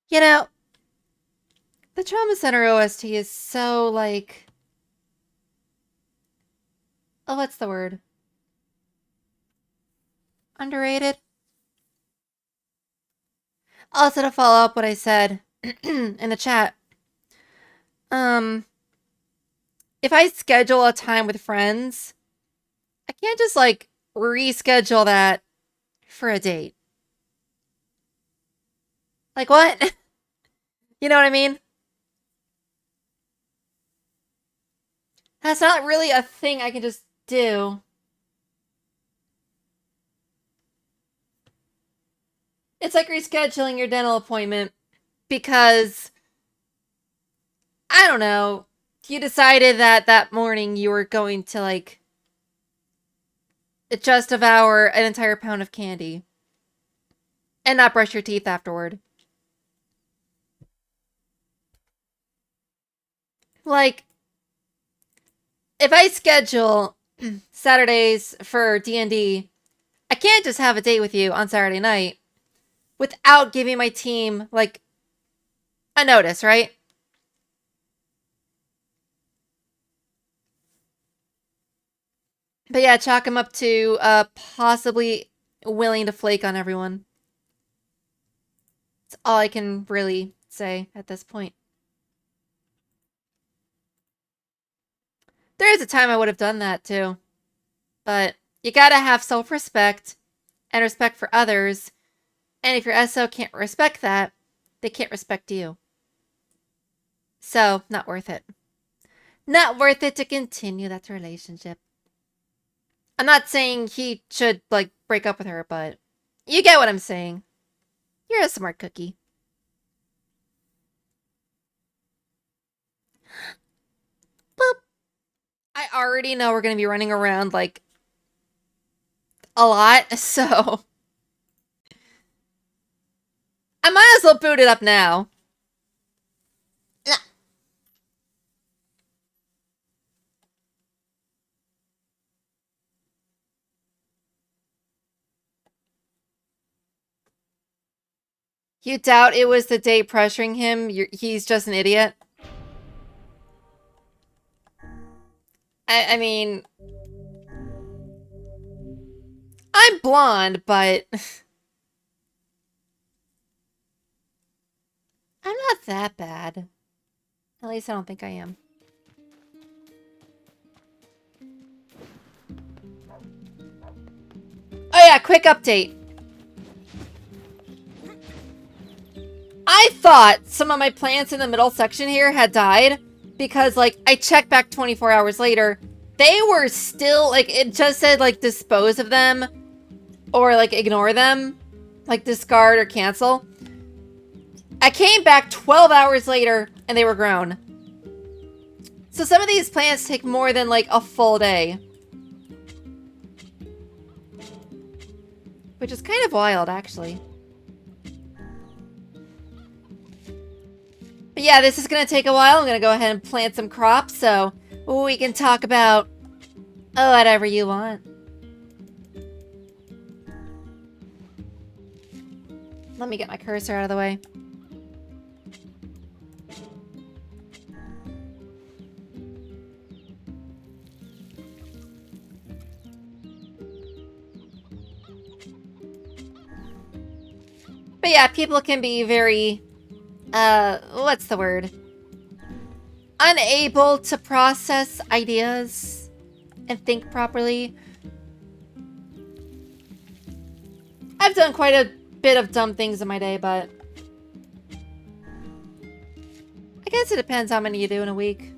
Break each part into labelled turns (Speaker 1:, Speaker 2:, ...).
Speaker 1: You know, the Trauma Center OST is so, like... Oh, what's the word? Underrated? Also, to follow up what I said in the chat, um, if I schedule a time with friends, I can't just, like, reschedule that for a date. Like, what? You know what I mean? That's not really a thing I can just do. It's like rescheduling your dental appointment because, I don't know, you decided that that morning you were going to, like, just devour an entire pound of candy and not brush your teeth afterward. Like, if I schedule Saturdays for D&D, I can't just have a date with you on Saturday night without giving my team, like, a notice, right? But yeah, chalk him up to possibly willing to flake on everyone. That's all I can really say at this point. There is a time I would have done that too. But you gotta have self-respect and respect for others. And if your SO can't respect that, they can't respect you. So, not worth it. Not worth it to continue that relationship. I'm not saying he should, like, break up with her, but you get what I'm saying. You're a smart cookie. Boop. I already know we're gonna be running around, like, a lot, so I might as well boot it up now. You doubt it was the date pressuring him? He's just an idiot? I mean... I'm blonde, but... I'm not that bad. At least I don't think I am. Oh yeah, quick update. I thought some of my plants in the middle section here had died because, like, I checked back 24 hours later. They were still, like, it just said, like, dispose of them or, like, ignore them. Like, discard or cancel. I came back 12 hours later and they were grown. So some of these plants take more than, like, a full day. Which is kind of wild, actually. But yeah, this is going to take a while. I'm going to go ahead and plant some crops so we can talk about whatever you want. Let me get my cursor out of the way. But yeah, people can be very, what's the word? Unable to process ideas and think properly. I've done quite a bit of dumb things in my day, but I guess it depends how many you do in a week.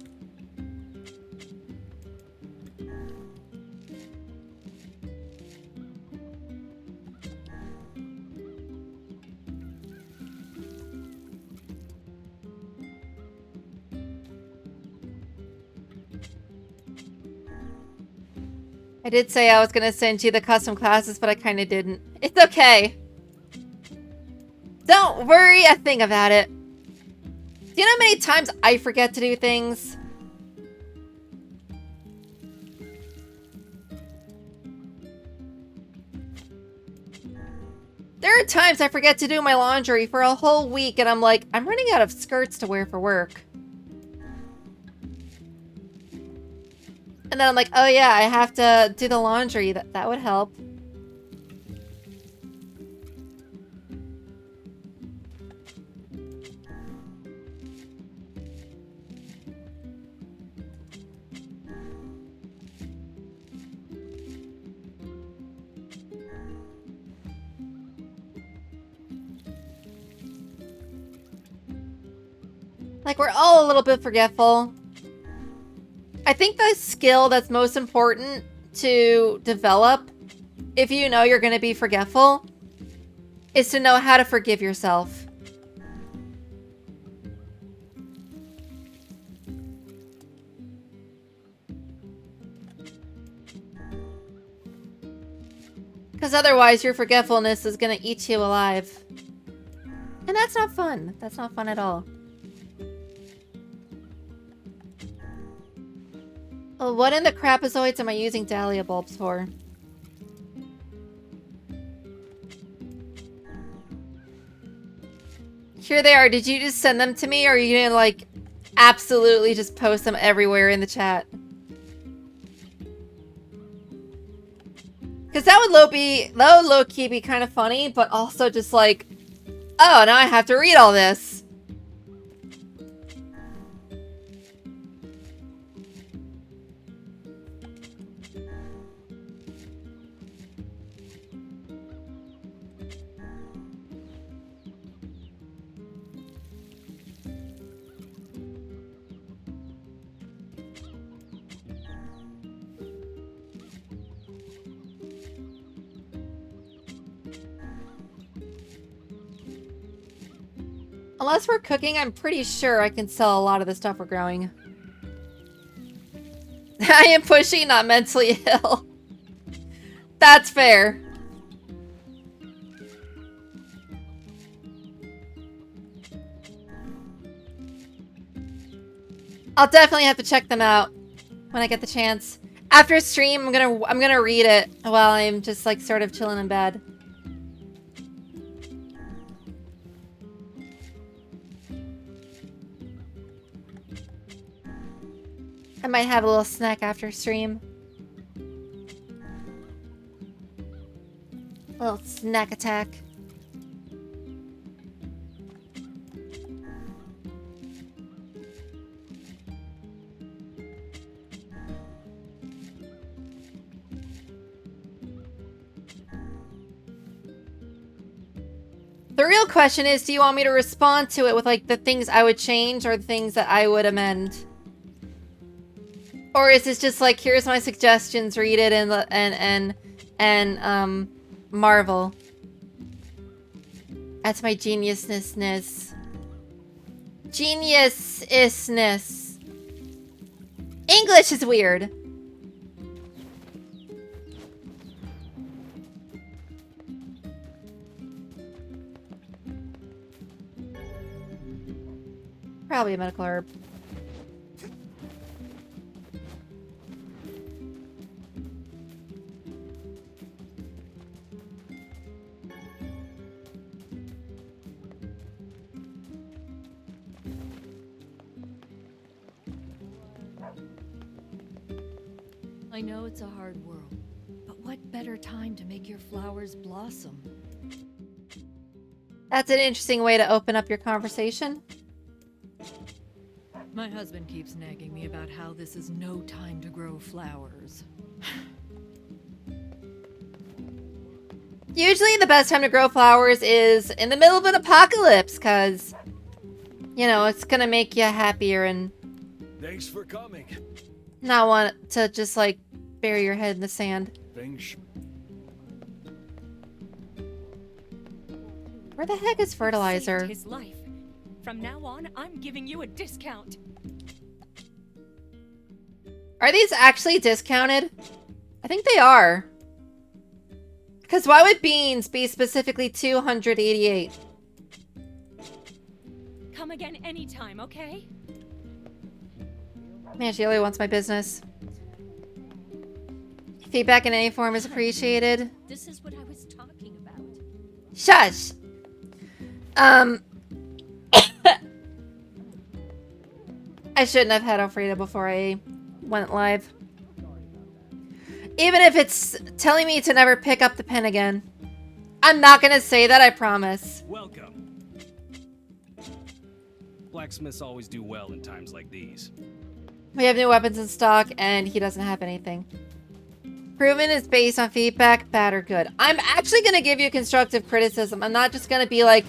Speaker 1: I did say I was going to send you the custom classes, but I kind of didn't. It's okay. Don't worry a thing about it. Do you know how many times I forget to do things? There are times I forget to do my laundry for a whole week and I'm like, I'm running out of skirts to wear for work. And then I'm like, oh yeah, I have to do the laundry. That would help. Like, we're all a little bit forgetful. I think the skill that's most important to develop, if you know you're going to be forgetful, is to know how to forgive yourself. Because otherwise, your forgetfulness is going to eat you alive. And that's not fun. That's not fun at all. Well, what in the crapazoids am I using dahlia bulbs for? Here they are. Did you just send them to me, or are you gonna, like, absolutely just post them everywhere in the chat? Because that would low-key be kind of funny, but also just like, oh, now I have to read all this. Unless we're cooking, I'm pretty sure I can sell a lot of the stuff we're growing. I am pushy, not mentally ill. That's fair. I'll definitely have to check them out when I get the chance. After stream, I'm gonna read it while I'm just like sort of chilling in bed. I might have a little snack after stream. A little snack attack. The real question is, do you want me to respond to it with like the things I would change or the things that I would amend? Or is this just like, here's my suggestions, read it and marvel at my geniusness. Genius-isness. English is weird. Probably a medical herb.
Speaker 2: I know it's a hard world, but what better time to make your flowers blossom?
Speaker 1: That's an interesting way to open up your conversation.
Speaker 2: My husband keeps nagging me about how this is no time to grow flowers.
Speaker 1: Usually the best time to grow flowers is in the middle of an apocalypse, because, you know, it's gonna make you happier and
Speaker 3: Thanks for coming.
Speaker 1: not want to just, like, bury your head in the sand. Where the heck is fertilizer?
Speaker 4: Saved his life. From now on, I'm giving you a discount.
Speaker 1: Are these actually discounted? I think they are. Because why would beans be specifically 288?
Speaker 4: Come again anytime, okay?
Speaker 1: Man, she really wants my business. Feedback in any form is appreciated.
Speaker 4: This is what I was talking about.
Speaker 1: Shush. I shouldn't have had Alfredo before I went live. Even if it's telling me to never pick up the pen again. I'm not gonna say that, I promise.
Speaker 5: Welcome. Blacksmiths always do well in times like these.
Speaker 1: We have new weapons in stock, and he doesn't have anything. Proven is based on feedback, bad or good. I'm actually gonna give you constructive criticism. I'm not just gonna be like,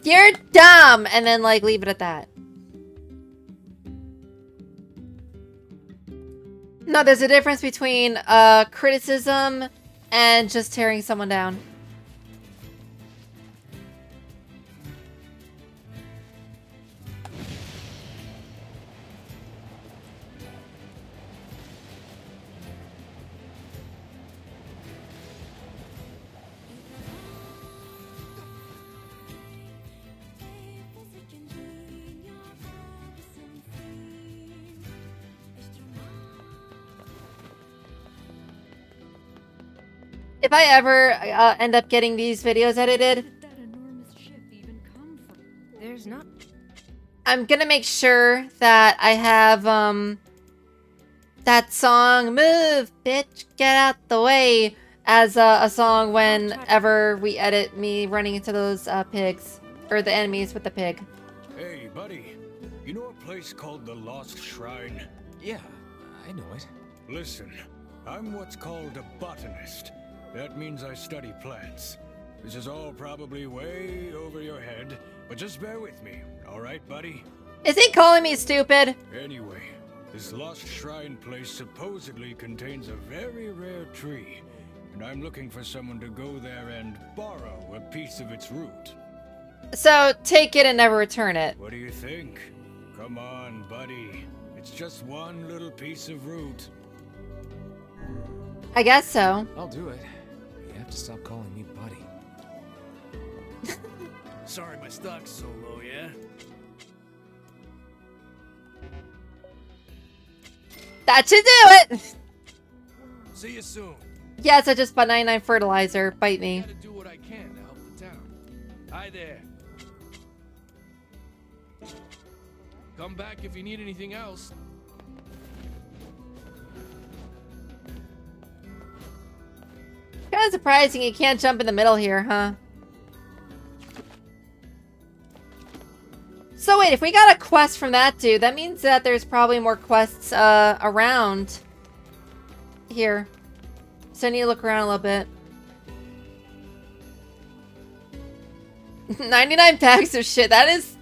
Speaker 1: you're dumb, and then like leave it at that. No, there's a difference between criticism and just tearing someone down. If I ever end up getting these videos edited,
Speaker 2: Did that enormous ship even come from?
Speaker 4: There's not.
Speaker 1: I'm gonna make sure that I have that song "Move, Bitch, Get Out the Way" as a song whenever we edit me running into those pigs or the enemies with the pig.
Speaker 3: Hey, buddy. You know a place called the Lost Shrine?
Speaker 6: Yeah, I know it.
Speaker 3: Listen, I'm what's called a botanist. That means I study plants. This is all probably way over your head, but just bear with me, alright, buddy?
Speaker 1: Is he calling me stupid?
Speaker 3: Anyway, this Lost Shrine place supposedly contains a very rare tree, and I'm looking for someone to go there and borrow a piece of its root.
Speaker 1: So take it and never return it.
Speaker 3: What do you think? Come on, buddy. It's just one little piece of root.
Speaker 1: I guess so.
Speaker 6: I'll do it. You have to stop calling me buddy.
Speaker 5: Sorry my stock's so low, yeah?
Speaker 1: That should do it!
Speaker 5: See you soon.
Speaker 1: Yes, I just bought 99 fertilizer. Bite me.
Speaker 5: Gotta do what I can to help the town. Hi there. Come back if you need anything else.
Speaker 1: Kind of surprising you can't jump in the middle here, huh? So wait, if we got a quest from that dude, that means that there's probably more quests around here. So I need to look around a little bit. 99 packs of shit. That is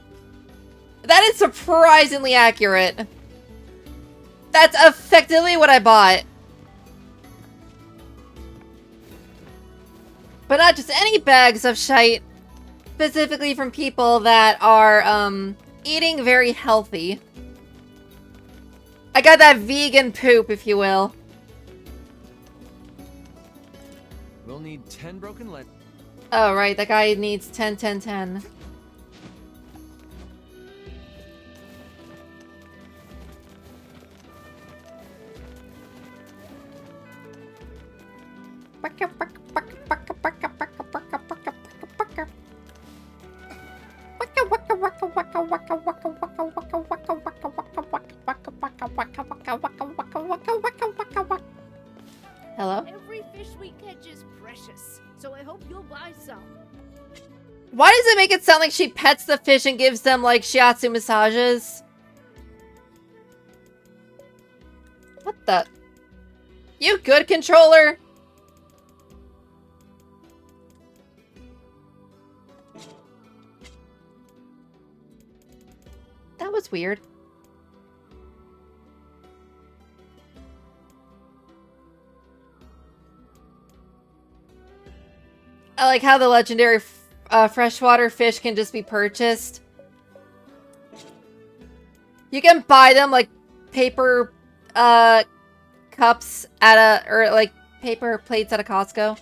Speaker 1: surprisingly accurate. That's effectively what I bought. But not just any bags of shite. Specifically from people that are eating very healthy. I got that vegan poop, if you will.
Speaker 6: We'll need 10 broken lead.
Speaker 1: Oh, right. That guy needs 10, 10, 10. Hello?
Speaker 7: Every fish we catch is precious, so I hope you'll buy some.
Speaker 1: Why does it make it sound like she pets the fish and gives them, like, shiatsu massages? What the? You good, controller? That was weird. I like how the legendary freshwater fish can just be purchased. You can buy them like paper cups at or like paper plates at a Costco.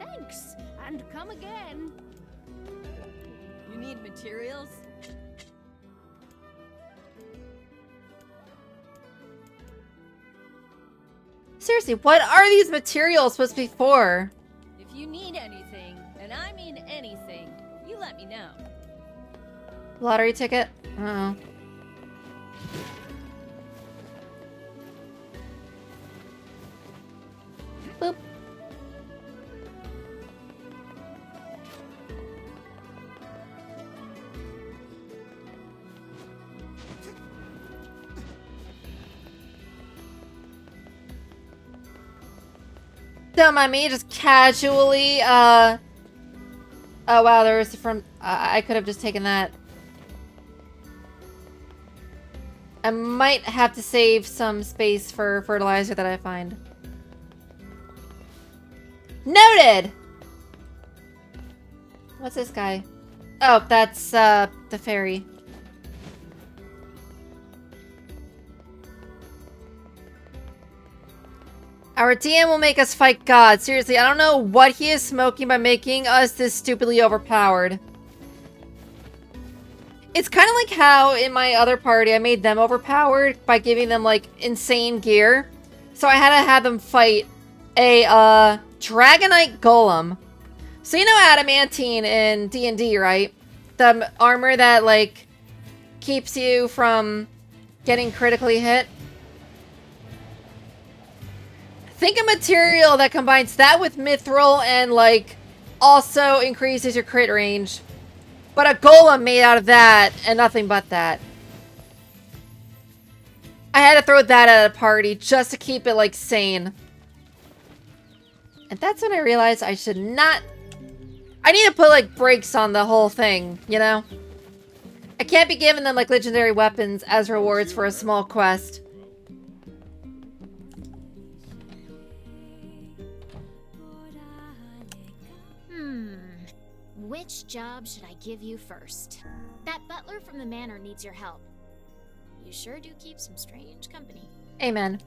Speaker 7: Thanks, and come again.
Speaker 2: You need materials?
Speaker 1: Seriously, what are these materials supposed to be for?
Speaker 2: If you need anything, and I mean anything, you let me know.
Speaker 1: Lottery ticket? Uh-oh. Boop. Don't mind me, just casually, oh wow, there was from, I could have just taken that. I might have to save some space for fertilizer that I find. Noted! What's this guy? Oh, that's, the fairy. Our DM will make us fight God. Seriously, I don't know what he is smoking by making us this stupidly overpowered. It's kind of like how in my other party I made them overpowered by giving them like insane gear. So I had to have them fight a Dragonite Golem. So you know adamantine in D&D, right? The armor that like keeps you from getting critically hit. Think a material that combines that with mithril and like also increases your crit range. But a golem made out of that and nothing but that. I had to throw that at a party just to keep it like sane. And that's when I realized I should not... I need to put like brakes on the whole thing, you know? I can't be giving them like legendary weapons as rewards for a small quest.
Speaker 7: Which job should I give you first? That butler from the manor needs your help. You sure do keep some strange company.
Speaker 1: Amen.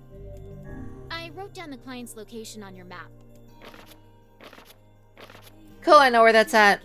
Speaker 7: I wrote down the client's location on your map.
Speaker 1: Cool, I know where that's at.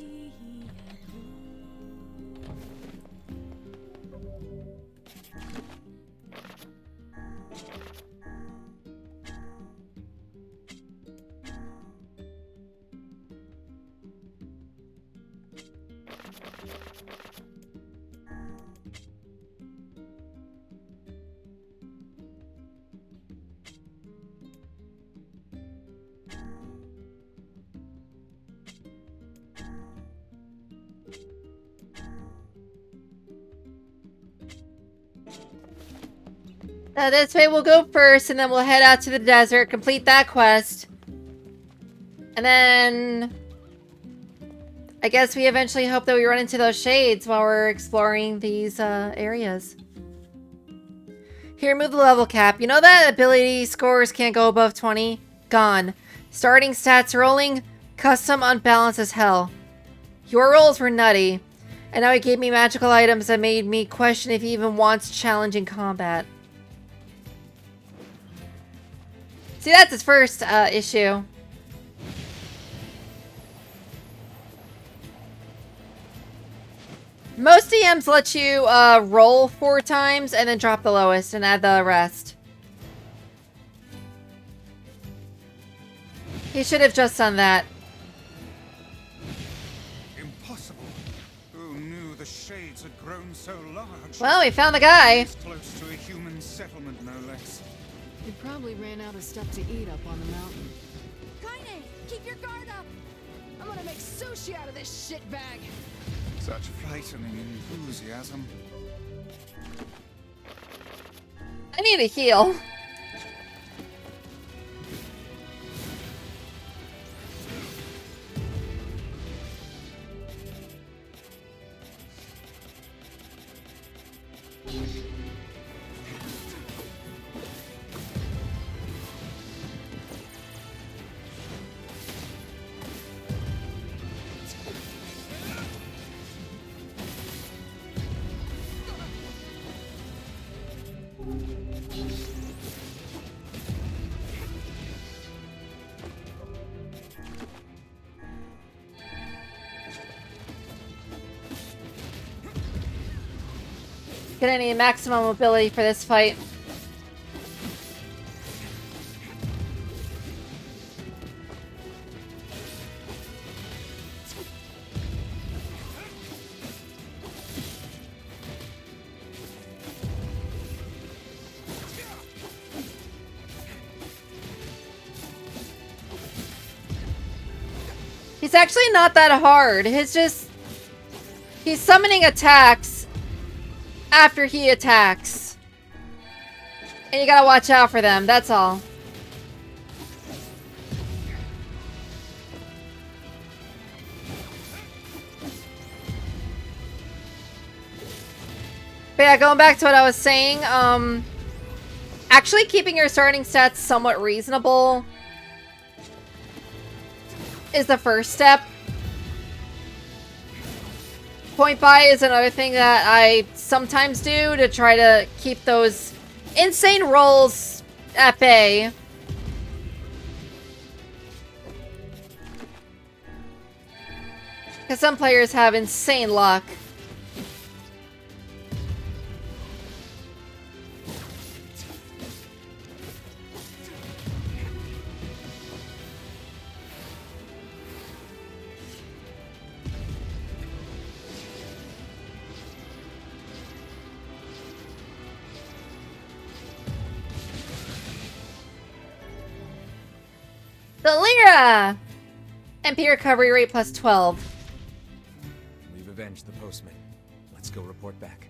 Speaker 1: This way we'll go first, and then we'll head out to the desert, complete that quest. And then... I guess we eventually hope that we run into those shades while we're exploring these areas. Here, move the level cap. You know that ability scores can't go above 20? Gone. Starting stats rolling, custom unbalanced as hell. Your rolls were nutty. And now he gave me magical items that made me question if he even wants challenging combat. See, that's his first issue. Most DMs let you roll 4 times and then drop the lowest and add the rest. He should have just done that.
Speaker 8: Impossible. Who knew the shades had grown so large?
Speaker 1: Well, we found the guy.
Speaker 8: Close to a human settlement, no less.
Speaker 9: We probably ran out of stuff to eat up on the mountain.
Speaker 10: Kaine, keep your guard up! I'm gonna make sushi out of this shitbag!
Speaker 8: Such frightening enthusiasm.
Speaker 1: I need a heal. Gonna need maximum mobility for this fight. He's actually not that hard. He's summoning attacks after he attacks. And you gotta watch out for them, that's all. But yeah, going back to what I was saying, actually keeping your starting stats somewhat reasonable is the first step. Point buy is another thing that I sometimes do to try to keep those insane rolls at bay. Because some players have insane luck. The Lira! MP recovery rate plus 12.
Speaker 6: We've avenged the postman. Let's go report back.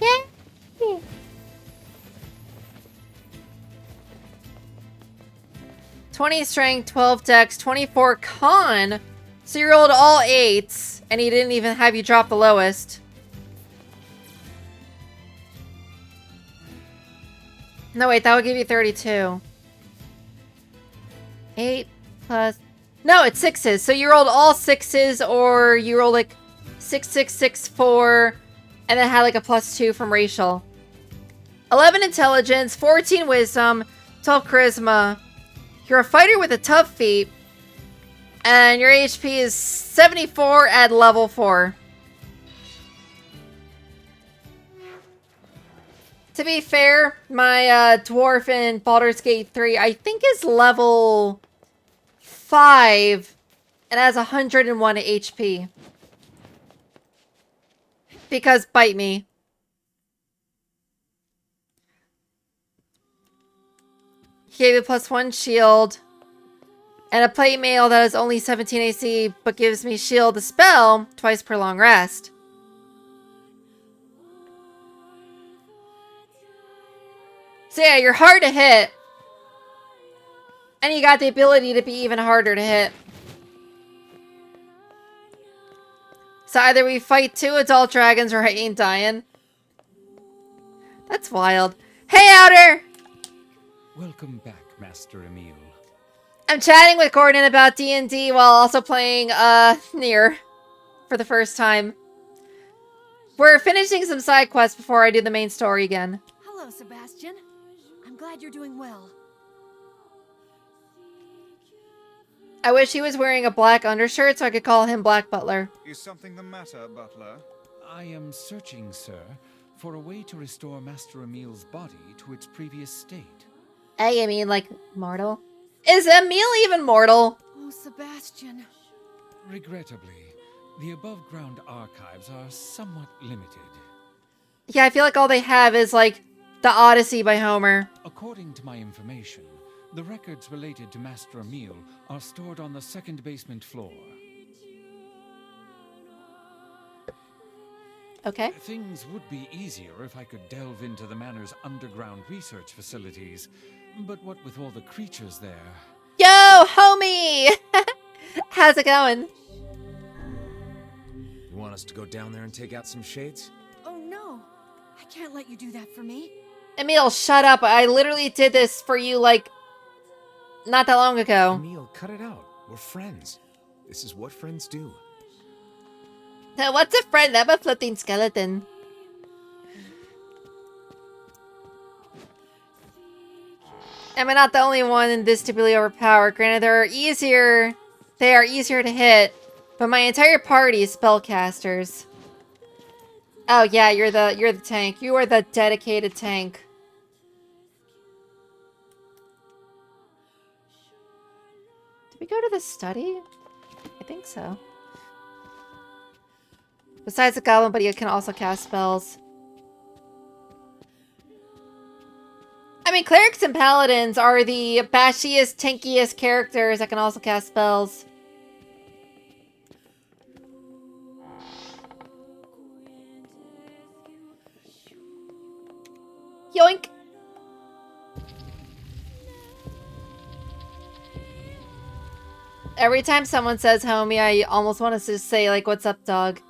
Speaker 1: Yay! 20 strength, 12 dex, 24 con. So you rolled all 8s, and he didn't even have you drop the lowest. No, wait, that would give you 32. 8 plus... No, it's 6s. So you rolled all 6s, or you rolled like 6, 6, 6, 4, and then had like a plus 2 from racial. 11 intelligence, 14 wisdom, 12 charisma. You're a fighter with a tough feat, and your HP is 74 at level 4. To be fair, my dwarf in Baldur's Gate 3, I think is level 5 and has 101 HP. Because bite me. He gave you plus 1 shield. And a plate mail that is only 17 AC but gives me shield the spell twice per long rest. So yeah, you're hard to hit. And you got the ability to be even harder to hit. So either we fight 2 adult dragons or I ain't dying. That's wild. Hey, Outer!
Speaker 11: Welcome back, Master Emil.
Speaker 1: I'm chatting with Gordon about D&D while also playing, NieR for the first time. We're finishing some side quests before I do the main story again.
Speaker 10: Hello, Sebastian. I'm glad you're doing well.
Speaker 1: I wish he was wearing a black undershirt so I could call him Black Butler.
Speaker 8: Is something the matter, Butler?
Speaker 11: I am searching, sir, for a way to restore Master Emil's body to its previous state.
Speaker 1: Hey, I mean, like, mortal? Is Emil even mortal?
Speaker 10: Oh, Sebastian.
Speaker 11: Regrettably, the above-ground archives are somewhat limited.
Speaker 1: Yeah, I feel like all they have is, like, the Odyssey by Homer.
Speaker 11: According to my information, the records related to Master Emil are stored on the second basement floor.
Speaker 1: Okay.
Speaker 11: Things would be easier if I could delve into the manor's underground research facilities, but what with all the creatures there...
Speaker 1: Yo, homie! How's it going?
Speaker 6: You want us to go down there and take out some shades?
Speaker 10: Oh no, I can't let you do that for me.
Speaker 1: Emil, shut up. I literally did this for you, like, not that long ago.
Speaker 6: Emil, cut it out. We're friends. This is what friends do.
Speaker 1: What's a friend? I'm a floating skeleton. Am I not the only one in this to be overpowered? Granted, they are easier to hit, but my entire party is spellcasters. Oh yeah, you're the tank. You are the dedicated tank. Did we go to the study? I think so. Besides the goblin, but you can also cast spells. I mean, clerics and paladins are the bashiest, tankiest characters that can also cast spells. Yoink! Every time someone says homie, I almost want to just say, like, what's up, dog?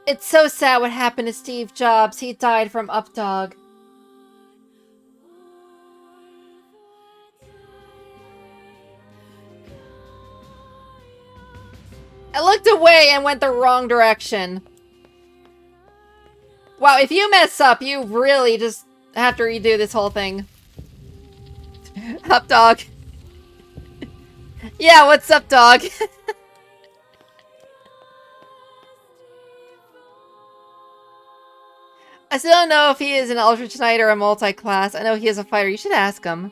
Speaker 1: It's so sad what happened to Steve Jobs. He died from Updog. I looked away and went the wrong direction. Wow, if you mess up, you really just have to redo this whole thing. Up, dog. Yeah, what's up, dog? I still don't know if he is an Eldritch Knight or a multi-class. I know he is a fighter. You should ask him.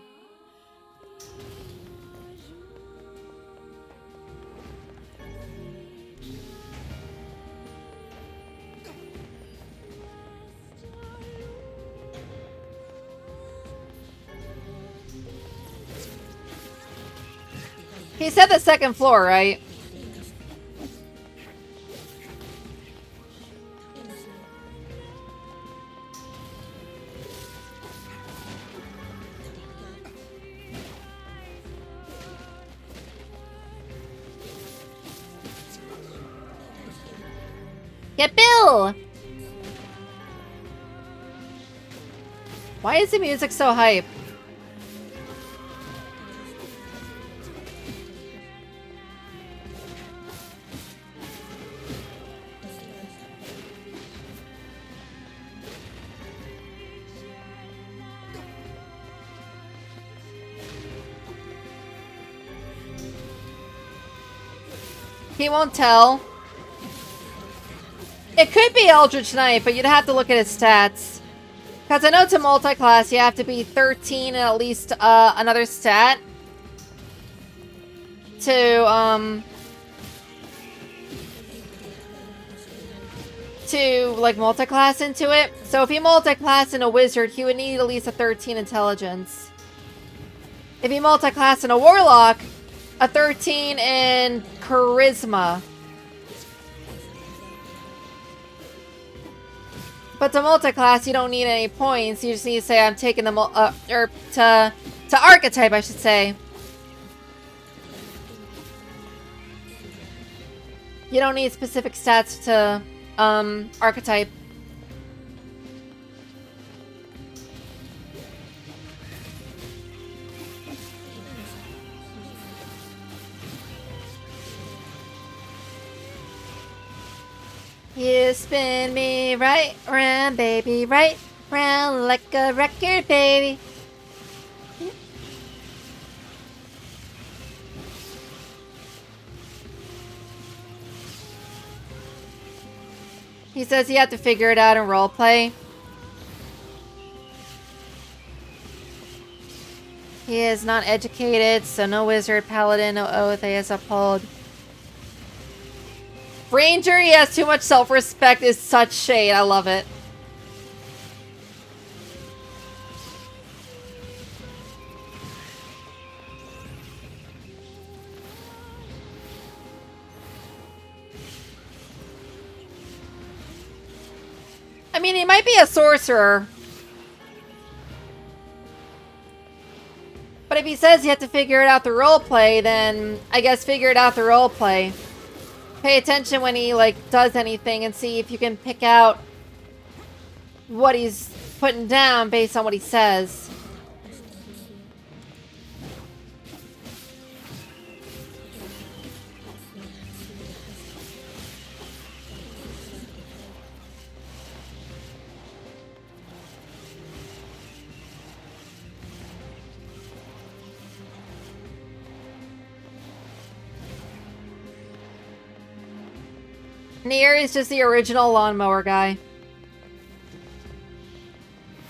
Speaker 1: He said the second floor, right? Get Bill! Why is the music so hype? He won't tell. It could be Eldritch Knight, but you'd have to look at his stats. Because I know to multi-class, you have to be 13 and at least another stat. To like, multi-class into it. So if he multi-class in a wizard, he would need at least a 13 intelligence. If he multi-class in a warlock, a 13 in charisma. But to multi-class, you don't need any points. You just need to say, I'm taking the or to archetype, I should say. You don't need specific stats to archetype. You spin me right round, baby, right round like a record, baby. He says you have to figure it out in roleplay. He is not educated, so no wizard, paladin, no oath, they is uphold. Ranger, he has too much self-respect is such shade. I love it. I mean, he might be a sorcerer. But if he says you have to figure it out the roleplay, then I guess figure it out the roleplay. Pay attention when he, like, does anything and see if you can pick out what he's putting down based on what he says. NieR is just the original lawnmower guy.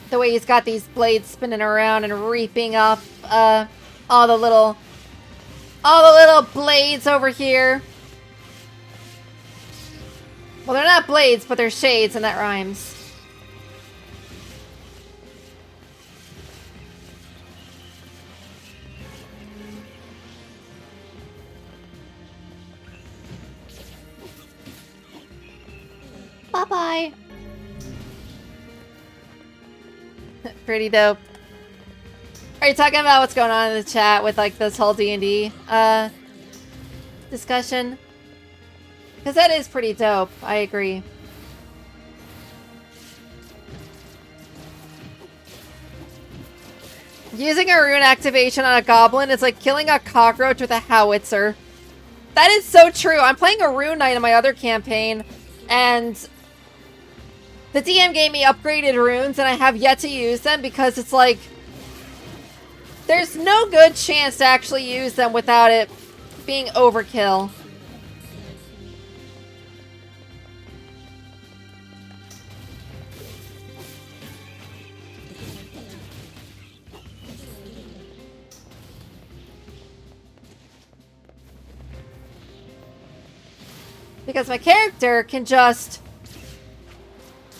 Speaker 1: The way he's got these blades spinning around and reaping up all the little blades over here. Well, they're not blades, but they're shades, and that rhymes. Bye-bye. Pretty dope. Are you talking about what's going on in the chat with like this whole D&D discussion? Because that is pretty dope. I agree. Using a rune activation on a goblin is like killing a cockroach with a howitzer. That is so true. I'm playing a rune knight in my other campaign, and the DM gave me upgraded runes, and I have yet to use them because it's like there's no good chance to actually use them without it being overkill. Because my character can just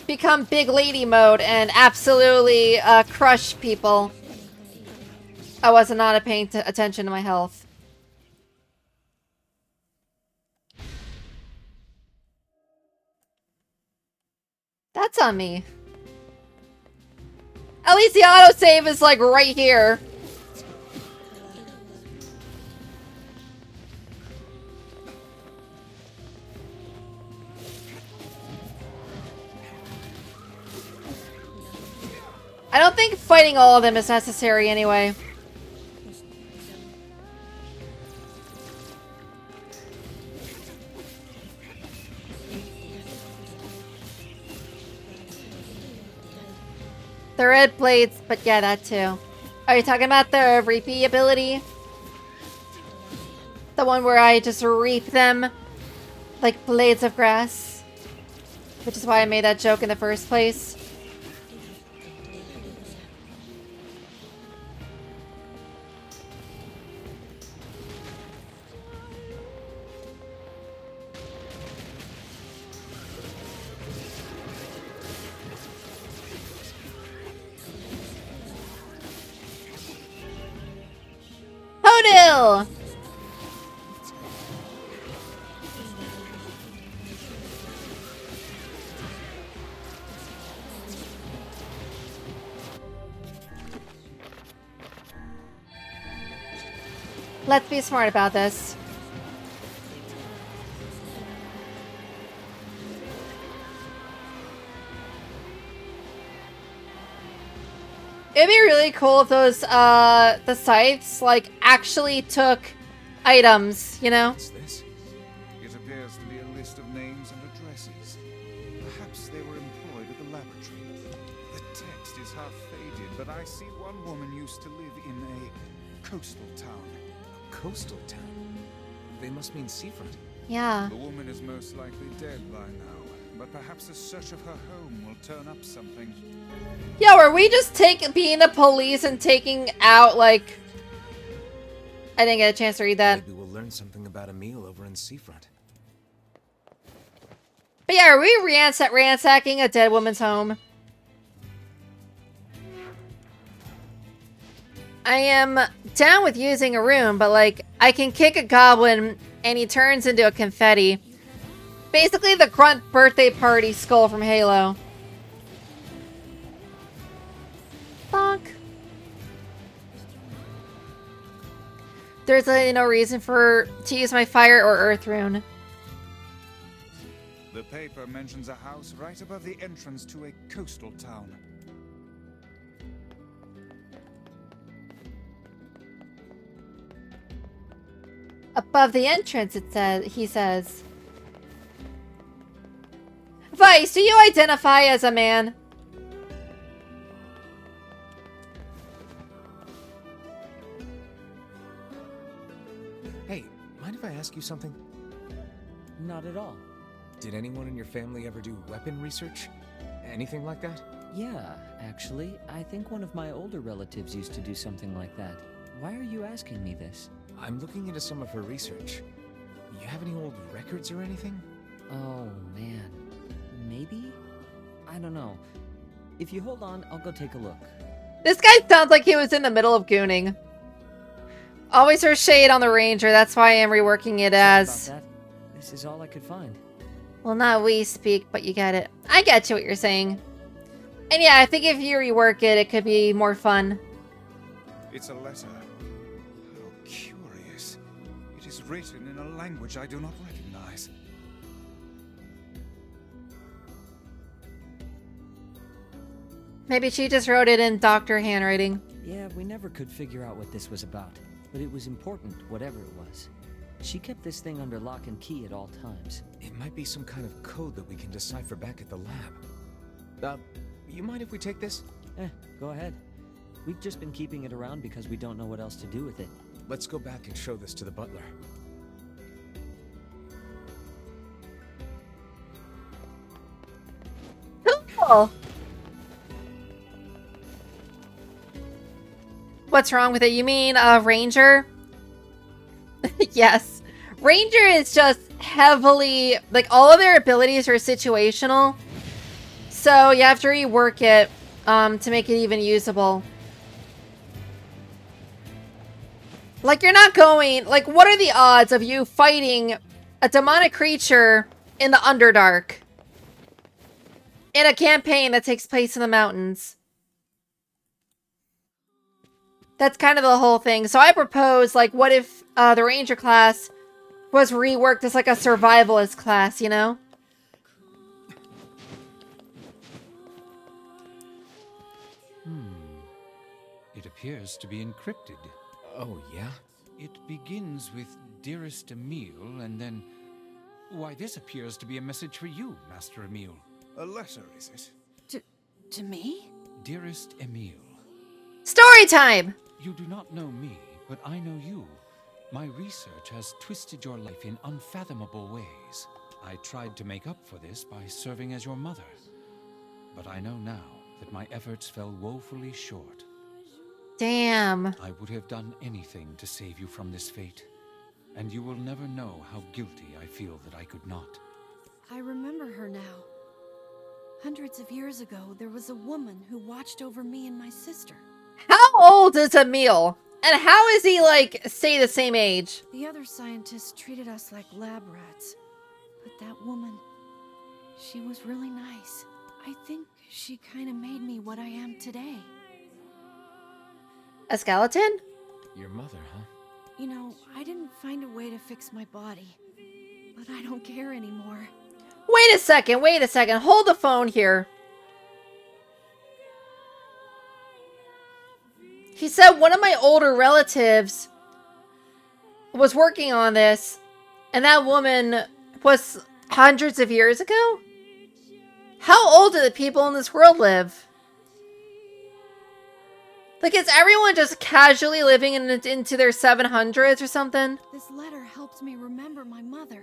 Speaker 1: become big lady mode and absolutely crush people. I was not paying attention to my health. That's on me. At least the autosave is like right here. I don't think fighting all of them is necessary anyway. The red blades, but yeah, that too. Are you talking about the reapy ability? The one where I just reap them like blades of grass? Which is why I made that joke in the first place. Hodil! Let's be smart about this. It'd be really cool if those, the scythes, like, actually took items, you know?
Speaker 8: What's this? It appears to be a list of names and addresses. Perhaps they were employed at the laboratory. The text is half faded, but I see one woman used to live in a coastal town.
Speaker 6: A coastal town? They must mean seafront.
Speaker 1: Yeah.
Speaker 8: The woman is most likely dead by now, but perhaps a search of her home will turn up something.
Speaker 1: Yo, are we just being the police and taking out, like... I didn't get a chance to read that.
Speaker 6: Maybe we'll learn something about a meal over in seafront.
Speaker 1: But yeah, are we ransacking a dead woman's home? I am down with using a rune, but like, I can kick a goblin and he turns into a confetti. Basically the Grunt birthday party skull from Halo. Bonk. There's no reason to use my fire or earth rune.
Speaker 8: The paper mentions a house right above the entrance to a coastal town.
Speaker 1: Above the entrance, he says. Vice, do you identify as a man?
Speaker 6: Hey, mind if I ask you something?
Speaker 12: Not at all.
Speaker 6: Did anyone in your family ever do weapon research? Anything like that?
Speaker 12: Yeah, actually, I think one of my older relatives used to do something like that. Why are you asking me this?
Speaker 6: I'm looking into some of her research. You have any old records or anything?
Speaker 12: Oh, man. Maybe? I don't know. If you hold on, I'll go take a look.
Speaker 1: This guy sounds like he was in the middle of gooning. Always her shade on the Ranger, that's why I am reworking it as...
Speaker 12: Sorry about that. This is all I could find.
Speaker 1: Well, not we speak, but you get it. I get you what you're saying. And yeah, I think if you rework it, it could be more fun.
Speaker 8: It's a letter. How curious. It is written in a language I do not recognize.
Speaker 1: Maybe she just wrote it in doctor handwriting.
Speaker 12: Yeah, we never could figure out what this was about, but it was important, whatever it was. She kept this thing under lock and key at all times.
Speaker 6: It might be some kind of code that we can decipher back at the lab. You mind if we take this?
Speaker 12: Go ahead. We've just been keeping it around because we don't know what else to do with it.
Speaker 6: Let's go back and show this to the butler.
Speaker 1: Cool. What's wrong with it? You mean Ranger? Yes. Ranger is just heavily, like, all of their abilities are situational. So you have to rework it to make it even usable. Like, you're not going, like, what are the odds of you fighting a demonic creature in the Underdark in a campaign that takes place in the mountains? That's kind of the whole thing. So I propose, like, what if the Ranger class was reworked as, like, a survivalist class, you know?
Speaker 11: It appears to be encrypted.
Speaker 6: Oh, yeah?
Speaker 11: It begins with Dearest Emile, and then... Why, this appears to be a message for you, Master Emile.
Speaker 8: A letter, is it?
Speaker 10: To me?
Speaker 11: Dearest Emile.
Speaker 1: Story time!
Speaker 11: You do not know me, but I know you. My research has twisted your life in unfathomable ways. I tried to make up for this by serving as your mother. But I know now that my efforts fell woefully short.
Speaker 1: Damn.
Speaker 11: I would have done anything to save you from this fate. And you will never know how guilty I feel that I could not.
Speaker 10: I remember her now. Hundreds of years ago, there was a woman who watched over me and my sister.
Speaker 1: How old is Emile? And how is he, like, stay the same age?
Speaker 10: The other scientists treated us like lab rats. But that woman, she was really nice. I think she kind of made me what I am today.
Speaker 1: A skeleton?
Speaker 6: Your mother, huh?
Speaker 10: You know, I didn't find a way to fix my body. But I don't care anymore.
Speaker 1: Wait a second, hold the phone here. He said one of my older relatives was working on this, and that woman was hundreds of years ago? How old do the people in this world live? Like, is everyone just casually living into their 700s or something?
Speaker 10: This letter helps me remember my mother,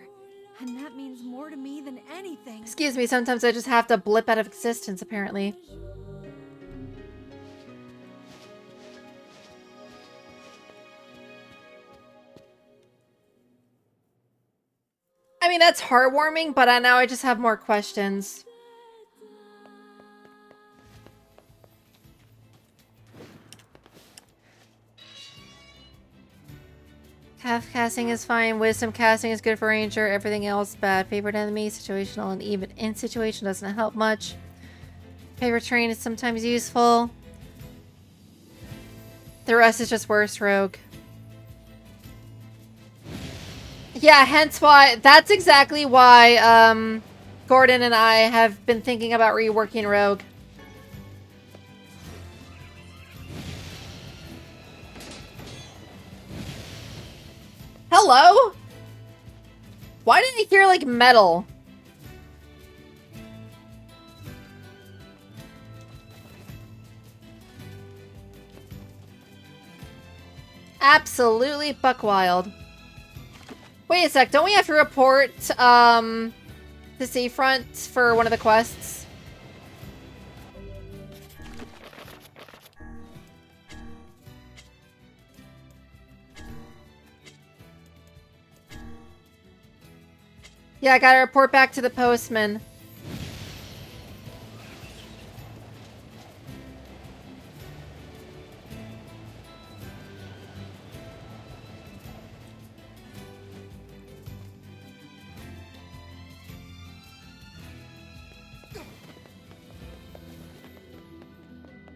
Speaker 10: and that means more to me than anything.
Speaker 1: Excuse me, sometimes I just have to blip out of existence, apparently. I mean, that's heartwarming, but now I just have more questions. Half casting is fine. Wisdom casting is good for Ranger. Everything else bad. Favorite enemy, situational, and even in situation doesn't help much. Favorite terrain is sometimes useful. The rest is just worse rogue. Yeah, hence why, that's exactly why, Gordon and I have been thinking about reworking Rogue. Hello? Why did I hear, like, metal? Absolutely buck wild. Wait a sec, don't we have to report, the seafront for one of the quests? Yeah, I gotta report back to the postman.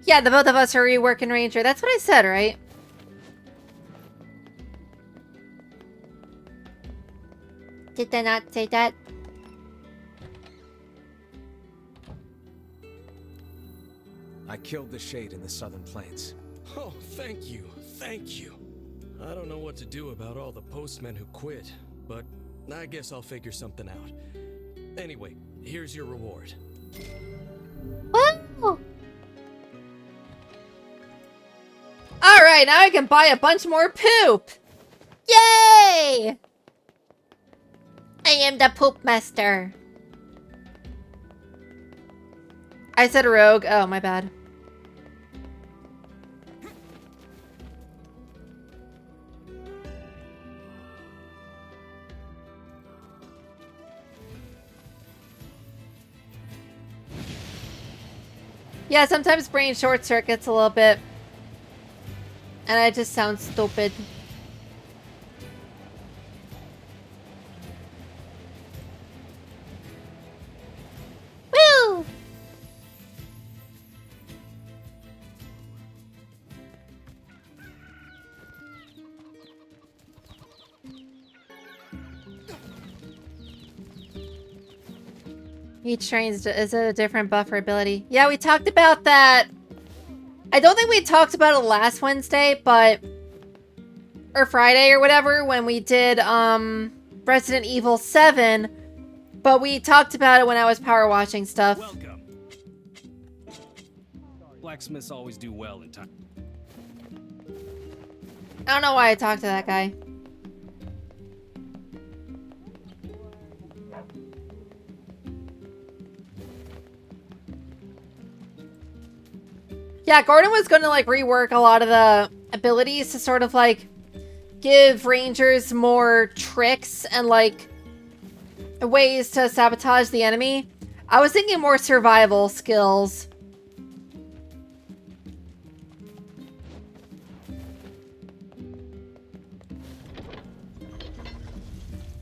Speaker 1: Yeah, the both of us are reworking Ranger. That's what I said, right? Did I not say that?
Speaker 6: I killed the Shade in the Southern Plains.
Speaker 5: Oh, thank you. Thank you. I don't know what to do about all the postmen who quit, but I guess I'll figure something out. Anyway, here's your reward.
Speaker 1: Woo! Alright, now I can buy a bunch more poop! Yay! I am the poop master. I said rogue. Oh, my bad. Yeah, sometimes brain short circuits a little bit. And I just sound stupid. Woo! Each train is a different buffer ability. Yeah, we talked about that. I don't think we talked about it last Wednesday, but... or Friday or whatever, when we did, Resident Evil 7. But we talked about it when I was power watching stuff.
Speaker 13: Welcome. Blacksmiths always do well in time.
Speaker 1: I don't know why I talked to that guy. Yeah, Gordon was going to, like, rework a lot of the abilities to sort of, like, give Rangers more tricks and, like, ways to sabotage the enemy. I was thinking more survival skills.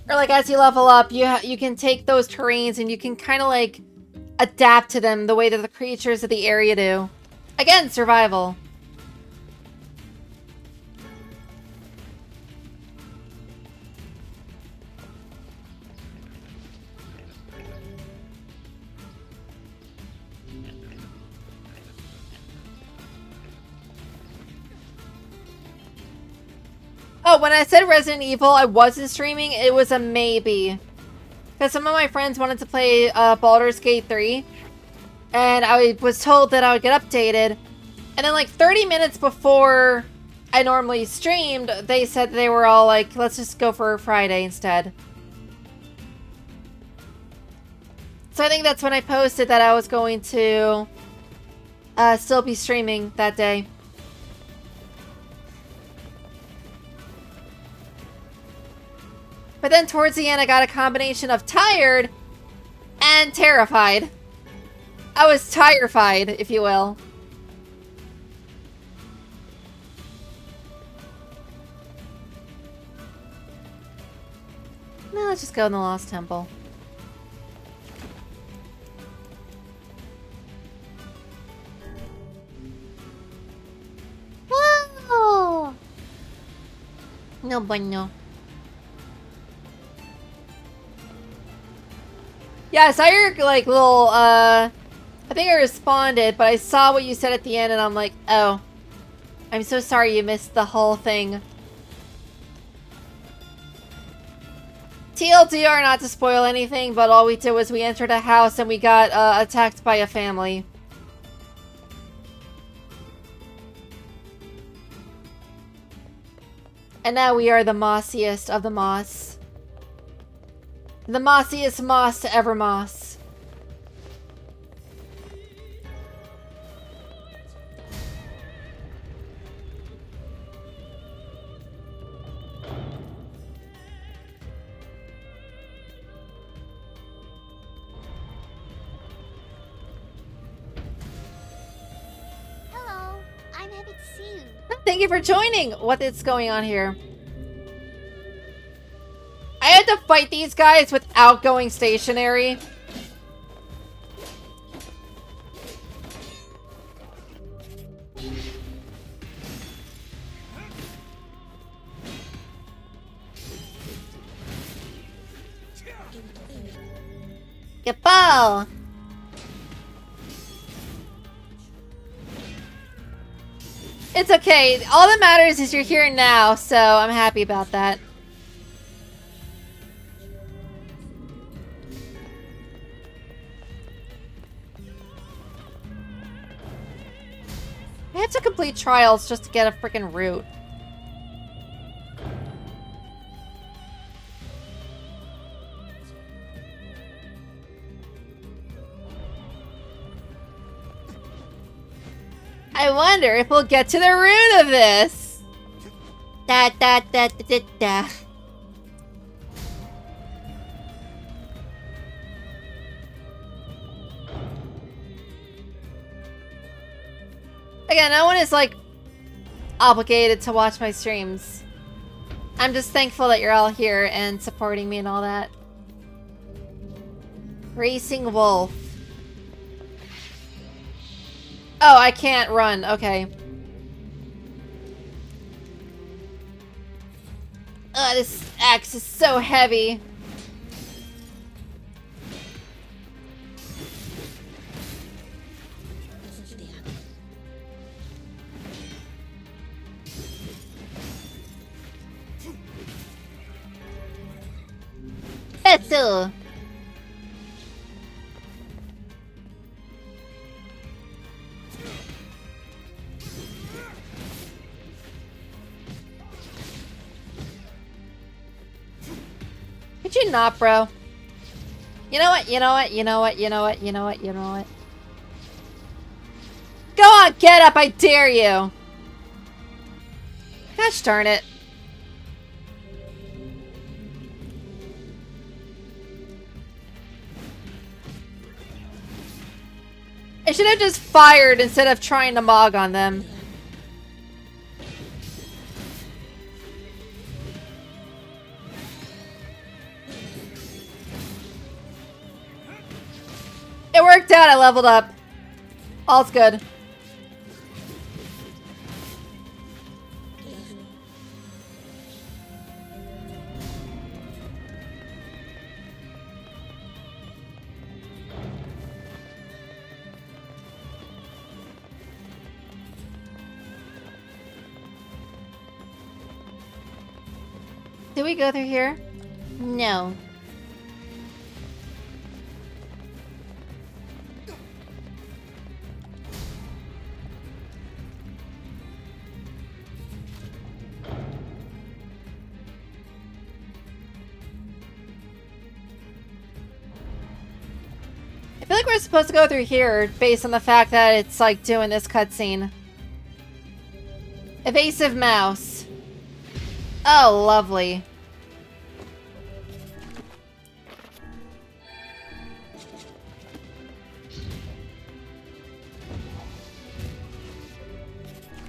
Speaker 1: Or, like, as you level up, you can take those terrains and you can kind of, like, adapt to them the way that the creatures of the area do. Again, survival. Oh, when I said Resident Evil, I wasn't streaming. It was a maybe. Because some of my friends wanted to play Baldur's Gate 3. And I was told that I would get updated. And then like 30 minutes before I normally streamed, they said they were all like, let's just go for Friday instead. So I think that's when I posted that I was going to still be streaming that day. But then towards the end, I got a combination of tired and terrified. I was tirified, if you will. No, let's just go in the Lost Temple. Whoa! No bueno. Yeah, I saw your, like, little, I think I responded, but I saw what you said at the end, and I'm like, oh. I'm so sorry you missed the whole thing. TLDR, not to spoil anything, but all we did was we entered a house and we got attacked by a family. And now we are the mossiest of the moss. The mossiest moss to ever moss.
Speaker 7: Hello, I'm happy to see you.
Speaker 1: Thank you for joining. What is going on here? I had to fight these guys without going stationary. Get ball! It's okay. All that matters is you're here now, so I'm happy about that. I have to complete trials just to get a freaking root. I wonder if we'll get to the root of this. Da da da da da da. Again, no one is like obligated to watch my streams. I'm just thankful that you're all here and supporting me and all that. Racing Wolf. Oh, I can't run. Okay. Ugh, this axe is so heavy. Better. Could you not, bro? You know what? You know what? You know what? You know what? You know what? You know what? Go on, get up! I dare you! Gosh darn it. I should have just fired instead of trying to mog on them. It worked out, I leveled up. All's good. Did we go through here? No. I feel like we're supposed to go through here based on the fact that it's like doing this cutscene. Evasive mouse. Oh, lovely.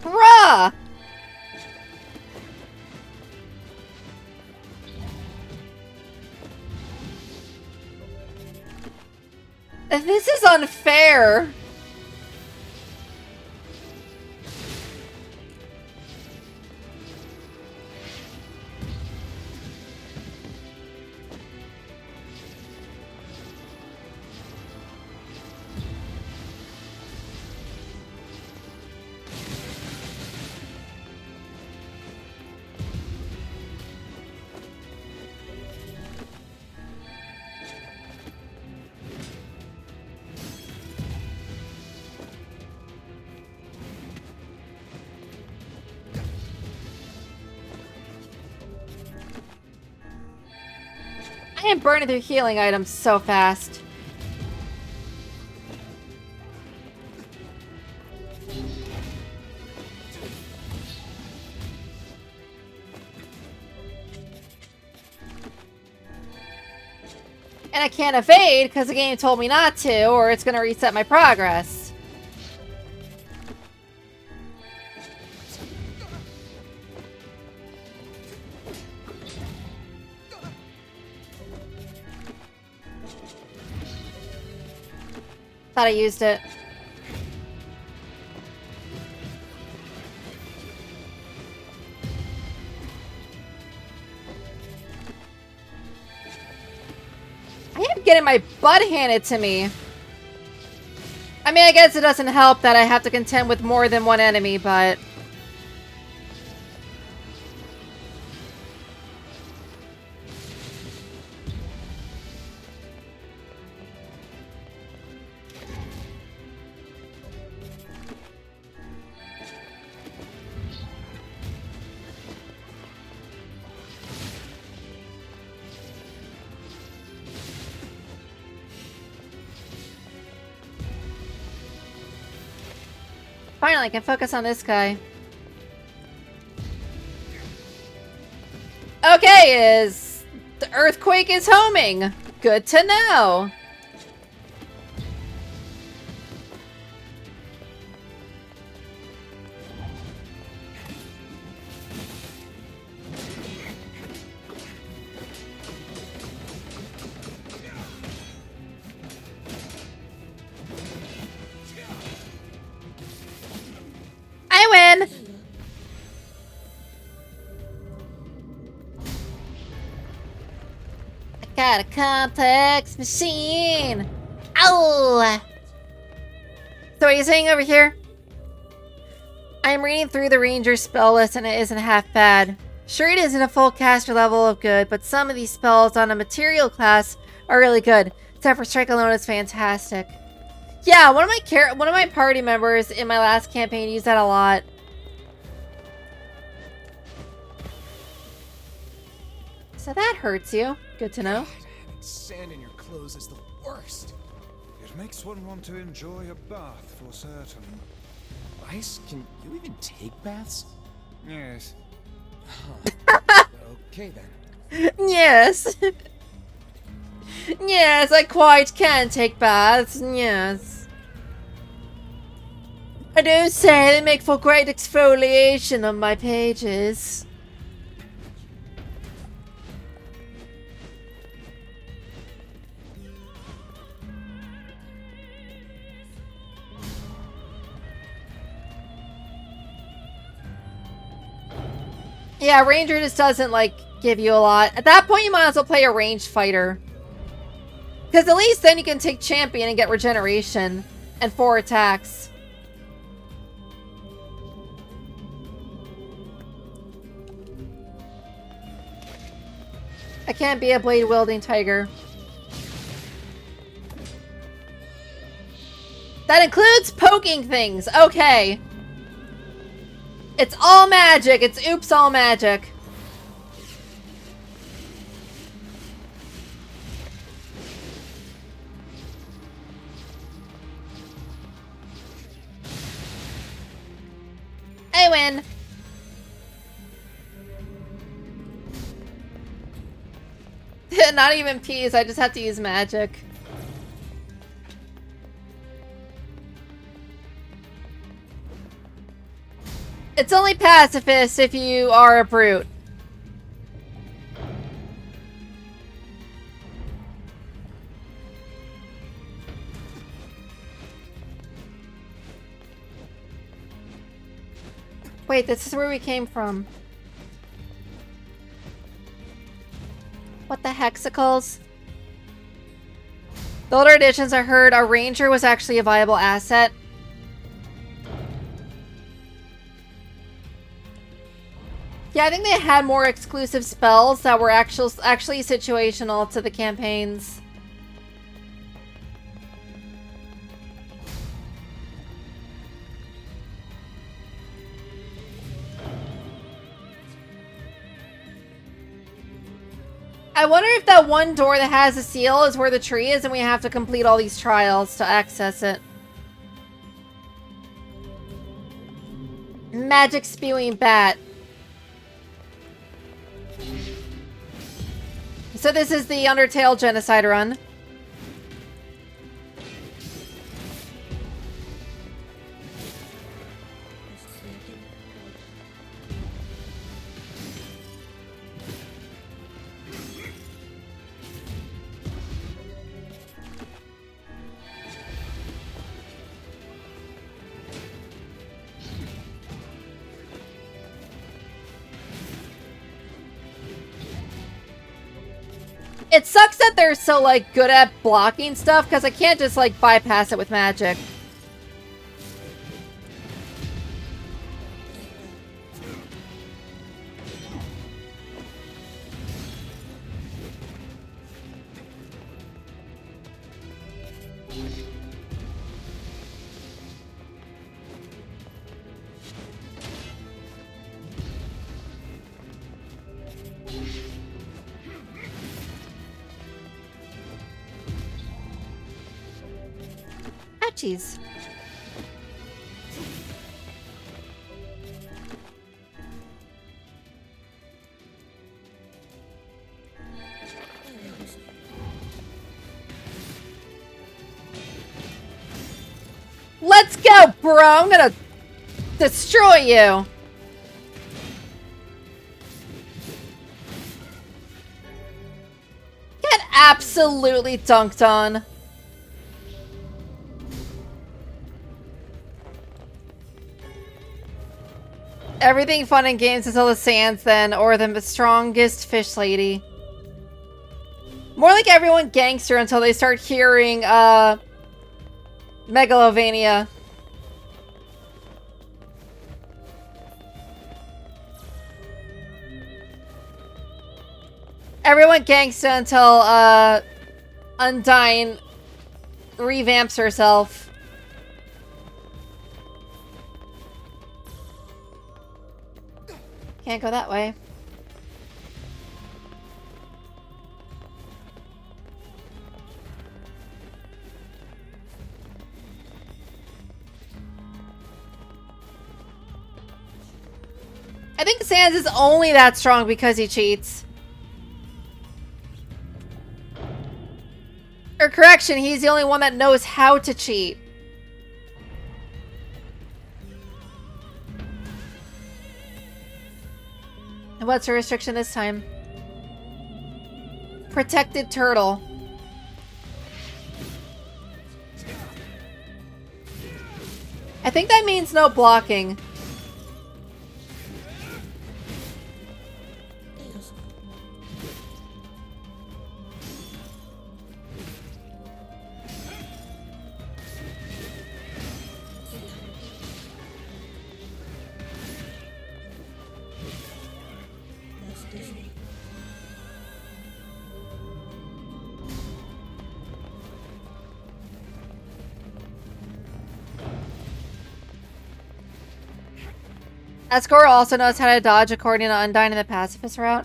Speaker 1: Bruh! This is unfair. I am burning through healing items so fast. And I can't evade because the game told me not to, or it's going to reset my progress. Thought I used it. getting my butt handed to me. I mean, I guess it doesn't help that I have to contend with more than one enemy, but... Finally, I can focus on this guy. Okay, the earthquake is homing. Good to know. I win! I got a complex machine! Ow! So what are you saying over here? I'm reading through the ranger spell list and it isn't half bad. Sure, it isn't a full caster level of good, but some of these spells on a material class are really good. Except for Strike Alone is fantastic. Yeah, one of my party members in my last campaign used that a lot. So that hurts you. Good to know.
Speaker 8: God, having sand in your clothes is the worst. It makes one want to enjoy a bath for certain.
Speaker 6: Ice? Can you even take baths?
Speaker 8: Yes.
Speaker 6: Huh. Okay then.
Speaker 1: Yes. Yes, I quite can take baths. Yes. I do say they make for great exfoliation of my pages. Yeah, Ranger just doesn't, like, give you a lot. At that point, you might as well play a ranged fighter. Because at least then you can take champion and get regeneration. And 4 attacks. I can't be a blade-wielding tiger. That includes poking things. Okay. It's all magic. It's oops all magic. I win. Not even peas, I just have to use magic. It's only pacifist if you are a brute. Wait, this is where we came from. What the hexacles? The older editions I heard a ranger was actually a viable asset. Yeah, I think they had more exclusive spells that were actually situational to the campaigns. I wonder if that one door that has a seal is where the tree is and we have to complete all these trials to access it. Magic spewing bat. So this is the Undertale genocide run. It sucks that they're so, like, good at blocking stuff, because I can't just, like, bypass it with magic. Jeez. Let's go, bro! I'm gonna destroy you! Get absolutely dunked on. Everything fun and games until the sands then, or the strongest fish lady. More like everyone gangster until they start hearing, Megalovania. Everyone gangsta until, Undyne revamps herself. Can't go that way. I think Sans is only that strong because he cheats. Or correction, he's the only one that knows how to cheat. And what's the restriction this time? Protected turtle. I think that means no blocking. Escort also knows how to dodge according to Undyne in the pacifist route.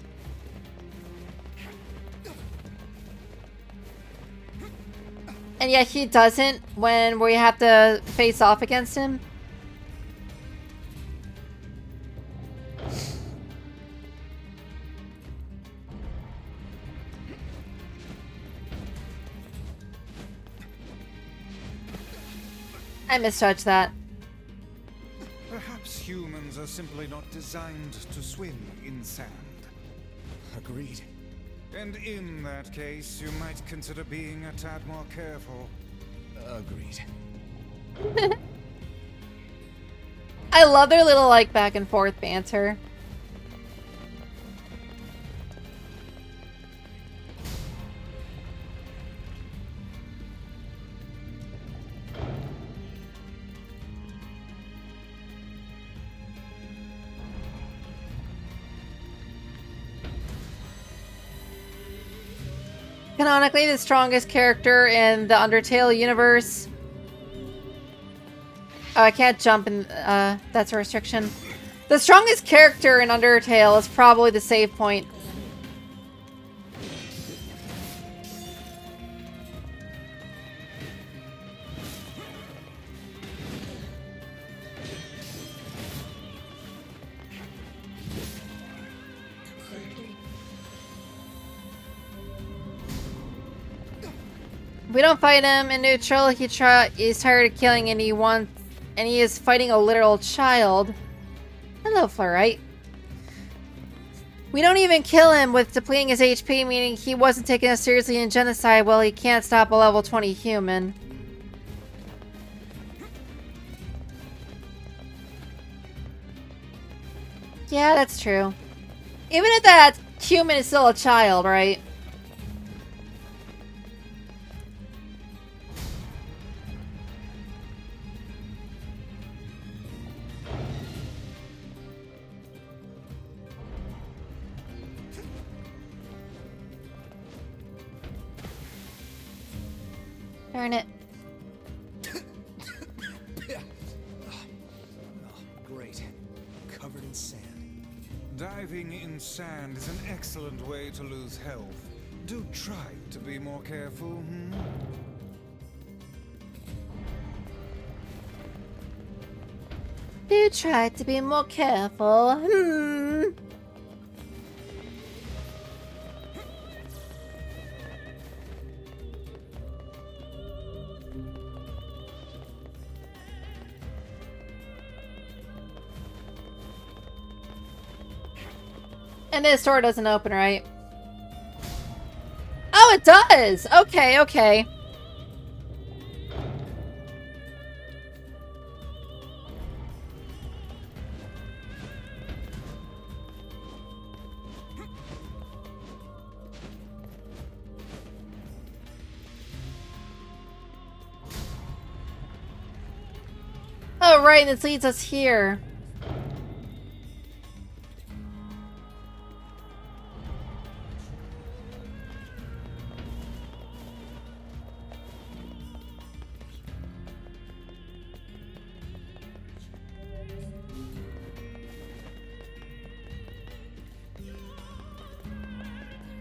Speaker 1: And yet he doesn't when we have to face off against him. I misjudged that.
Speaker 8: Perhaps humans are simply not designed to swim in sand.
Speaker 6: Agreed.
Speaker 8: And in that case, you might consider being a tad more careful.
Speaker 6: Agreed.
Speaker 1: I love their little, like, back and forth banter. Canonically, the strongest character in the Undertale universe. Oh, I can't jump in. That's a restriction. The strongest character in Undertale is probably the save point. We don't fight him in neutral. He's tired of killing and he is fighting a literal child. Hello, Fluorite. We don't even kill him with depleting his HP, meaning he wasn't taken as seriously in genocide. Well, he can't stop a level 20 human. Yeah, that's true. Even if that human is still a child, right? Darn it.
Speaker 6: Great. Covered in sand.
Speaker 8: Diving in sand is an excellent way to lose health. Do try to be more careful, hmm?
Speaker 1: Do try to be more careful. And this door doesn't open, right? Oh, it does! Okay, okay. Oh, right, this leads us here.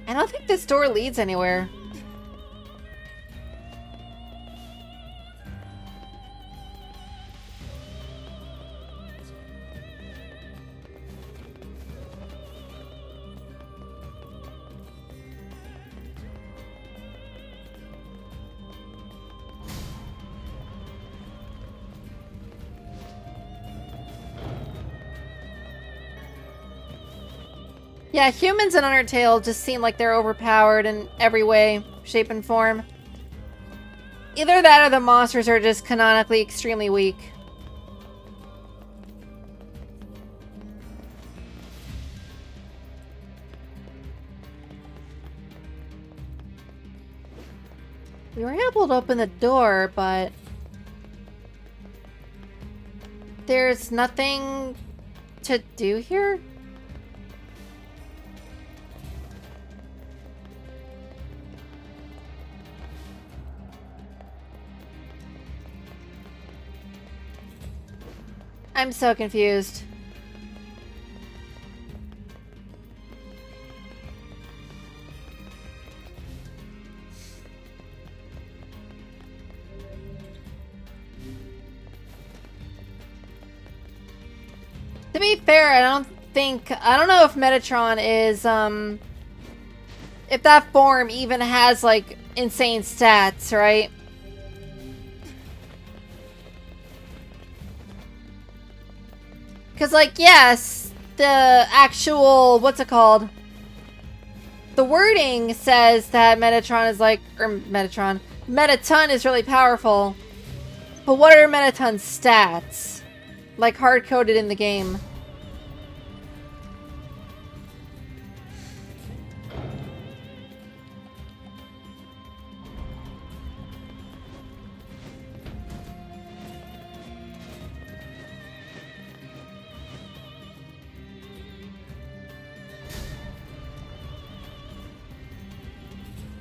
Speaker 1: I don't think this door leads anywhere. Yeah, humans in Undertale just seem like they're overpowered in every way, shape, and form. Either that or the monsters are just canonically extremely weak. We were able to open the door, but there's nothing to do here? I'm so confused. To be fair, I don't know if Metatron is, if that form even has, like, insane stats, right? Because, like, yes, the actual, what's it called? The wording says that Metatron is like, Metaton is really powerful. But what are Metaton's stats? Like, hard-coded in the game.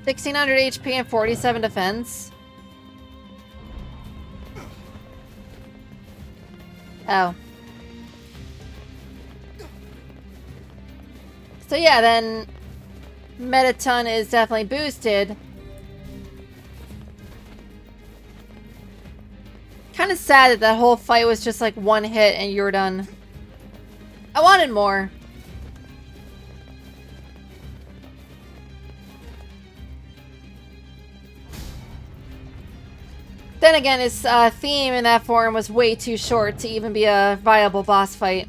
Speaker 1: $1,600 HP and 47 defense. Oh. So yeah, then Metaton is definitely boosted. Kind of sad that that whole fight was just like one hit and you're done. I wanted more. Then again, his theme in that form was way too short to even be a viable boss fight.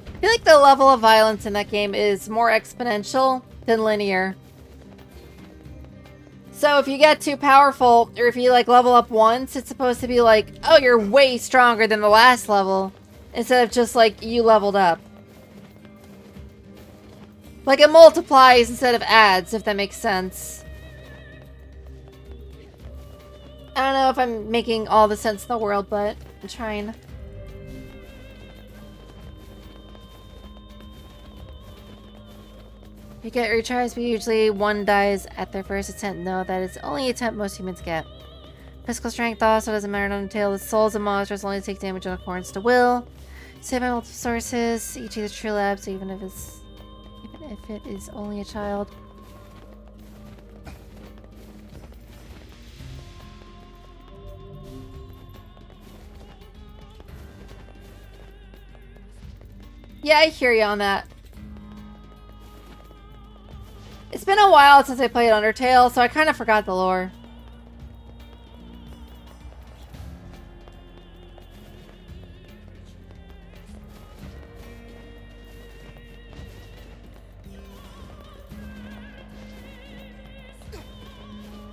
Speaker 1: I feel like the level of violence in that game is more exponential than linear. So if you get too powerful, or if you like level up once, it's supposed to be like, oh, you're way stronger than the last level, instead of just like, you leveled up. Like, it multiplies instead of adds, if that makes sense. I don't know if I'm making all the sense in the world, but I'm trying. You get retries, but usually one dies at their first attempt. No, that is the only attempt most humans get. Physical strength also doesn't matter on the tail. The souls of monsters only take damage in accordance to will. Saved by multiple sources. Each is a true lab, so even if it is only a child. Yeah, I hear you on that. It's been a while since I played Undertale, so I kind of forgot the lore.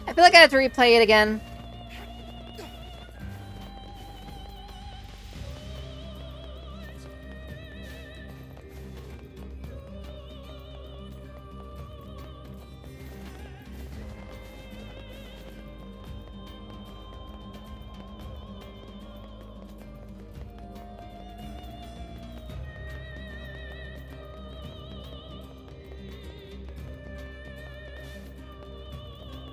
Speaker 1: I feel like I have to replay it again.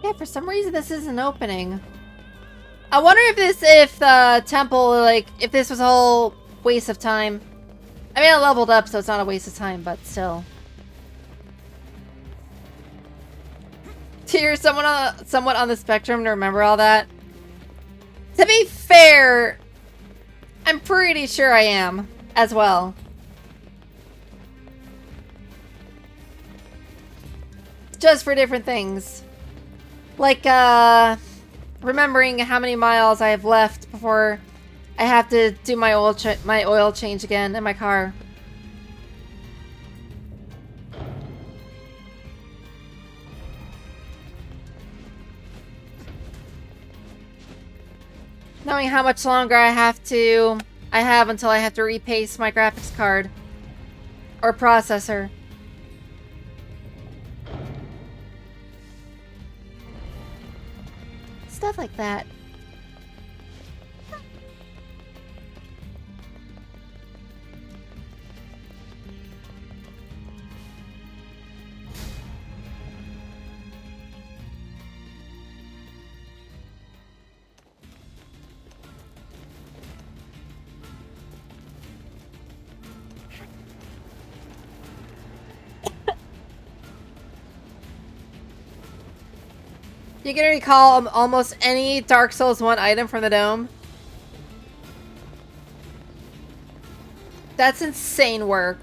Speaker 1: Yeah, for some reason this isn't opening. I wonder if the temple, like, if this was a whole waste of time. I mean, I leveled up, so it's not a waste of time, but still. You're somewhat on the spectrum to remember all that. To be fair, I'm pretty sure I am as well. Just for different things. Like, remembering how many miles I have left before I have to do my oil change again in my car. Knowing how much longer I have until I have to repaste my graphics card or processor. Stuff like that. You can recall almost any Dark Souls 1 item from the dome. That's insane work.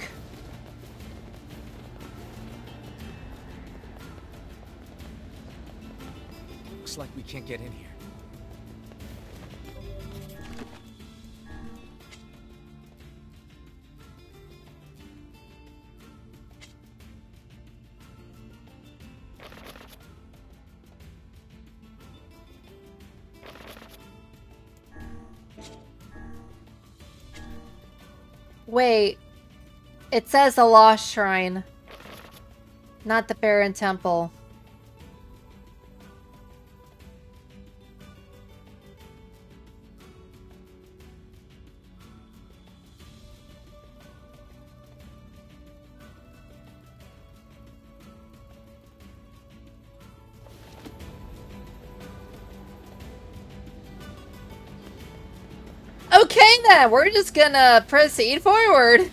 Speaker 6: Looks like we can't get in here.
Speaker 1: Wait. It says the Lost Shrine. Not the Barren Temple. Okay then, we're just gonna proceed forward.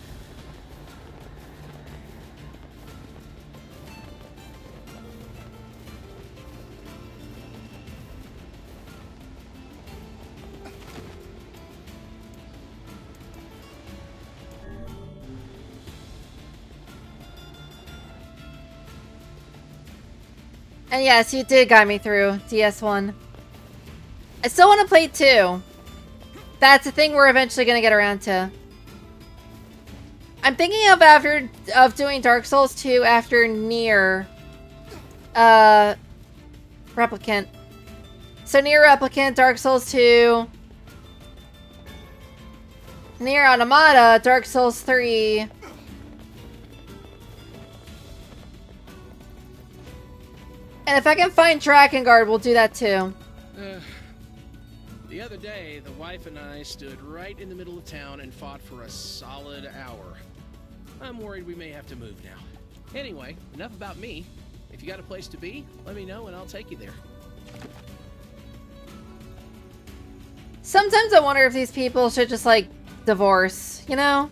Speaker 1: And yes, you did guide me through DS1. I still want to play 2. That's a thing we're eventually going to get around to. I'm thinking of doing Dark Souls 2 after NieR Replicant. So NieR Replicant, Dark Souls 2, NieR Automata, Dark Souls 3, And if I can find Drakengard, we'll do that too.
Speaker 14: The other day, the wife and I stood right in the middle of town and fought for a solid hour. I'm worried we may have to move now. Anyway, enough about me. If you got a place to be, let me know and I'll take you there.
Speaker 1: Sometimes I wonder if these people should just, like, divorce, you know?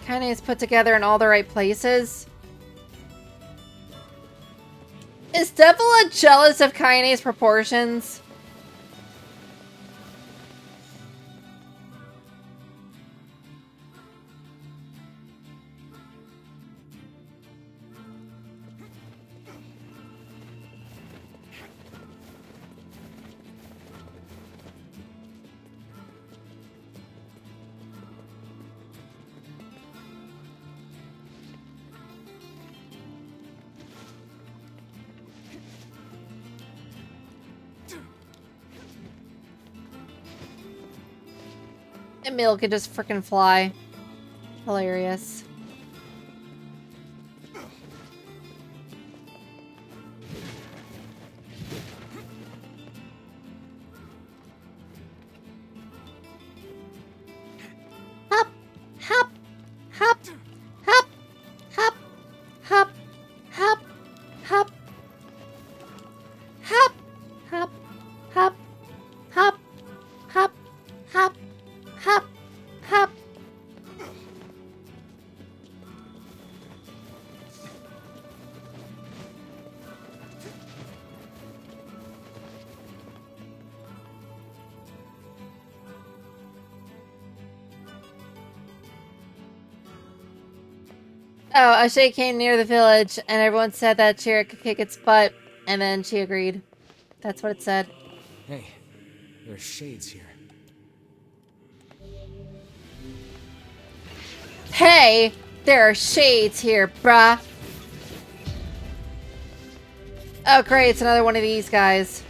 Speaker 1: Kaine is put together in all the right places. Is Devila jealous of Kaine's proportions? Emil could just frickin' fly. Hilarious. Hop, hop, hop, hop, hop, hop, hop, hop, hop, hop, hop, hop, hop, hop. Hop, hop. Oh, Ashay came near the village, and everyone said that Chirrut could kick its butt, and then she agreed. That's what it said.
Speaker 6: Hey, there's shades here.
Speaker 1: Hey, there are shades here, bruh. Oh, great, it's another one of these guys.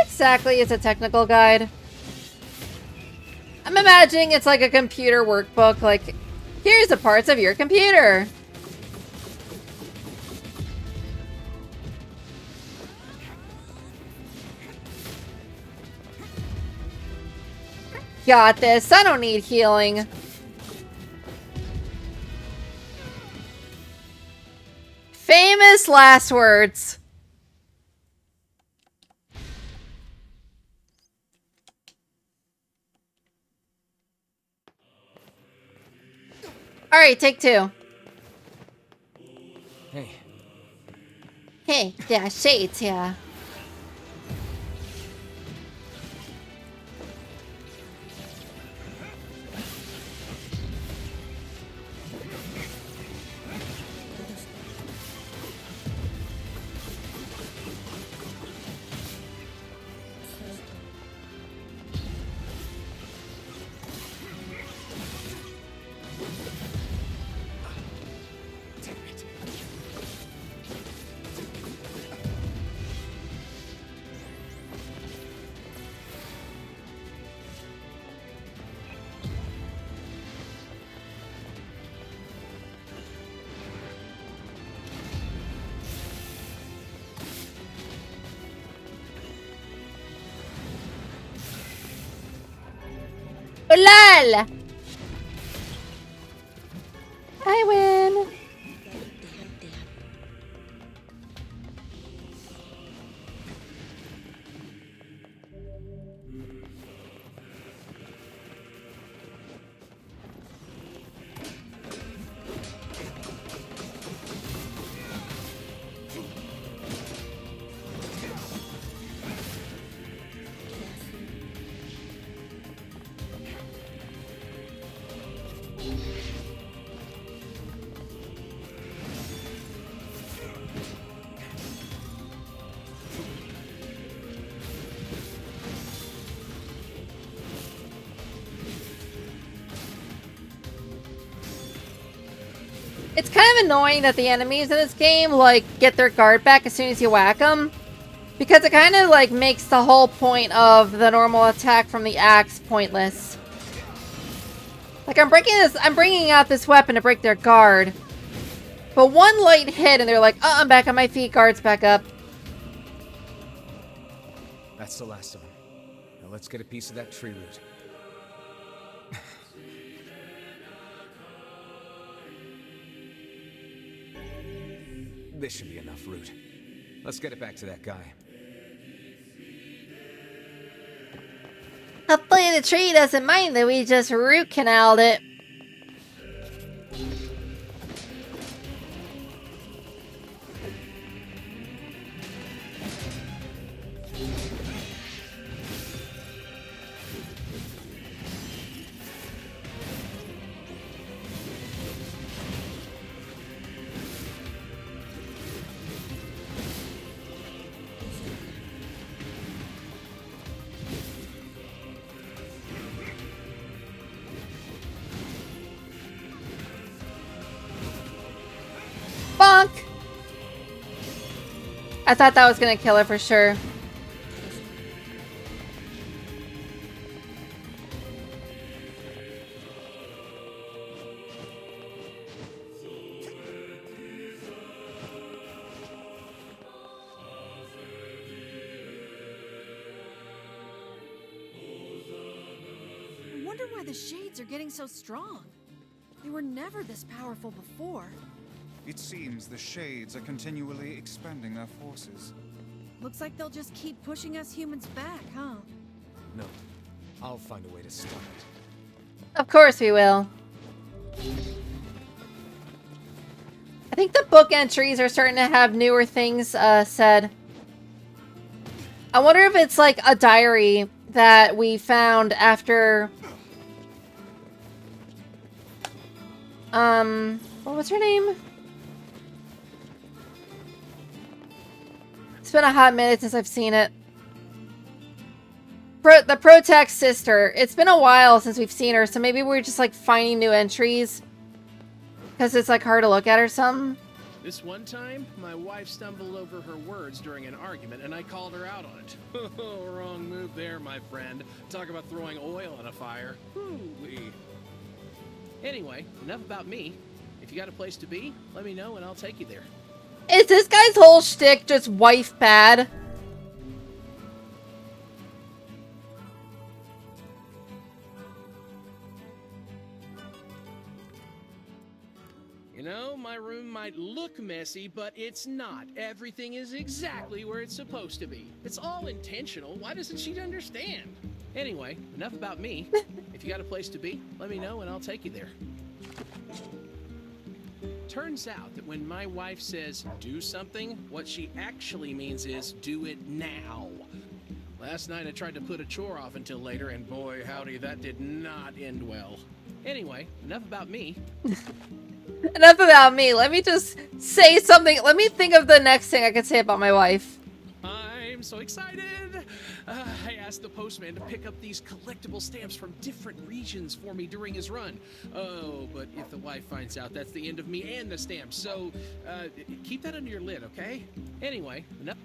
Speaker 1: Exactly, it's a technical guide. I'm imagining it's like a computer workbook, like, here's the parts of your computer. Got this, I don't need healing. Famous last words. All right, take two.
Speaker 6: Hey.
Speaker 1: Hey, yeah, shades, yeah. Lol! I win. It's kind of annoying that the enemies in this game, like, get their guard back as soon as you whack them. Because it kind of, like, makes the whole point of the normal attack from the axe pointless. Like, I'm bringing out this weapon to break their guard. But one light hit and they're like, oh, I'm back on my feet, guard's back up.
Speaker 6: That's the last of them. Now let's get a piece of that tree root. This should be enough root. Let's get it back to that guy.
Speaker 1: Hopefully the tree doesn't mind that we just root canaled it. Bonk! I thought that was gonna kill her for sure.
Speaker 10: I wonder why the shades are getting so strong. They were never this powerful before.
Speaker 8: It seems the Shades are continually expanding their forces.
Speaker 10: Looks like they'll just keep pushing us humans back, huh?
Speaker 6: No, I'll find a way to stop it.
Speaker 1: Of course we will. I think the book entries are starting to have newer things said. I wonder if it's like a diary that we found after... what was her name? It's been a hot minute since I've seen it. The Protect's sister. It's been a while since we've seen her, so maybe we're just like finding new entries. Because it's like hard to look at or something.
Speaker 14: This one time, my wife stumbled over her words during an argument and I called her out on it. Oh, wrong move there, my friend. Talk about throwing oil on a fire. Hoo-wee. Anyway, enough about me. If you got a place to be, let me know and I'll take you there.
Speaker 1: Is this guy's whole shtick just wife bad?
Speaker 14: You know, my room might look messy, but it's not. Everything is exactly where it's supposed to be. It's all intentional. Why doesn't she understand? Anyway, enough about me. If you got a place to be, let me know and I'll take you there. Turns out that when my wife says do something, what she actually means is do it now. Last night I tried to put a chore off until later, and boy howdy, that did not end well. Anyway, enough about me.
Speaker 1: Enough about me. Let me just say something. Let me think of the next thing I could say about my wife.
Speaker 14: I'm so excited! I asked the postman to pick up these collectible stamps from different regions for me during his run. Oh, but if the wife finds out, that's the end of me and the stamps. So, keep that under your lid, okay? Anyway, enough.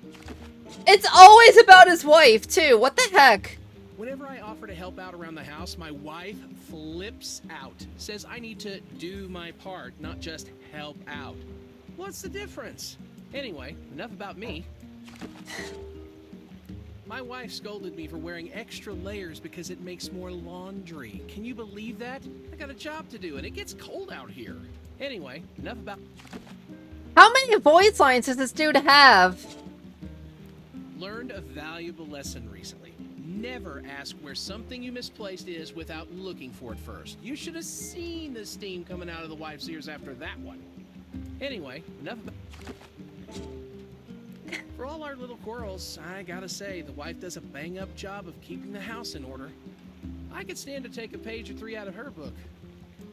Speaker 1: It's always about his wife, too. What the heck?
Speaker 14: Whenever I offer to help out around the house, my wife flips out. Says I need to do my part, not just help out. What's the difference? Anyway, enough about me. My wife scolded me for wearing extra layers because it makes more laundry. Can you believe that? I got a job to do and it gets cold out here. Anyway, enough about...
Speaker 1: How many voice lines does this dude have?
Speaker 14: Learned a valuable lesson recently. Never ask where something you misplaced is without looking for it first. You should have seen the steam coming out of the wife's ears after that one. Anyway, enough about... For all our little quarrels, I gotta say, the wife does a bang-up job of keeping the house in order. I could stand to take a page or 3 out of her book.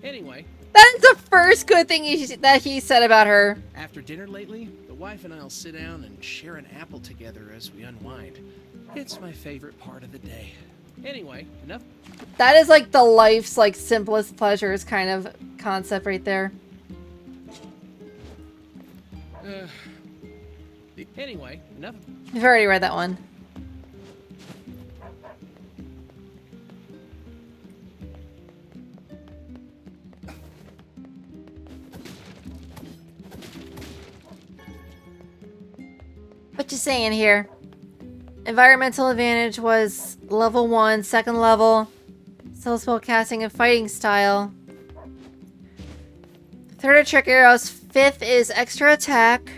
Speaker 14: Anyway.
Speaker 1: That is the first good thing that he said about her.
Speaker 14: After dinner lately, the wife and I will sit down and share an apple together as we unwind. It's my favorite part of the day. Anyway, enough.
Speaker 1: That is like the life's like simplest pleasures kind of concept right there.
Speaker 14: Anyway, enough.
Speaker 1: You've already read that one. What you saying here? Environmental advantage was level 1, second level. Still spell casting and fighting style. Third are trick arrows. Fifth is extra attack.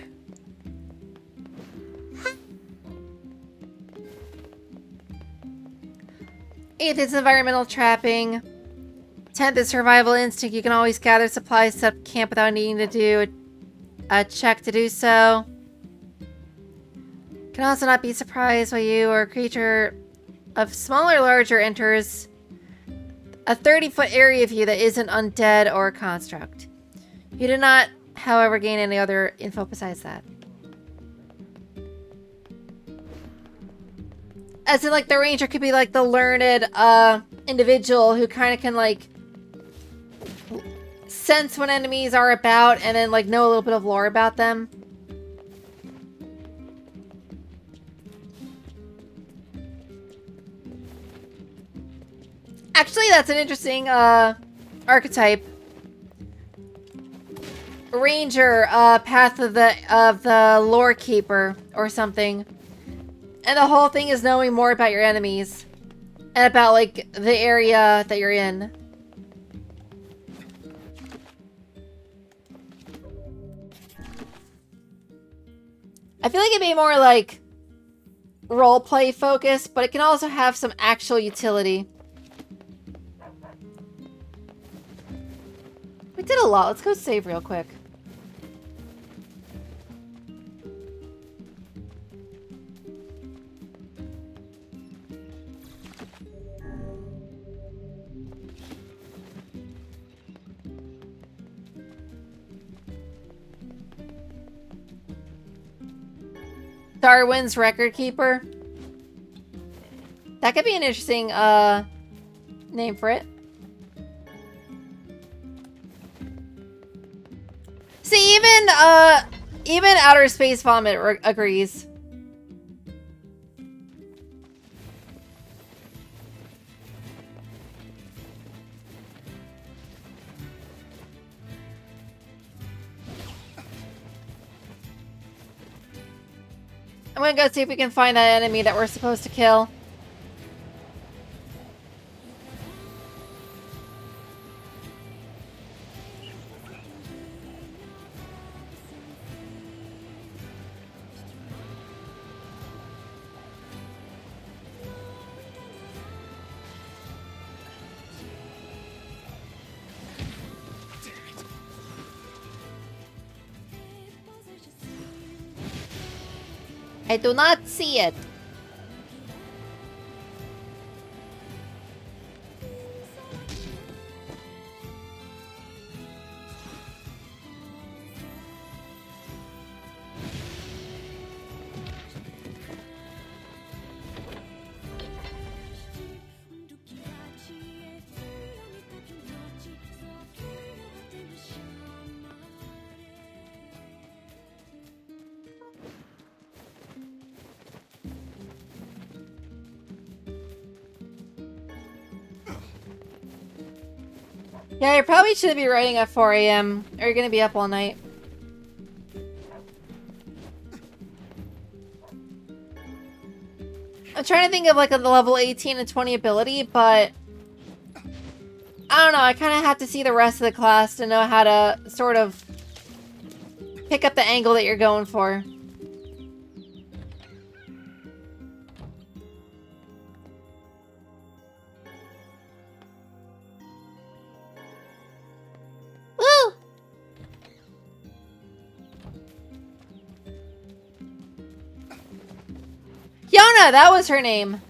Speaker 1: Eighth is environmental trapping. 10th is survival instinct. You can always gather supplies, set up camp without needing to do a check to do so. Can also not be surprised when you or a creature of small or larger enters a 30-foot area view that isn't undead or a construct. You did not, however, gain any other info besides that. As in, like, the ranger could be, like, the learned individual who kind of can, like, sense when enemies are about and then, like, know a little bit of lore about them. Actually, that's an interesting archetype. Ranger, path of the lore keeper or something. And the whole thing is knowing more about your enemies and about like the area that you're in. I feel like it'd be more like roleplay focused, but it can also have some actual utility. We did a lot. Let's go save real quick. Darwin's Record Keeper. That could be an interesting name for it. See, even Outer Space Vomit agrees. I'm gonna go see if we can find that enemy that we're supposed to kill. I do not see it. Yeah, you probably shouldn't be writing at 4 a.m. or you're gonna be up all night. I'm trying to think of like a level 18 and 20 ability, but I don't know. I kind of have to see the rest of the class to know how to sort of pick up the angle that you're going for. Woo! Yona, that was her name.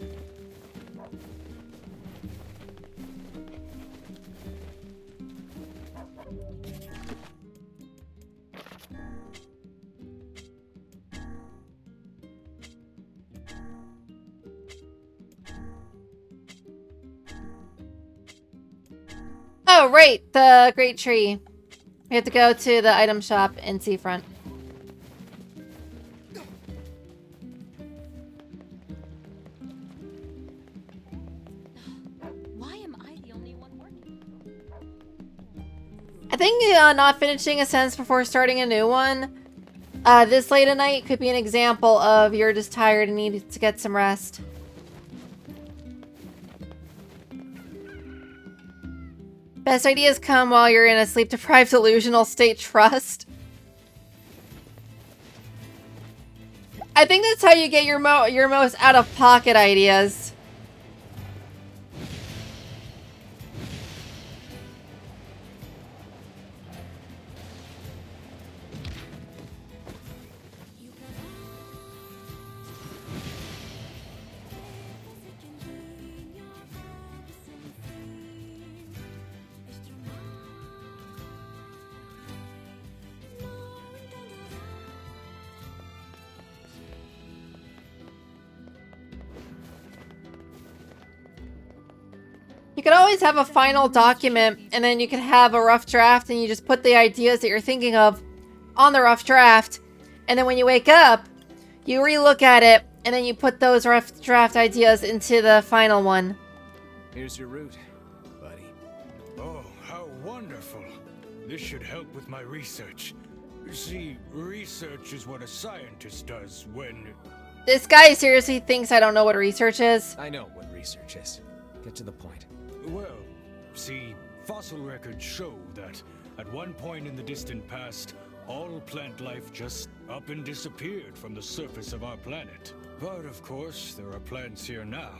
Speaker 1: Oh, right, the Great Tree. We have to go to the item shop in Seafront. I think not finishing a sentence before starting a new one this late at night could be an example of you're just tired and need to get some rest. Best ideas come while you're in a sleep-deprived delusional state. Trust. I think that's how you get your most out-of-pocket ideas. You could always have a final document, and then you could have a rough draft, and you just put the ideas that you're thinking of on the rough draft. And then when you wake up, you re-look at it, and then you put those rough draft ideas into the final one.
Speaker 6: Here's your route, buddy.
Speaker 3: Oh, how wonderful. This should help with my research. You see, research is what a scientist does when...
Speaker 1: This guy seriously thinks I don't know what research is.
Speaker 6: I know what research is. Get to the point.
Speaker 3: Well, see, fossil records show that at one point in the distant past, all plant life just up and disappeared from the surface of our planet. But of course, there are plants here now,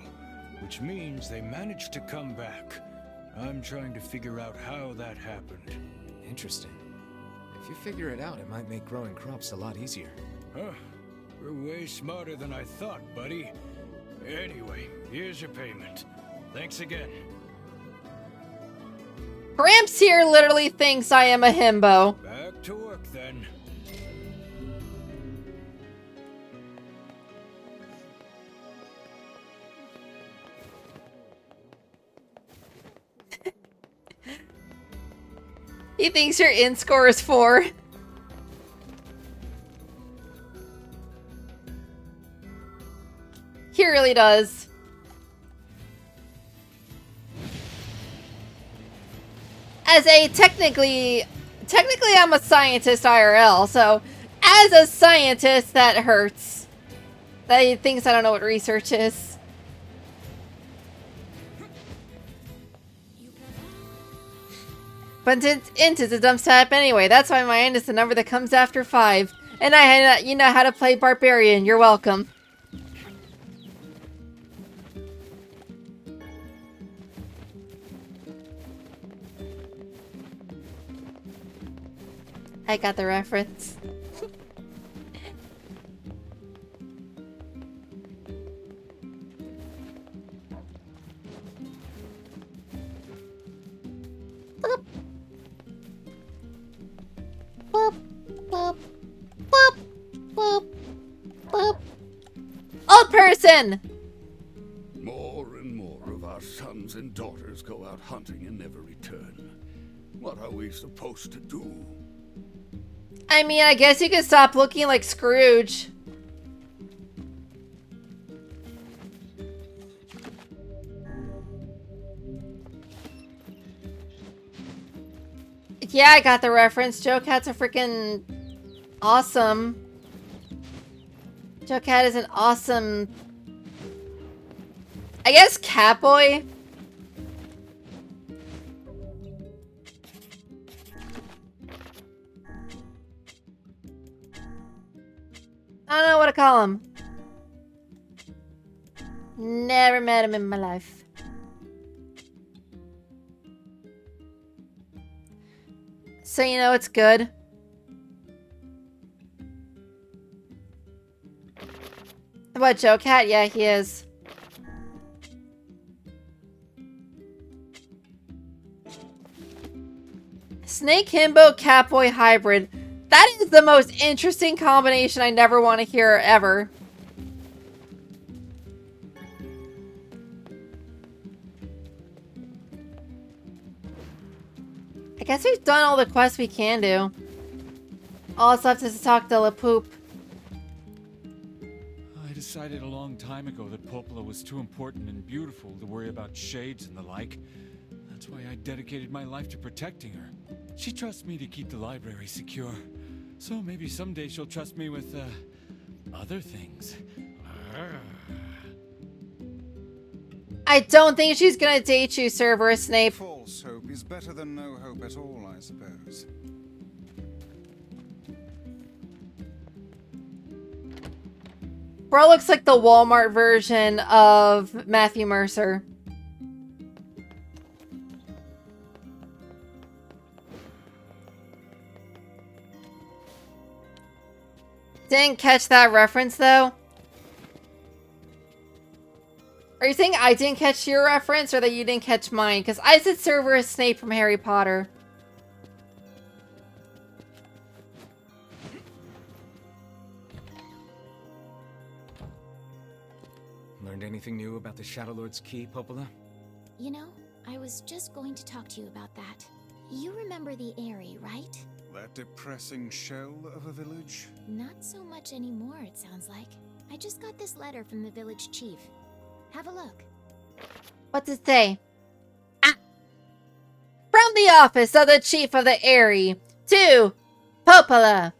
Speaker 3: which means they managed to come back. I'm trying to figure out how that happened.
Speaker 6: Interesting. If you figure it out, it might make growing crops a lot easier.
Speaker 3: Huh. You're way smarter than I thought, buddy. Anyway, here's your payment. Thanks again.
Speaker 1: Gramps here literally thinks I am a himbo.
Speaker 3: Back to work then.
Speaker 1: He thinks your int score is 4. He really does. As a technically I'm a scientist IRL, so as a scientist that hurts. That he thinks I don't know what research is. But int is a dumb stat anyway. That's why my int is the number that comes after 5. And you know how to play barbarian. You're welcome. I got the reference. Boop. Boop. Boop. Boop. Boop. Boop. Old person!
Speaker 15: More and more of our sons and daughters go out hunting and never return. What are we supposed to do?
Speaker 1: I mean, I guess you could stop looking like Scrooge. Yeah, I got the reference. Joe Cat's a freaking awesome. Joe Cat is an awesome, I guess, cat boy. I don't know what to call him. Never met him in my life. So you know it's good. What, Joe Cat? Yeah, he is. Snake Himbo Catboy Hybrid. That is the most interesting combination I never want to hear ever. I guess we've done all the quests we can do. All that's left is to talk to La Poop.
Speaker 11: I decided a long time ago that Popola was too important and beautiful to worry about shades and the like. That's why I dedicated my life to protecting her. She trusts me to keep the library secure. So maybe someday she'll trust me with, other things.
Speaker 1: I don't think she's gonna date you, Severus Snape.
Speaker 8: False hope is better than no hope at all, I suppose.
Speaker 1: Bro looks like the Walmart version of Matthew Mercer. Didn't catch that reference, though. Are you saying I didn't catch your reference, or that you didn't catch mine? Because I said Severus Snape from Harry Potter.
Speaker 6: Learned anything new about the Shadow Lord's key, Popola?
Speaker 7: You know, I was just going to talk to you about that. You remember the Eyrie, right?
Speaker 8: That depressing shell of a village?
Speaker 7: Not so much anymore, it sounds like. I just got this letter from the village chief. Have a look.
Speaker 1: What's it say? Ah. From the office of the chief of the Eyrie to Popola.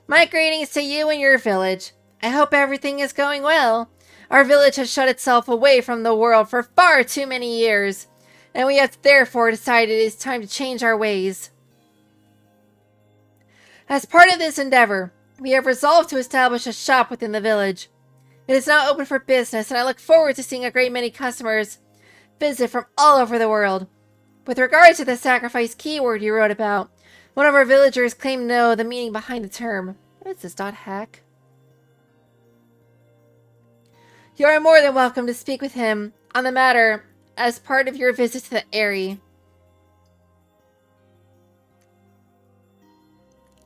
Speaker 1: My greetings to you and your village. I hope everything is going well. Our village has shut itself away from the world for far too many years, and we have therefore decided it is time to change our ways. As part of this endeavor, we have resolved to establish a shop within the village. It is now open for business, and I look forward to seeing a great many customers visit from all over the world. With regard to the sacrifice keyword you wrote about, one of our villagers claimed to know the meaning behind the term. What is this, .hack? You are more than welcome to speak with him on the matter as part of your visit to the Eyrie.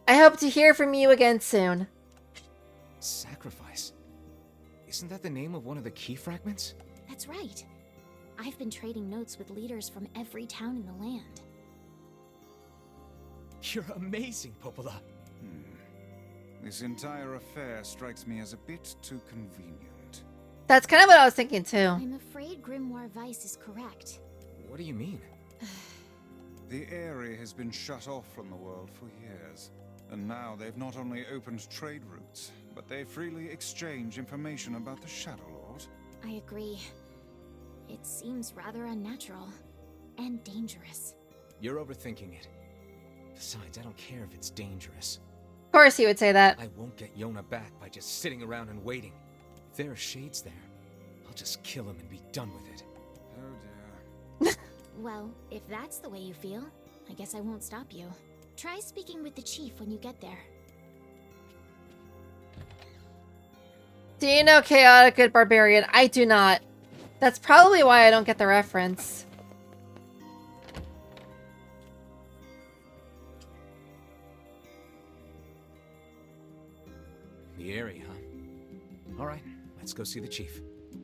Speaker 1: I hope to hear from you again soon.
Speaker 6: Sacrifice? Isn't that the name of one of the key fragments?
Speaker 7: That's right. I've been trading notes with leaders from every town in the land.
Speaker 6: You're amazing, Popola.
Speaker 8: This entire affair strikes me as a bit too convenient.
Speaker 1: That's kind of what I was thinking too.
Speaker 7: I'm afraid Grimoire Weiss is correct.
Speaker 6: What do you mean?
Speaker 8: The Eyrie has been shut off from the world for years. And now they've not only opened trade routes, but they freely exchange information about the Shadow Lord.
Speaker 7: I agree. It seems rather unnatural and dangerous.
Speaker 6: You're overthinking it. Besides, I don't care if it's dangerous.
Speaker 1: Of course he would say that.
Speaker 6: I won't get Yona back by just sitting around and waiting. If there are shades there, I'll just kill him and be done with it.
Speaker 8: Oh dear.
Speaker 7: Well, if that's the way you feel, I guess I won't stop you. Try speaking with the chief when you get there.
Speaker 1: Do you know Chaotic Good Barbarian? I do not. That's probably why I don't get the reference.
Speaker 6: The Eyrie, huh? All right, let's go see the chief.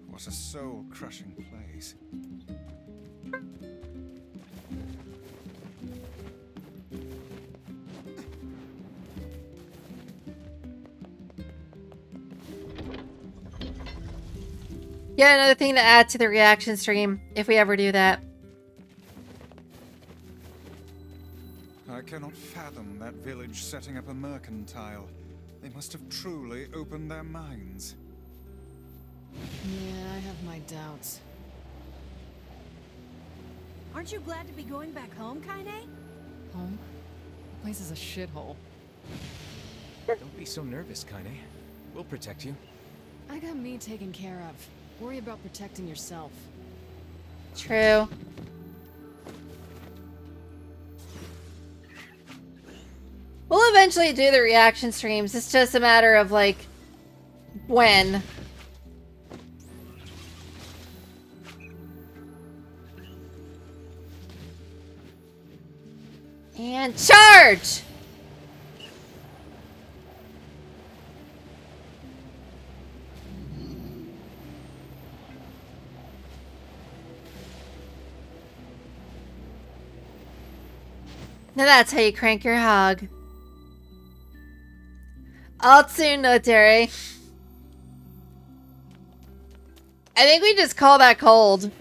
Speaker 8: What a soul-crushing place.
Speaker 1: Yet another thing to add to the reaction stream, if we ever do that.
Speaker 8: I cannot fathom that village setting up a mercantile. They must have truly opened their minds.
Speaker 9: Yeah, I have my doubts.
Speaker 10: Aren't you glad to be going back home, Kaine?
Speaker 9: Home? The place is a shithole.
Speaker 6: Don't be so nervous, Kaine. We'll protect you.
Speaker 9: I got me taken care of. Worry about protecting yourself.
Speaker 1: True. We'll eventually do the reaction streams. It's just a matter of, like, when. And charge! Now that's how you crank your hog. All soon, no Terry. I think we just call that cold.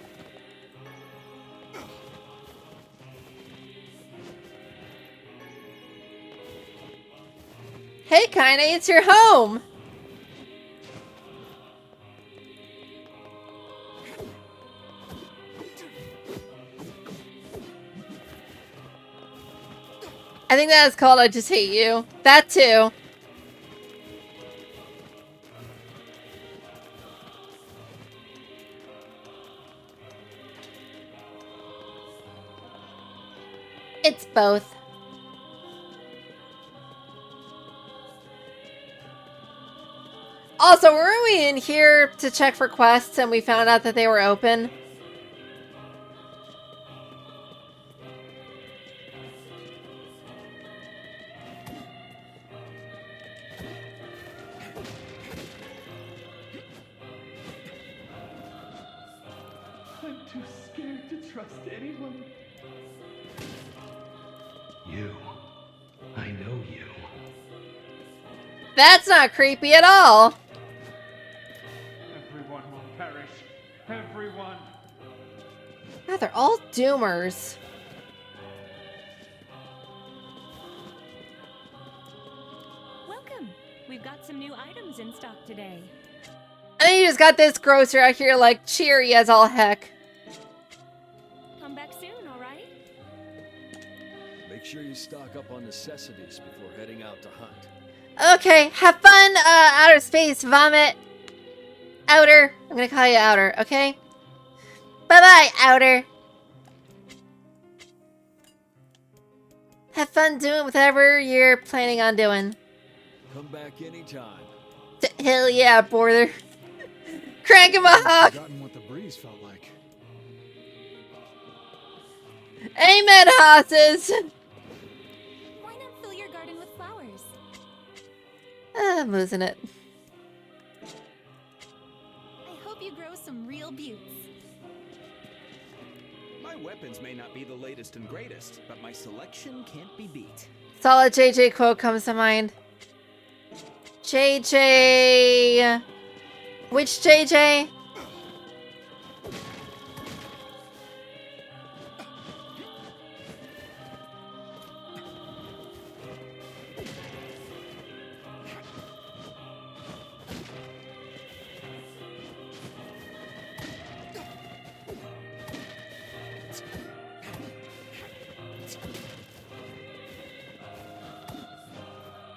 Speaker 1: Hey, Kaine, it's your home! I think that is called I Just Hate You. That too. It's both. Also, weren't we in here to check for quests and we found out that they were open?
Speaker 16: I'm too scared to trust anyone. You. I know you.
Speaker 1: That's not creepy at all.
Speaker 16: Everyone will perish. Everyone.
Speaker 1: God, they're all doomers.
Speaker 4: Welcome. We've got some new items in stock today.
Speaker 1: And then you just got this grocer out here like cheery as all heck.
Speaker 4: Come back soon, all right?
Speaker 17: Make sure you stock up on necessities before heading out to hunt.
Speaker 1: Okay, have fun, outer space, vomit. Outer. I'm gonna call you Outer, okay? Bye-bye, Outer. Have fun doing whatever you're planning on doing.
Speaker 17: Come back anytime.
Speaker 1: Hell yeah, Border. Crank him up!
Speaker 3: I've forgotten what the breeze felt like.
Speaker 1: Amen, horses!
Speaker 7: Why not fill your garden with flowers?
Speaker 1: I'm losing it.
Speaker 7: I hope you grow some real buttes.
Speaker 18: My weapons may not be the latest and greatest, but my selection can't be beat.
Speaker 1: Solid JJ quote comes to mind. JJ... Which JJ?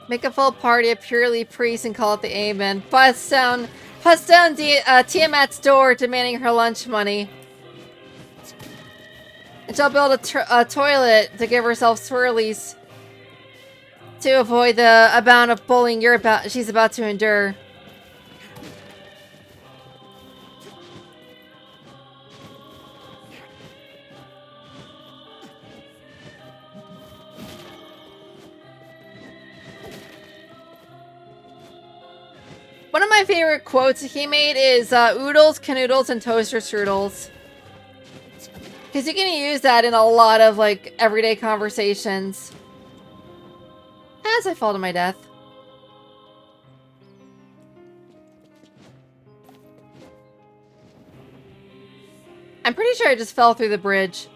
Speaker 1: Make a full party of purely priests and call it the Amen. Bust down Tiamat's door, demanding her lunch money. And she'll build a toilet to give herself swirlies to avoid the amount of bullying she's about to endure. One of my favorite quotes he made is oodles, canoodles, and toaster strudels. Because you can use that in a lot of, like, everyday conversations. As I fall to my death. I'm pretty sure I just fell through the bridge.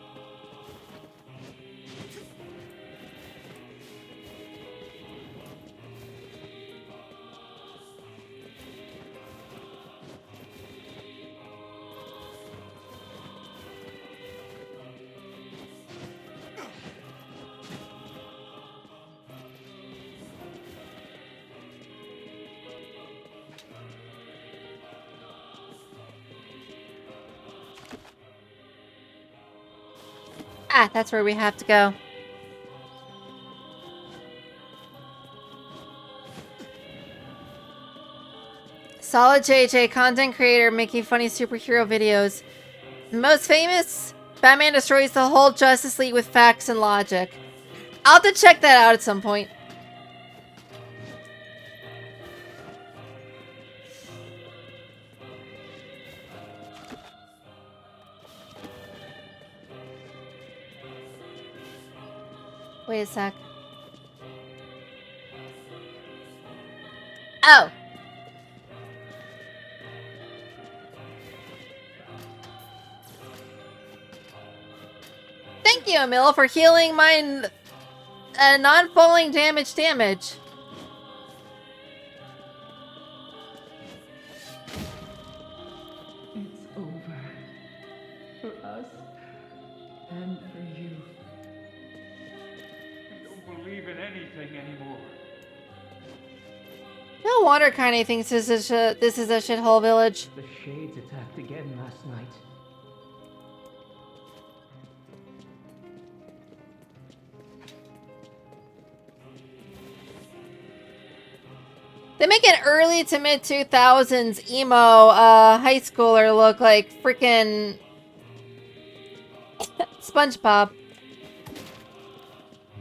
Speaker 1: Ah, that's where we have to go. Solid JJ, content creator making funny superhero videos. Most famous, Batman destroys the whole Justice League with facts and logic. I'll have to check that out at some point. Wait a sec. Oh. Thank you, Emil, for healing my non-falling damage.
Speaker 16: And for you. I don't believe in anything anymore.
Speaker 1: No wonder Kanye thinks this is a shithole village.
Speaker 16: The Shades attacked again last night.
Speaker 1: They make an early to mid 2000s emo high schooler look like freaking SpongeBob.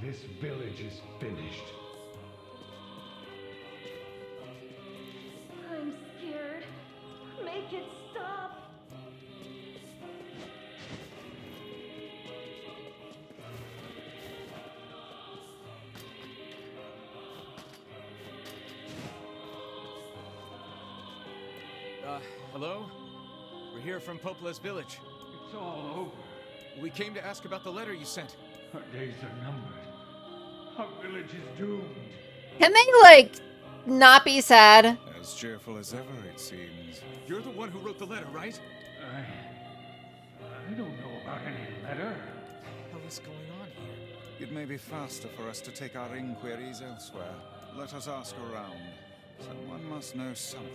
Speaker 16: This village is finished.
Speaker 10: I'm scared. Make it stop.
Speaker 6: Hello? We're here from Popola's village.
Speaker 16: It's all over.
Speaker 6: We came to ask about the letter you sent.
Speaker 16: Our days are numbered. Our village is doomed.
Speaker 1: Can they, like, not be sad?
Speaker 8: As cheerful as ever, it seems.
Speaker 6: You're the one who wrote the letter, right?
Speaker 16: I don't know about any letter.
Speaker 6: What the hell is going on here?
Speaker 8: It may be faster for us to take our inquiries elsewhere. Let us ask around. Someone must know something.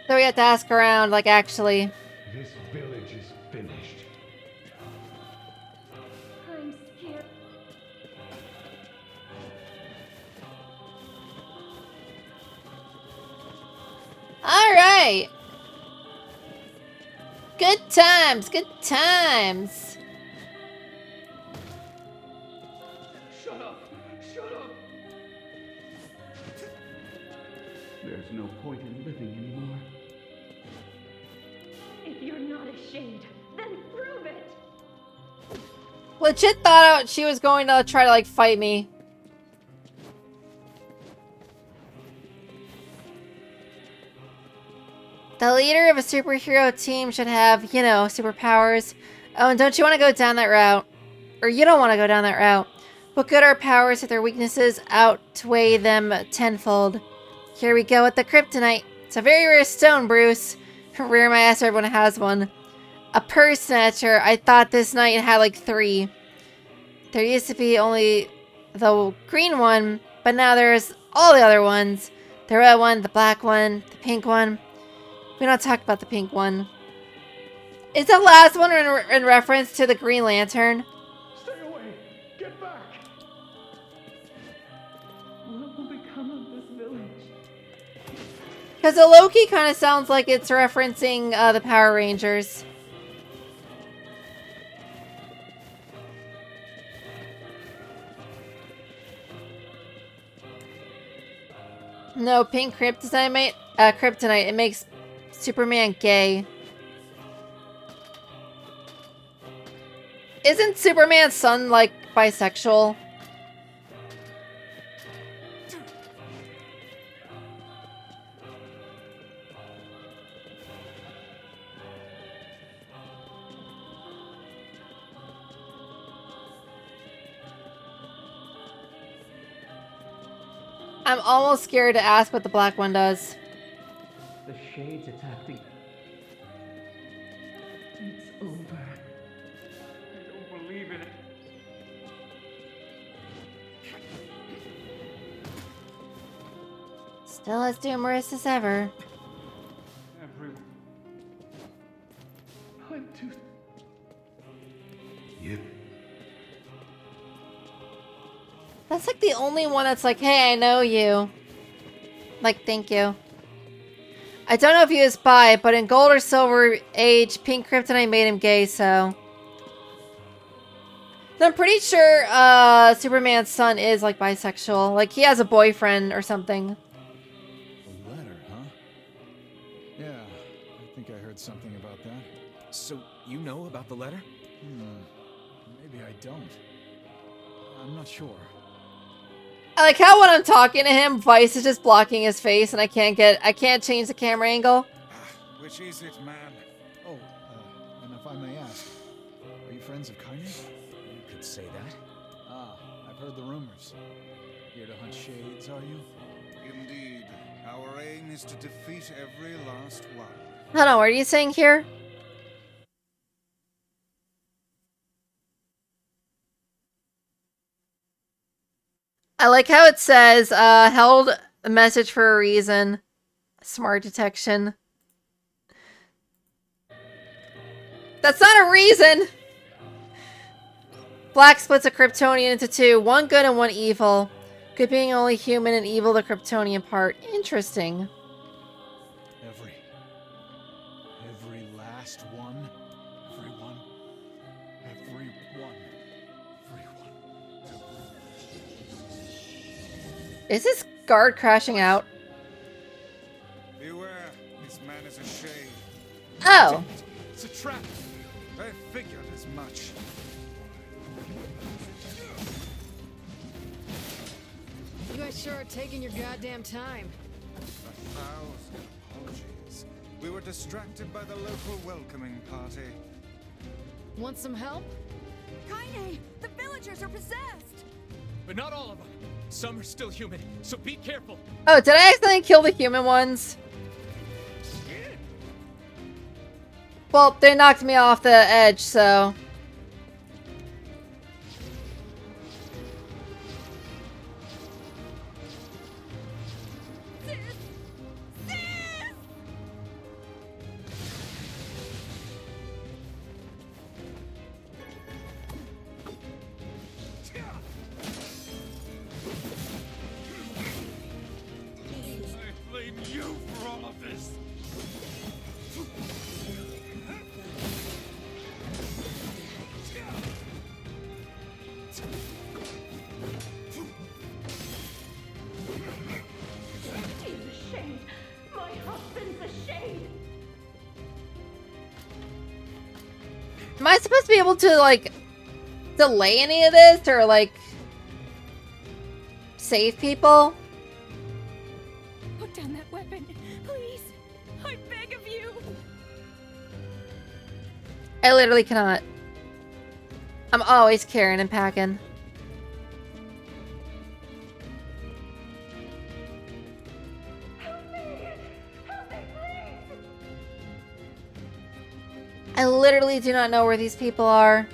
Speaker 1: So we have to ask around, like, actually.
Speaker 16: This village is finished.
Speaker 10: I'm scared.
Speaker 1: Alright. Good times, good times.
Speaker 16: Shut up! Shut up! There's no point in living anymore.
Speaker 10: If you're not a shade, then prove it.
Speaker 1: Legit thought she was going to try to, like, fight me. The leader of a superhero team should have, you know, superpowers. Oh, and don't you want to go down that route? Or you don't want to go down that route. What good are powers if their weaknesses outweigh them tenfold? Here we go with the kryptonite. It's a very rare stone, Bruce. Rear my ass, everyone has one. A purse snatcher. I thought this knight had like 3. There used to be only the green one, but now there's all the other ones. The red one, the black one, the pink one. We don't talk about the pink one. Is the last one in reference to the Green Lantern?
Speaker 16: Stay away! Get back! What will become of this village?
Speaker 1: Because the Loki kind of sounds like it's referencing the Power Rangers. No, pink kryptonite. Kryptonite. It makes Superman gay. Isn't Superman's son like bisexual? I'm almost scared to ask what the black one does.
Speaker 16: The Shades attacked again. It's over. I don't believe in it.
Speaker 1: Still as humorous as ever.
Speaker 16: Everyone. I'm too... Yep.
Speaker 1: That's like the only one that's like, hey, I know you. Like, thank you. I don't know if he was bi, but in Gold or Silver Age, pink kryptonite made him gay, so... I'm pretty sure Superman's son is like bisexual. Like, he has a boyfriend or something.
Speaker 3: A letter, huh? Yeah, I think I heard something about that.
Speaker 6: So, you know about the letter?
Speaker 3: Maybe I don't. I'm not sure.
Speaker 1: I like how when I'm talking to him, Vice is just blocking his face and I can't change the camera angle.
Speaker 8: Which is it, man?
Speaker 3: Oh, and if I may ask, are you friends of Kanye?
Speaker 6: You could say that.
Speaker 3: Ah, I've heard the rumors. Here to hunt shades, are you?
Speaker 8: Indeed. Our aim is to defeat every last one.
Speaker 1: Hold on, what are you saying here? I like how it says, held a message for a reason. Smart detection. That's not a reason! Black splits a Kryptonian into two. One good and one evil. Good being only human and evil the Kryptonian part. Interesting.
Speaker 3: Every last one. Everyone.
Speaker 1: Is this guard crashing out?
Speaker 8: Beware, this man is a shade.
Speaker 1: Oh.
Speaker 8: It's a trap. I figured as much.
Speaker 9: You guys sure are taking your goddamn time.
Speaker 8: 1,000 apologies. We were distracted by the local welcoming party.
Speaker 9: Want some help?
Speaker 10: Kaine, the villagers are possessed.
Speaker 6: But not all of them. Some are still human, so be careful.
Speaker 1: Oh, did I accidentally kill the human ones? Well, they knocked me off the edge, so...
Speaker 3: I blame you for all of this.
Speaker 4: He's a shade. My husband's a shade.
Speaker 1: Am I supposed to be able to, like, delay any of this? Or, like, save people?
Speaker 4: Put down that weapon, please. I beg of you.
Speaker 1: I literally cannot. I'm always carrying and packing. I literally do not know where these people are.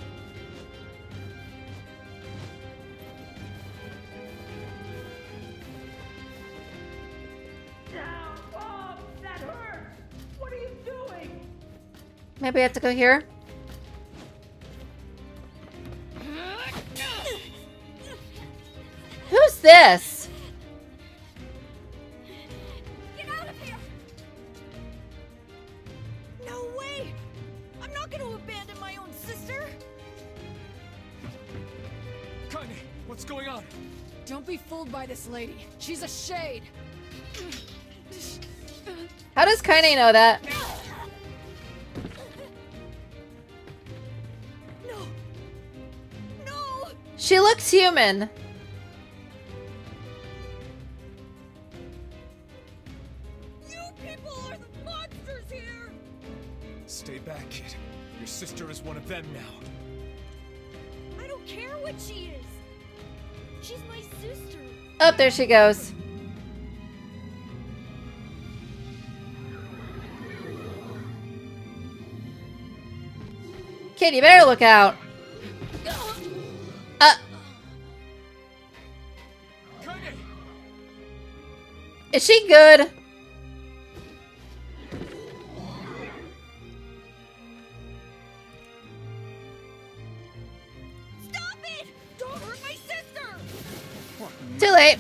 Speaker 4: Down, Bob. That hurts. What are you doing?
Speaker 1: Maybe I have to go here? Who's this?
Speaker 10: Get out of here! No way! I'm not gonna abandon my own sister!
Speaker 5: Kaine, what's going on?
Speaker 9: Don't be fooled by this lady. She's a shade.
Speaker 1: How does Kaine know that?
Speaker 10: No! No!
Speaker 1: She looks human.
Speaker 10: You people are the monsters here!
Speaker 5: Stay back, kid. Your sister is one of them now.
Speaker 10: I don't care what she is! She's my sister!
Speaker 1: Oh, there she goes. Kid, you better look out. Is she good?
Speaker 10: Stop it! Don't hurt my sister!
Speaker 1: Too late.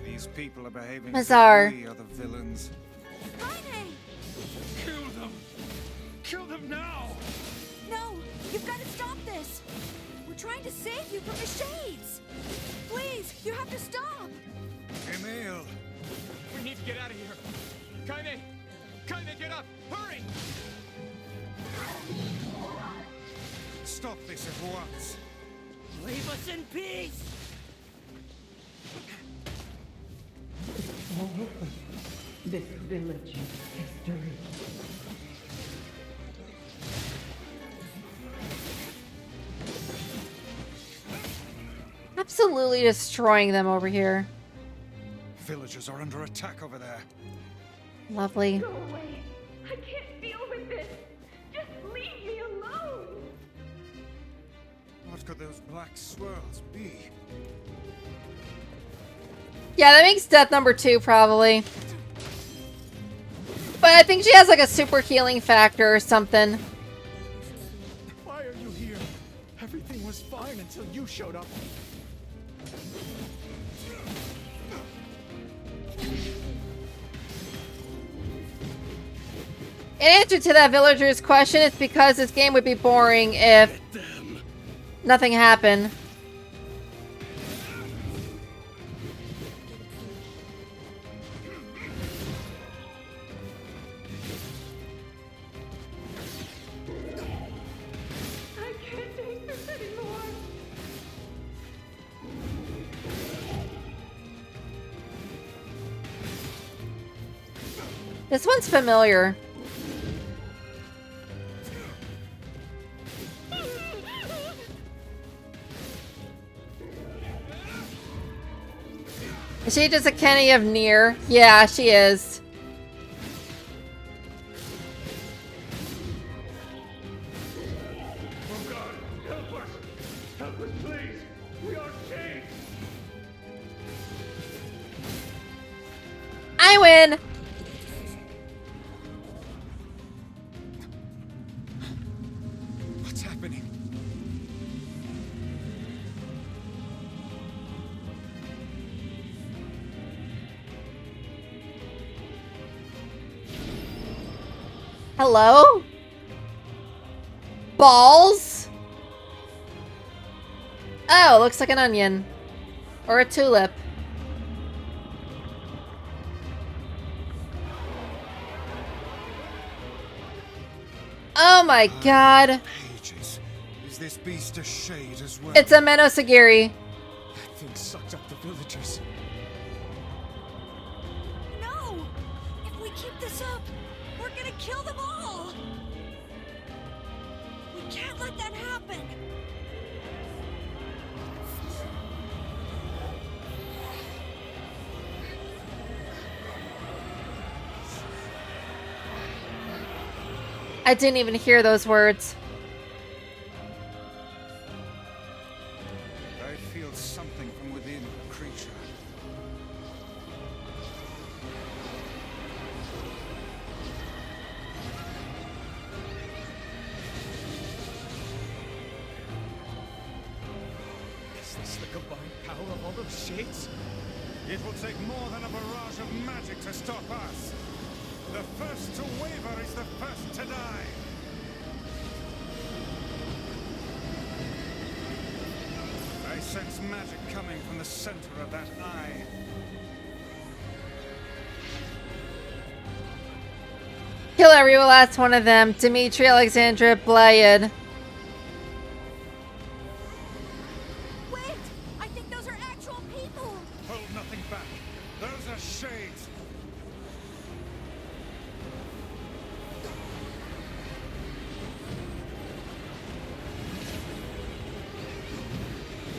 Speaker 8: These people are behaving
Speaker 1: Mazar.
Speaker 8: as if we are the villains.
Speaker 10: Kaine!
Speaker 3: Kill them! Kill them now!
Speaker 10: No! You've got to stop this! We're trying to save you from the shades! Please, you have to stop!
Speaker 8: Emil!
Speaker 6: We need to get out of here. Kaine! Kaine, get up! Hurry!
Speaker 8: Stop this at once!
Speaker 10: Leave us in peace!
Speaker 19: This village history.
Speaker 1: Absolutely destroying them over here.
Speaker 8: Villagers are under attack over there.
Speaker 1: Lovely.
Speaker 4: Go away. I can't
Speaker 8: What could those black swirls be?
Speaker 1: Yeah, that makes death number 2, probably. But I think she has like a super healing factor or something.
Speaker 17: Why are you here? Everything was fine until you showed up.
Speaker 1: In answer to that villager's question, it's because this game would be boring if nothing happened.
Speaker 16: I can't take this anymore.
Speaker 1: This one's familiar. Is she just a Kenny of NieR? Yeah, she is.
Speaker 16: Oh God, help us! Help us, please! We are chained!
Speaker 1: I win!
Speaker 8: What's happening?
Speaker 1: Hello? Balls? Oh, looks like an onion. Or a tulip. Oh my god.
Speaker 8: Pages. Is this beast a shade as well?
Speaker 1: It's a Menosagiri.
Speaker 17: That thing sucked up the villagers.
Speaker 10: No! If we keep this up, we're gonna kill them all! We can't let that happen!
Speaker 1: I didn't even hear those words.
Speaker 8: I feel something from within the creature.
Speaker 17: Is this the combined power of all those shades?
Speaker 8: It will take more than a barrage of magic to stop us. The first to waver is the first to die. I sense magic coming from the center of that eye.
Speaker 1: Kill every last one of them. Dimitri, Alexandra, Blayad.
Speaker 10: Wait! I think those are actual people!
Speaker 8: Hold nothing back. Those are shades.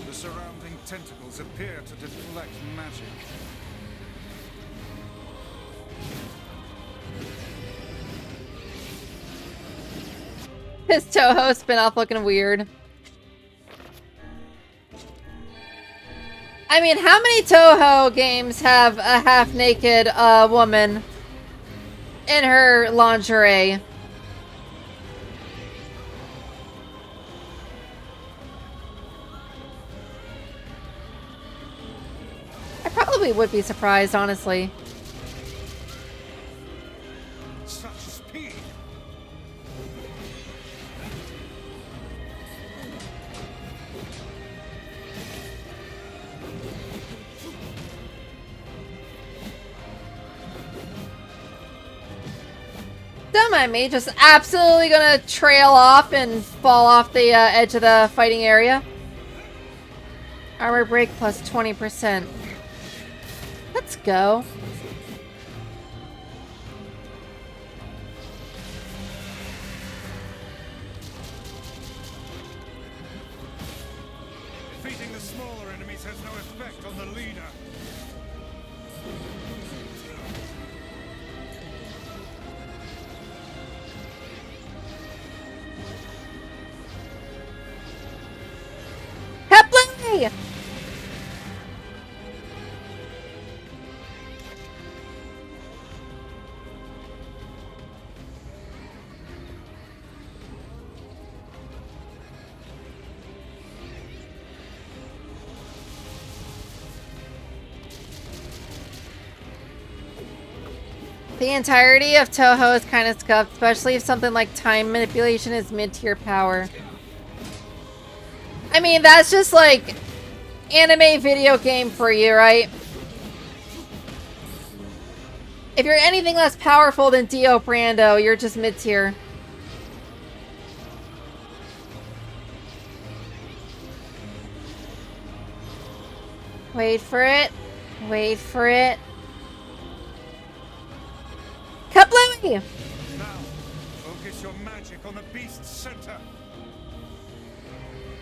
Speaker 8: The surrounding tentacles appear to deflect magic.
Speaker 1: His Toho spin-off looking weird. I mean, how many Toho games have a half-naked woman in her lingerie? I probably would be surprised, honestly.
Speaker 8: Such speed.
Speaker 1: Don't mind me, just absolutely gonna trail off and fall off the edge of the fighting area. Armor break plus 20%. Let's go.
Speaker 8: Defeating the smaller enemies has no effect on the leader.
Speaker 1: away! The entirety of Toho is kind of scuffed, especially if something like time manipulation is mid-tier power. I mean, that's just like anime video game for you, right? If you're anything less powerful than Dio Brando, you're just mid-tier. Wait for it. Wait for it. Kablooey!
Speaker 8: Now, focus your magic on the beast's center.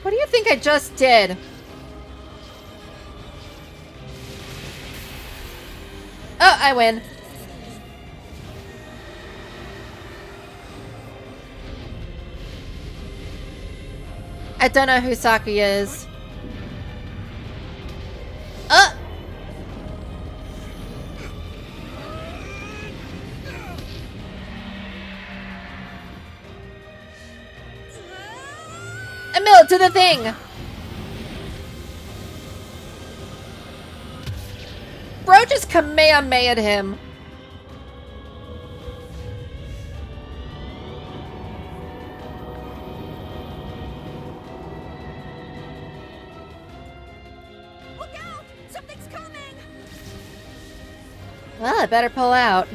Speaker 1: What do you think I just did? Oh, I win. I don't know who Sakuya is. Emil, to the thing! Bro just Kamehameha'd him.
Speaker 4: Look out! Something's coming!
Speaker 1: Well, I better pull out.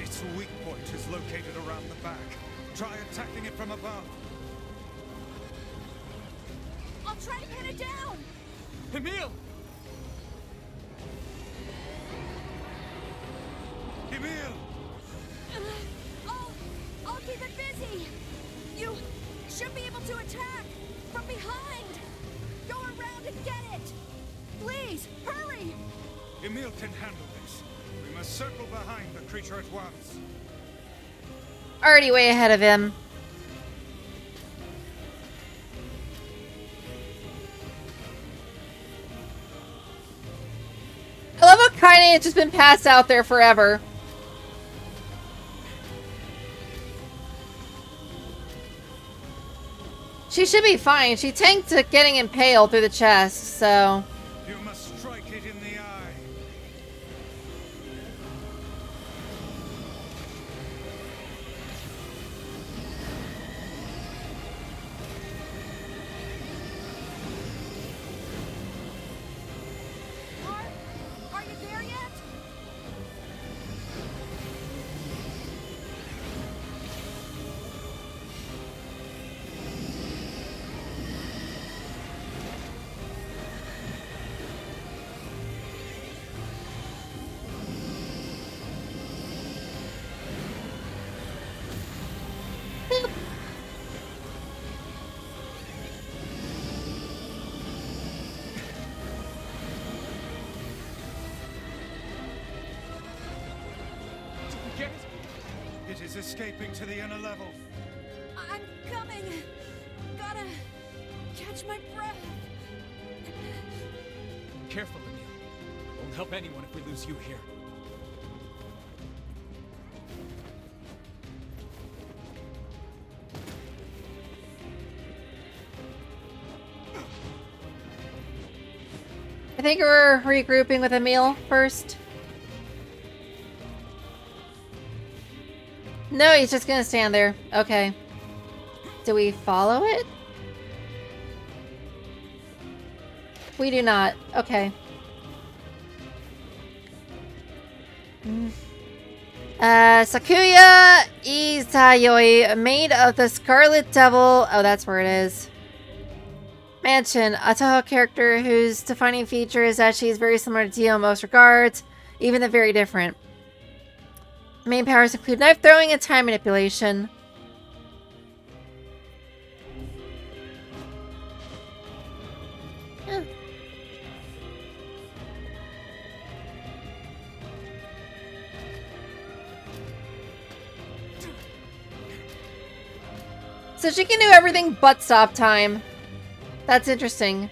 Speaker 8: Its weak point is located around the back. Try attacking it from above.
Speaker 4: I'll try to pin it down!
Speaker 5: Emil!
Speaker 8: Emil!
Speaker 4: I'll keep it busy! You should be able to attack! From behind! Go around and get it! Please, hurry!
Speaker 8: Emil can handle this. We must circle behind the creature at once.
Speaker 1: Already way ahead of him. I love how Kaine has just been passed out there forever. She should be fine. She tanked getting impaled through the chest, so...
Speaker 8: You must strike it in the eye.
Speaker 4: Are you there yet? It is escaping to the inner level. I'm coming! Gotta catch my breath.
Speaker 6: Careful, Emil. Won't help anyone if we lose you here.
Speaker 1: I think we're regrouping with Emil first. No, he's just gonna stand there. Okay. Do we follow it? We do not. Okay. Sakuya Izayoi, made of the Scarlet Devil. Oh, that's where it is. Mansion, a Toho character whose defining feature is that she is very similar to Dio in most regards, even if very different. Main powers include knife throwing and time manipulation. Yeah. So she can do everything but stop time. That's interesting.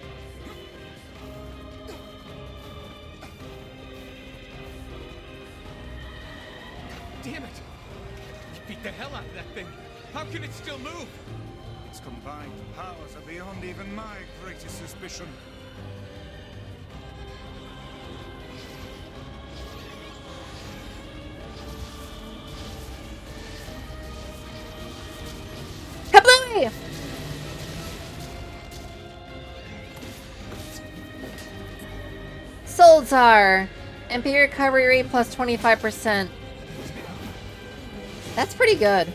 Speaker 6: Damn it! You beat the hell out of that thing. How can it still move?
Speaker 8: Its combined powers are beyond even my greatest suspicion.
Speaker 1: Kablooey! Solzar. MP recovery rate plus 25%. That's pretty good.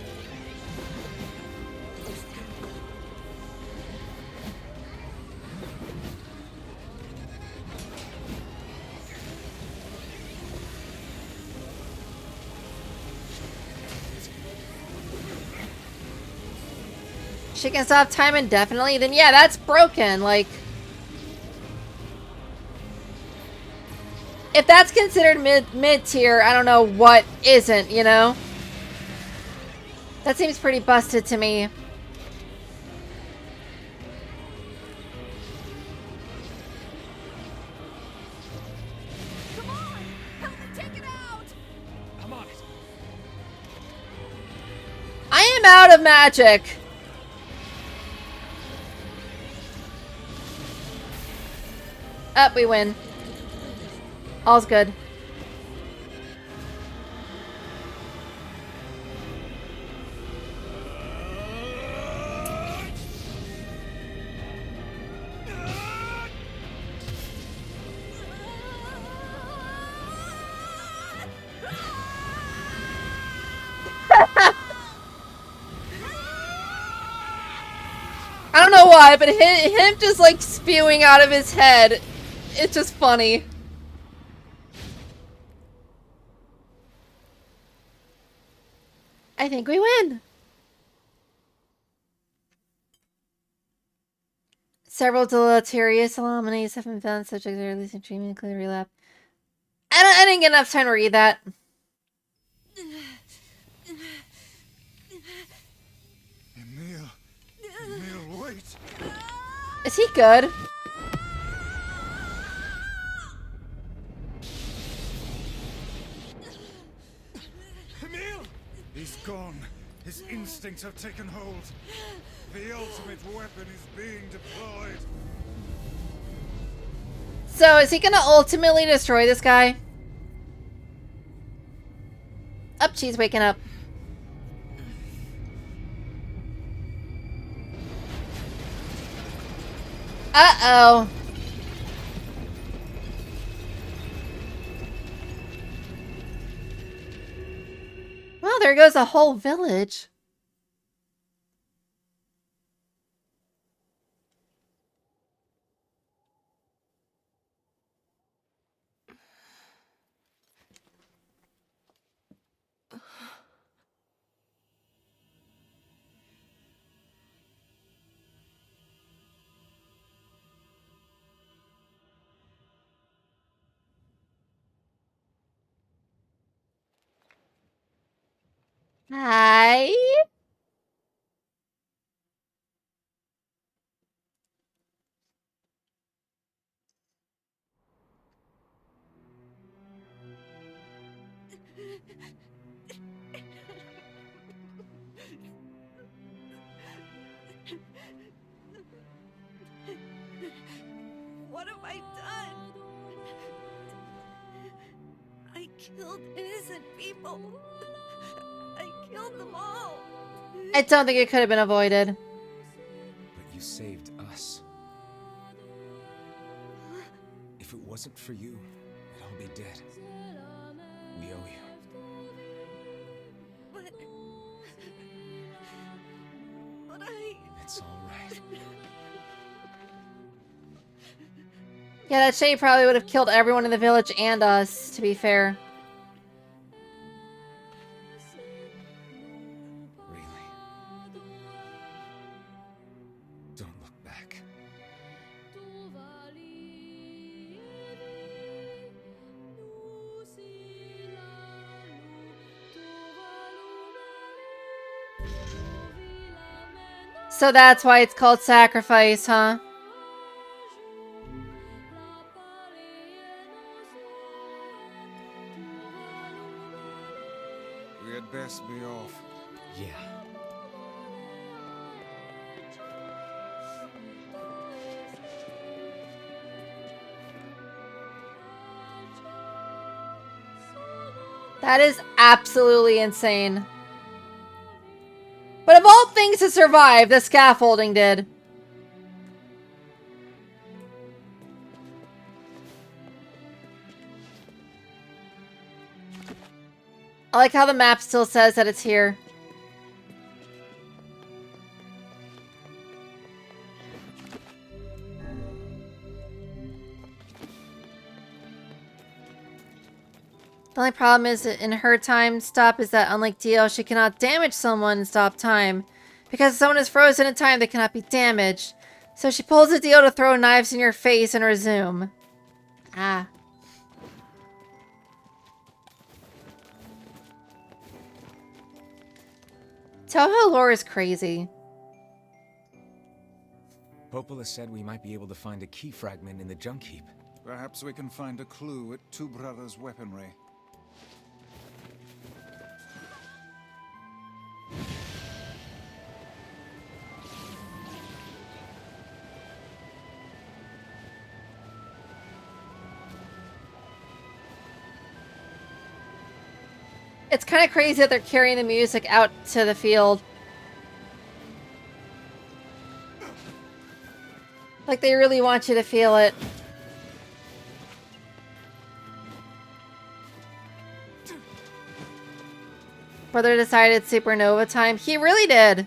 Speaker 1: She can stop time indefinitely? Then yeah, that's broken. Like, if that's considered mid tier, I don't know what isn't, you know? That seems pretty busted to me.
Speaker 4: Come on! Help me take it out!
Speaker 6: I'm on it.
Speaker 1: I am out of magic. Up, we win. All's good. I don't know why, but him just like spewing out of his head, it's just funny. I think we win. Several deleterious anomalies have been found, such as releasing treatment, clear relapse. I didn't get enough time to read that.
Speaker 8: Emil, wait.
Speaker 1: Is he good?
Speaker 8: Emil! He's gone. His instincts have taken hold. The ultimate weapon is being deployed.
Speaker 1: So, is he gonna ultimately destroy this guy? Up, she's waking up. Uh-oh. Well, there goes a whole village. Hi.
Speaker 10: What have I done? I killed innocent people. I killed them all.
Speaker 1: I don't think it could have been avoided.
Speaker 6: But you saved us. If it wasn't for you, we'd all be dead. We owe you.
Speaker 10: But I...
Speaker 6: It's all right.
Speaker 1: Yeah, that shade probably would have killed everyone in the village and us, to be fair.
Speaker 6: Really? Don't look back.
Speaker 1: So that's why it's called sacrifice, huh?
Speaker 8: We had best be off.
Speaker 6: Yeah.
Speaker 1: That is absolutely insane. But of all things to survive, the scaffolding did. I like how the map still says that it's here. The only problem is that in her time stop is that unlike Dio, she cannot damage someone and stop time. Because if someone is frozen in time, they cannot be damaged. So she pulls the Dio to throw knives in your face and resume. Ah. Toho lore is crazy.
Speaker 6: Popola said we might be able to find a key fragment in the junk heap.
Speaker 8: Perhaps we can find a clue at Two Brothers' weaponry.
Speaker 1: It's kind of crazy that they're carrying the music out to the field. Like they really want you to feel it. Brother decided supernova time. He really did.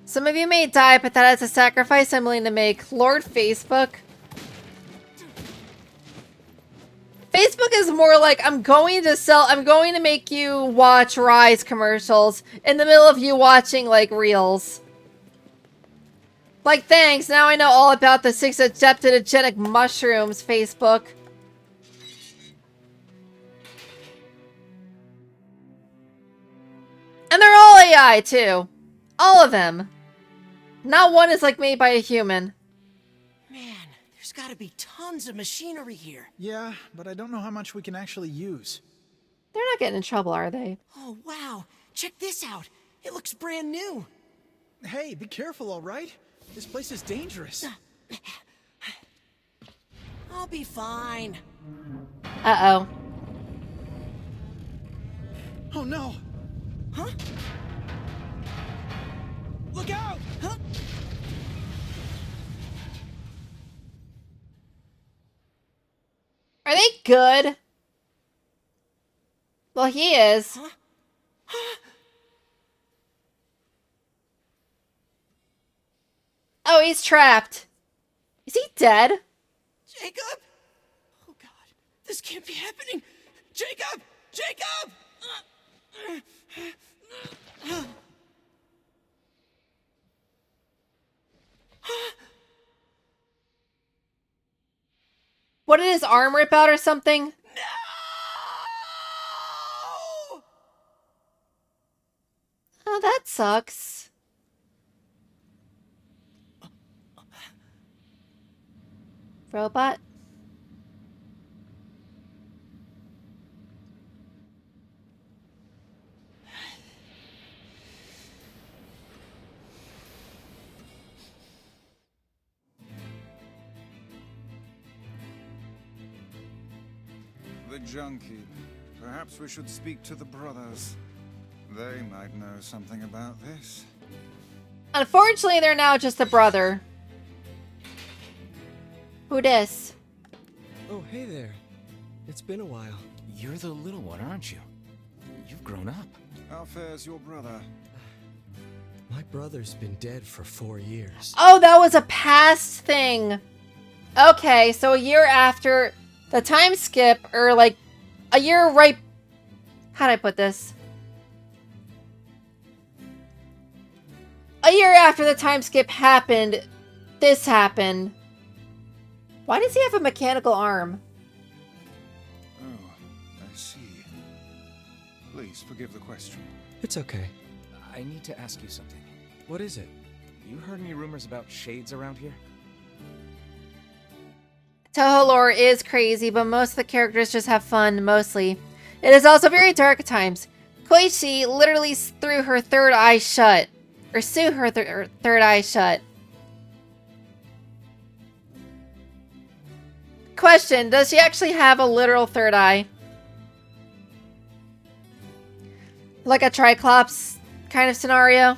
Speaker 1: Some of you may die, but that is a sacrifice I'm willing to make. Lord Facebook. Facebook is more like, I'm going to make you watch Rise commercials in the middle of you watching, like, Reels. Like, thanks, now I know all about the 6 adaptogenic mushrooms, Facebook. And they're all AI, too. All of them. Not one is, like, made by a human.
Speaker 20: Man, there's gotta be tons of machinery here.
Speaker 17: Yeah, but I don't know how much we can actually use.
Speaker 1: They're not getting in trouble, are they?
Speaker 20: Oh, wow. Check this out. It looks brand new.
Speaker 17: Hey, be careful, all right? This place is dangerous.
Speaker 20: I'll be fine.
Speaker 1: Uh-oh.
Speaker 17: Oh, no.
Speaker 20: Huh? Look out! Huh?
Speaker 1: Are they good? Well, he is.
Speaker 20: Huh? Huh?
Speaker 1: Oh, he's trapped. Is he dead?
Speaker 20: Jacob? Oh, God. This can't be happening. Jacob! Jacob!
Speaker 1: What, did his arm rip out or something?
Speaker 20: No!
Speaker 1: Oh, that sucks. Robot?
Speaker 8: The junkie. Perhaps we should speak to the brothers. They might know something about this.
Speaker 1: Unfortunately, they're now just a brother. Who dis?
Speaker 5: Oh, hey there. It's been a while.
Speaker 6: You're the little one, aren't you? You've grown up.
Speaker 8: How fares your brother?
Speaker 5: My brother's been dead for 4 years.
Speaker 1: Oh, that was a past thing. Okay, so a year after the time skip, or like a year right... How'd I put this? A year after the time skip happened, this happened. Why does he have a mechanical arm?
Speaker 8: Oh, Please forgive the question.
Speaker 5: It's okay.
Speaker 6: I need to ask you something.
Speaker 5: What is it?
Speaker 6: You heard any rumors about shades around here?
Speaker 1: Toho lore is crazy, but most of the characters just have fun, mostly. It is also very dark at times. Koichi literally threw her third eye shut. Or Sue her third eye shut. Question, does she actually have a literal third eye? Like a Triclops kind of scenario?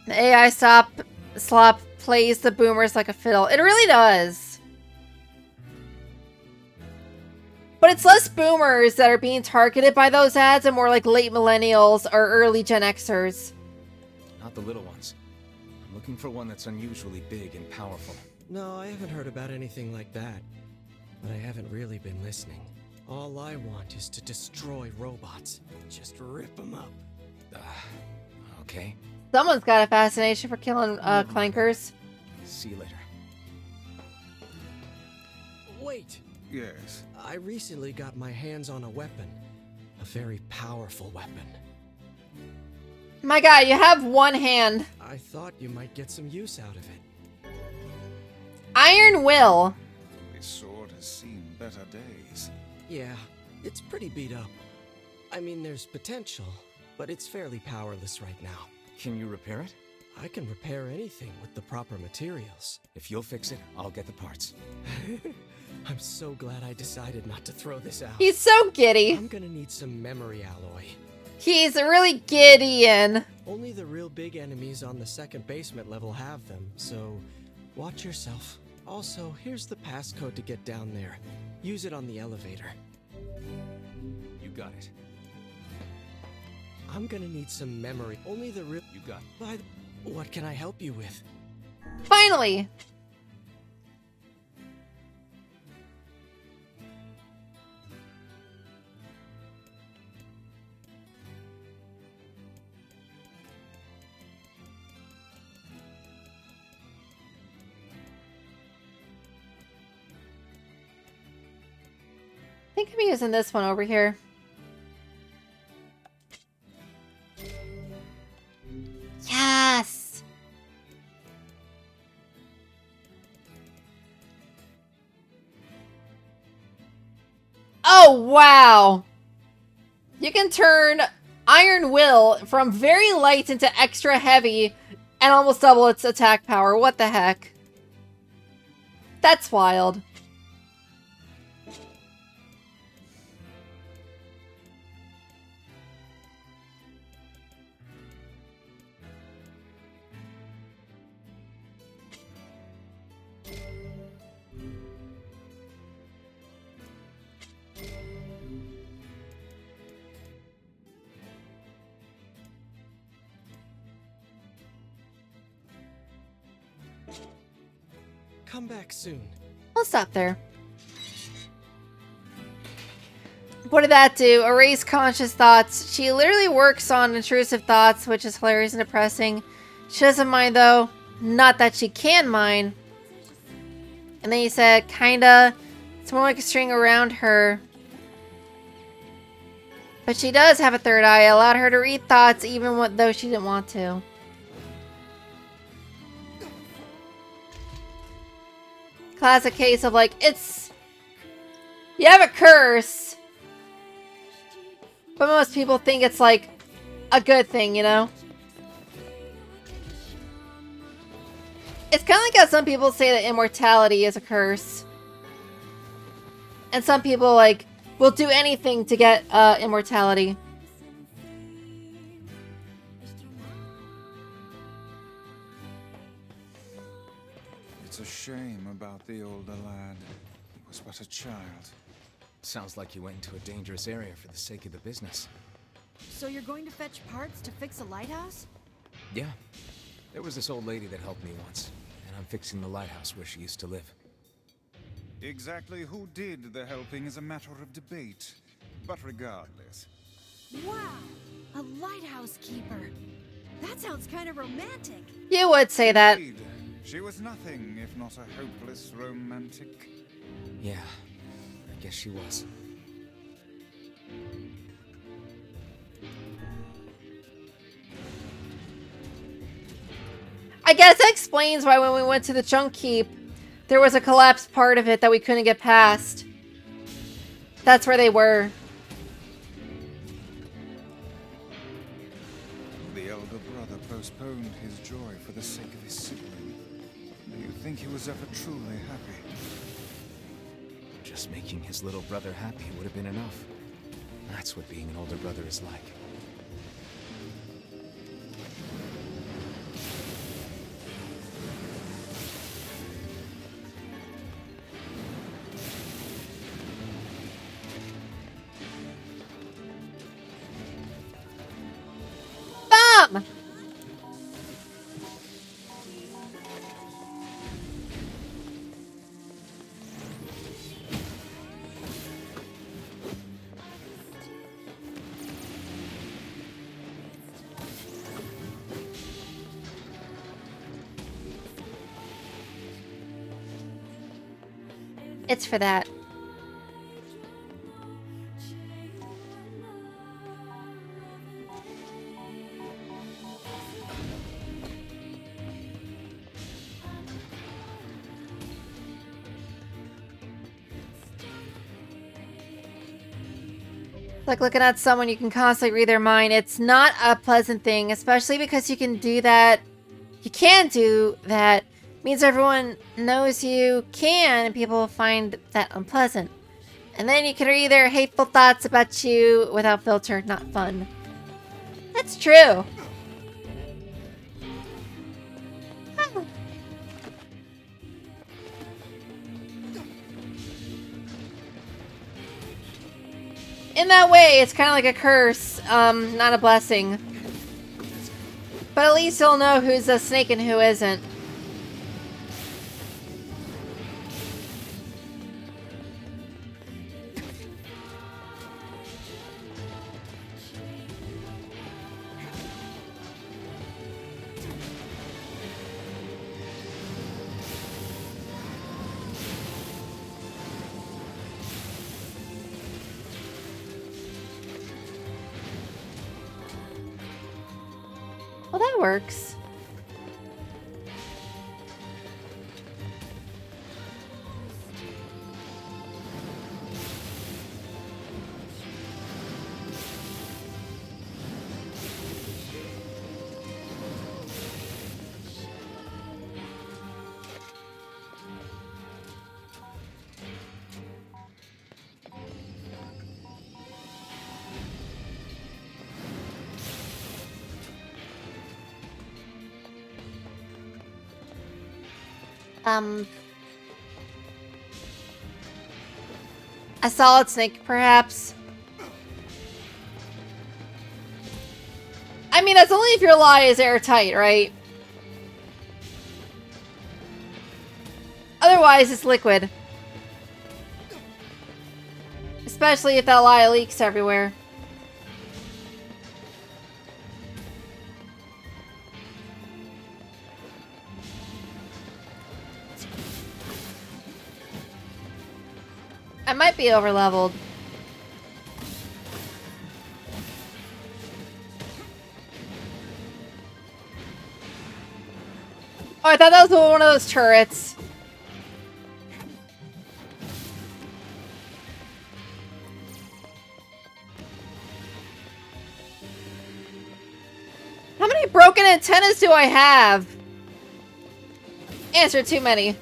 Speaker 1: The AI slop plays the boomers like a fiddle. It really does. But it's less boomers that are being targeted by those ads and more like late millennials or early Gen Xers.
Speaker 6: Not the little ones. I'm looking for one that's unusually big and powerful.
Speaker 5: No, I haven't heard about anything like that. But I haven't really been listening. All I want is to destroy robots. Just rip them up.
Speaker 6: Okay.
Speaker 1: Someone's got a fascination for killing clankers.
Speaker 6: See you later.
Speaker 5: Wait!
Speaker 8: Yes?
Speaker 5: I recently got my hands on a weapon. A very powerful weapon.
Speaker 1: My God, you have one hand.
Speaker 5: I thought you might get some use out of it.
Speaker 1: Iron Will.
Speaker 8: This sword has seen better days.
Speaker 5: Yeah, it's pretty beat up. I mean, there's potential, but it's fairly powerless right now.
Speaker 6: Can you repair it?
Speaker 5: I can repair anything with the proper materials.
Speaker 6: If you'll fix it, I'll get the parts.
Speaker 5: I'm so glad I decided not to throw this out.
Speaker 1: He's so giddy.
Speaker 5: I'm gonna need some memory alloy.
Speaker 1: He's really giddy and...
Speaker 5: Only the real big enemies on the second basement level have them, so watch yourself. Also, here's the passcode to get down there. Use it on the elevator.
Speaker 6: You got it.
Speaker 5: I'm gonna need some memory. Only the real...
Speaker 6: You got it.
Speaker 5: What can I help you with?
Speaker 1: Finally! I think I'm using this one over here. Yes! Oh, wow! You can turn Iron Will from very light into extra heavy and almost double its attack power. What the heck? That's wild.
Speaker 5: Come back soon.
Speaker 1: I'll stop there. What did that do? Erase conscious thoughts. She literally works on intrusive thoughts, which is hilarious and depressing. She doesn't mind, though. Not that she can mind. And then you said, kinda. It's more like a string around her. But she does have a third eye. Allowed her to read thoughts, even though she didn't want to. Classic case of like, it's... You have a curse. But most people think it's like a good thing, you know? It's kind of like how some people say that immortality is a curse. And some people like will do anything to get immortality.
Speaker 8: It's a shame about the older lad. He was but a child.
Speaker 6: Sounds like you went into a dangerous area for the sake of the business.
Speaker 10: So you're going to fetch parts to fix a lighthouse?
Speaker 6: Yeah. There was this old lady that helped me once, and I'm fixing the lighthouse where she used to live.
Speaker 8: Exactly who did the helping is a matter of debate. But regardless...
Speaker 10: Wow! A lighthouse keeper. That sounds kind of romantic.
Speaker 1: You would say that.
Speaker 8: Indeed. She was nothing if not a hopeless romantic.
Speaker 6: Yeah, I guess she was.
Speaker 1: I guess that explains why when we went to the Chunk Keep, there was a collapsed part of it that we couldn't get past. That's where they were.
Speaker 8: The elder brother postponed his joy for the sake of his sibling. Do you think he was ever truly happy?
Speaker 6: Just making his little brother happy would have been enough. That's what being an older brother is like.
Speaker 1: Bomb! It's for that. Like looking at someone, you can constantly read their mind. It's not a pleasant thing, especially because you can do that. You can do that. Means everyone knows you can, and people find that unpleasant. And then you can read their hateful thoughts about you without filter. Not fun. That's true. In that way, it's kind of like a curse, not a blessing. But at least you'll know who's a snake and who isn't. Well, that works. A solid snake, perhaps. I mean, that's only if your lie is airtight, right? Otherwise, it's liquid. Especially if that lie leaks everywhere. I might be over-leveled. Oh, I thought that was one of those turrets. How many broken antennas do I have? Answer: too many.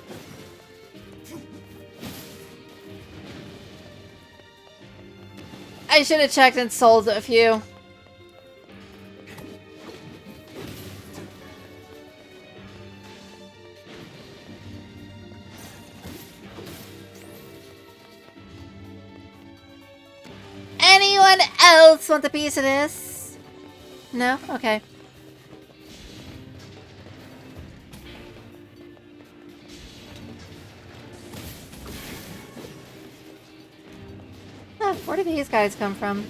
Speaker 1: I should have checked and sold a few. Anyone else want a piece of this? No? Okay. Huh, where did these guys come from?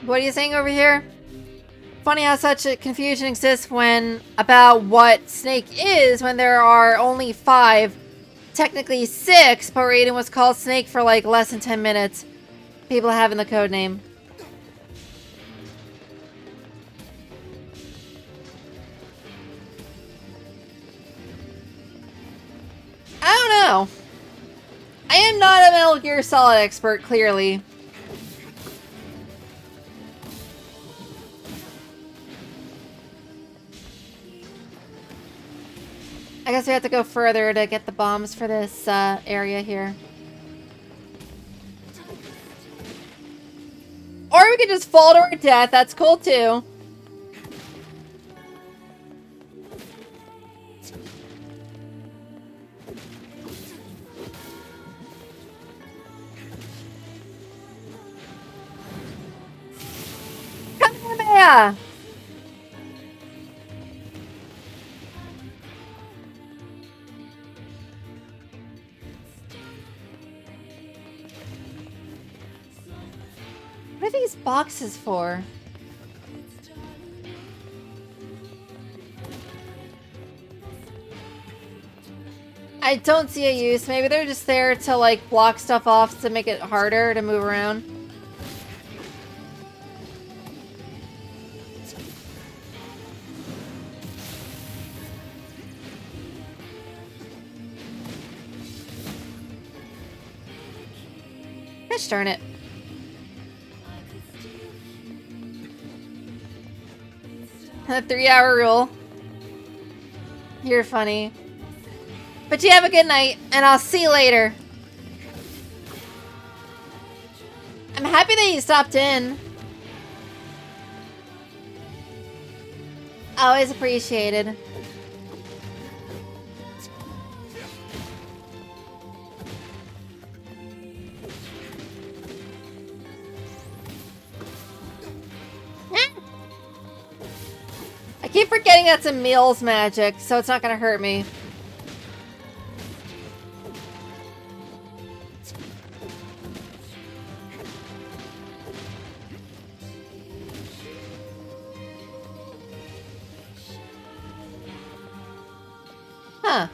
Speaker 1: What are you saying over here? Funny how such a confusion exists when about what Snake is when there are only 5, technically 6, but Raiden was called Snake for like less than 10 minutes. People having the code name. I don't know. I am not a Metal Gear Solid expert, clearly. I guess we have to go further to get the bombs for this area here. Or we could just fall to our death. That's cool too. Come here! What are these boxes for? I don't see a use. Maybe they're just there to like block stuff off to make it harder to move around. Gosh darn it. The 3-hour rule. You're funny. But you have a good night, and I'll see you later. I'm happy that you stopped in. Always appreciated. I keep forgetting that's Emil's magic, so it's not gonna hurt me. Huh.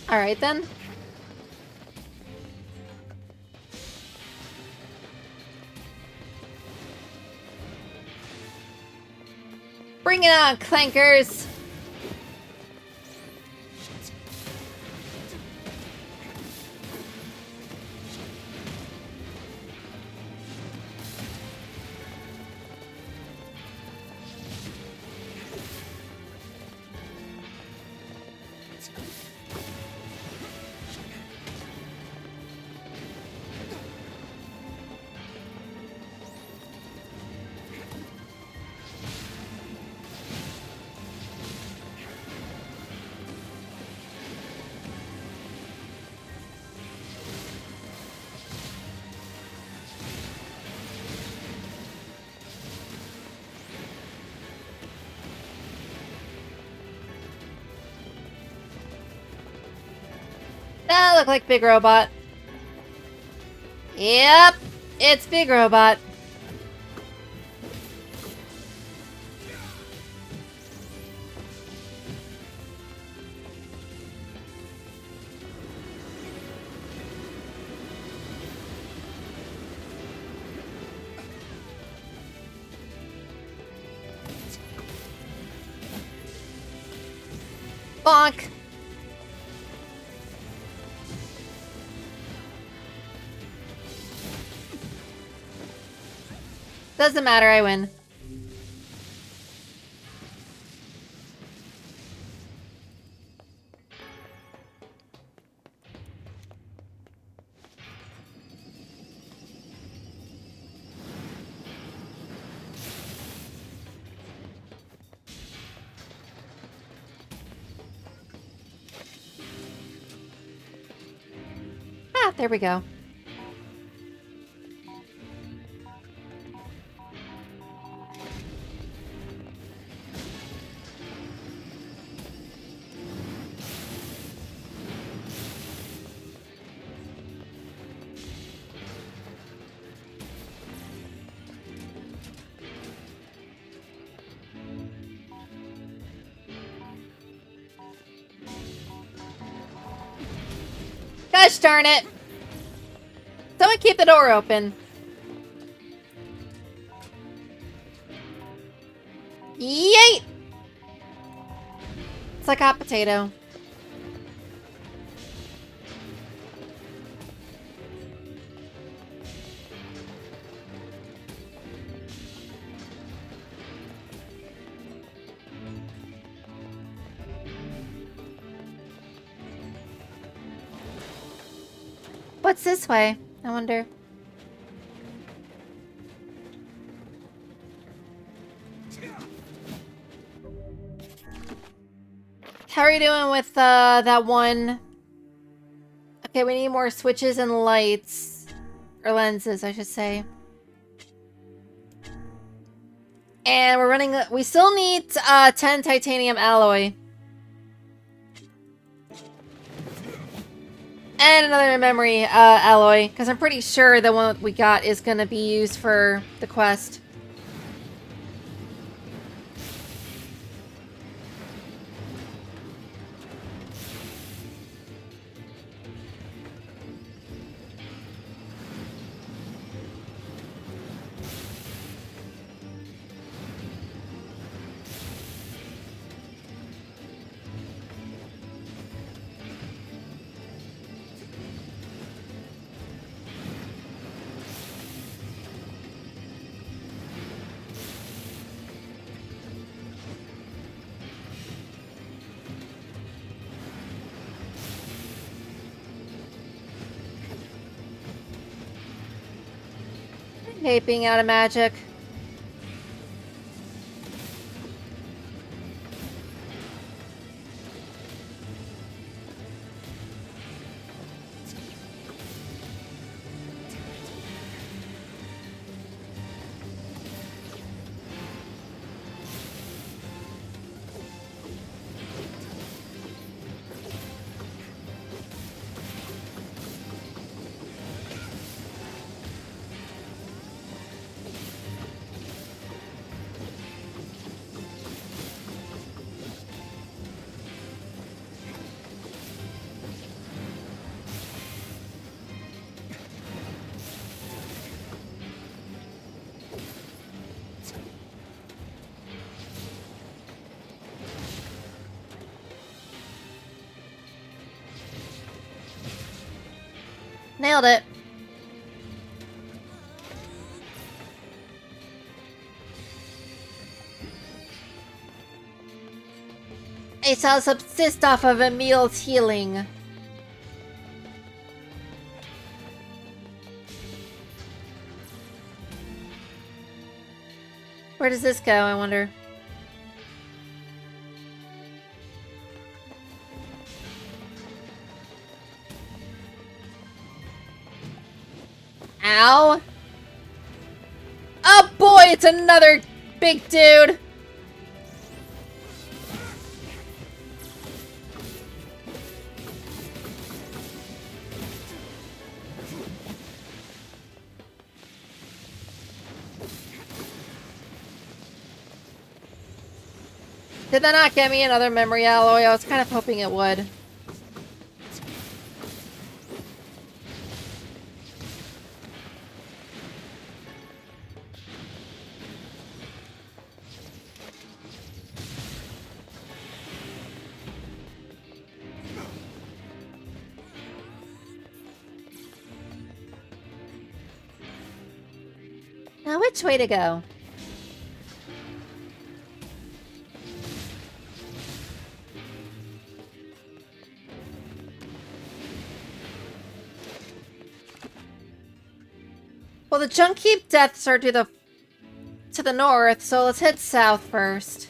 Speaker 1: Alright then. Bring it on, clankers! That look like Big Robot. Yep, it's Big Robot. Bonk. Doesn't matter, I win. Ah, there we go. Gosh darn it! Someone keep the door open. Yeet! It's like a hot potato. What's this way? I wonder. How are you doing with that one? Okay, we need more switches and lights. Or lenses, I should say. And we're running... We still need 10 titanium alloy. And another memory alloy. Because I'm pretty sure the one we got is going to be used for the quest. I hate being out of magic. Nailed it. I shall subsist off of Emil's healing. Where does this go, I wonder? Ow! Oh boy, it's another big dude! Did that not get me another memory alloy? I was kind of hoping it would. Now, which way to go? Well, the junk heap deaths are to the north, so let's head south first.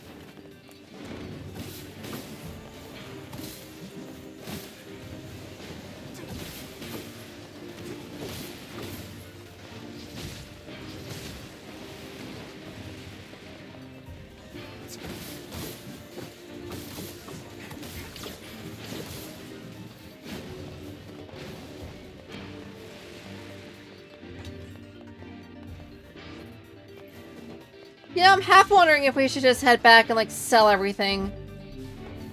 Speaker 1: Yeah, I'm half wondering if we should just head back and, like, sell everything.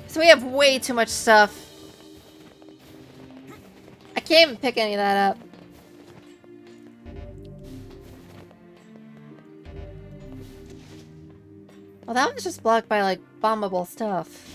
Speaker 1: So we have way too much stuff. I can't even pick any of that up. Well, that one's just blocked by, like, bombable stuff.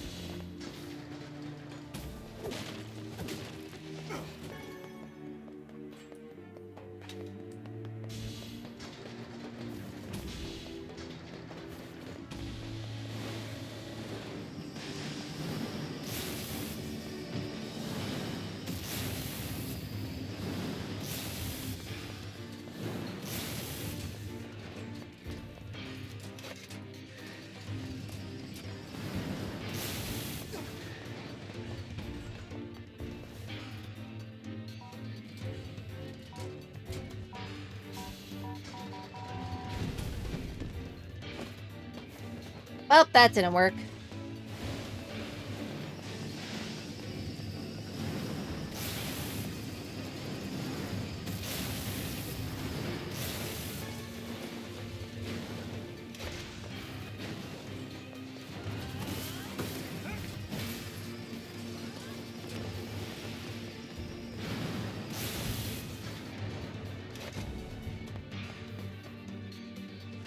Speaker 1: Well, that didn't work.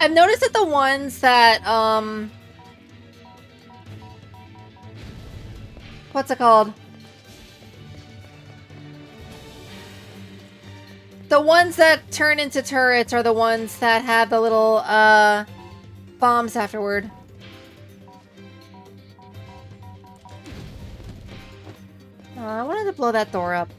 Speaker 1: I've noticed that the ones that, what's it called? The ones that turn into turrets are the ones that have the little, bombs afterward. I wanted to blow that door up.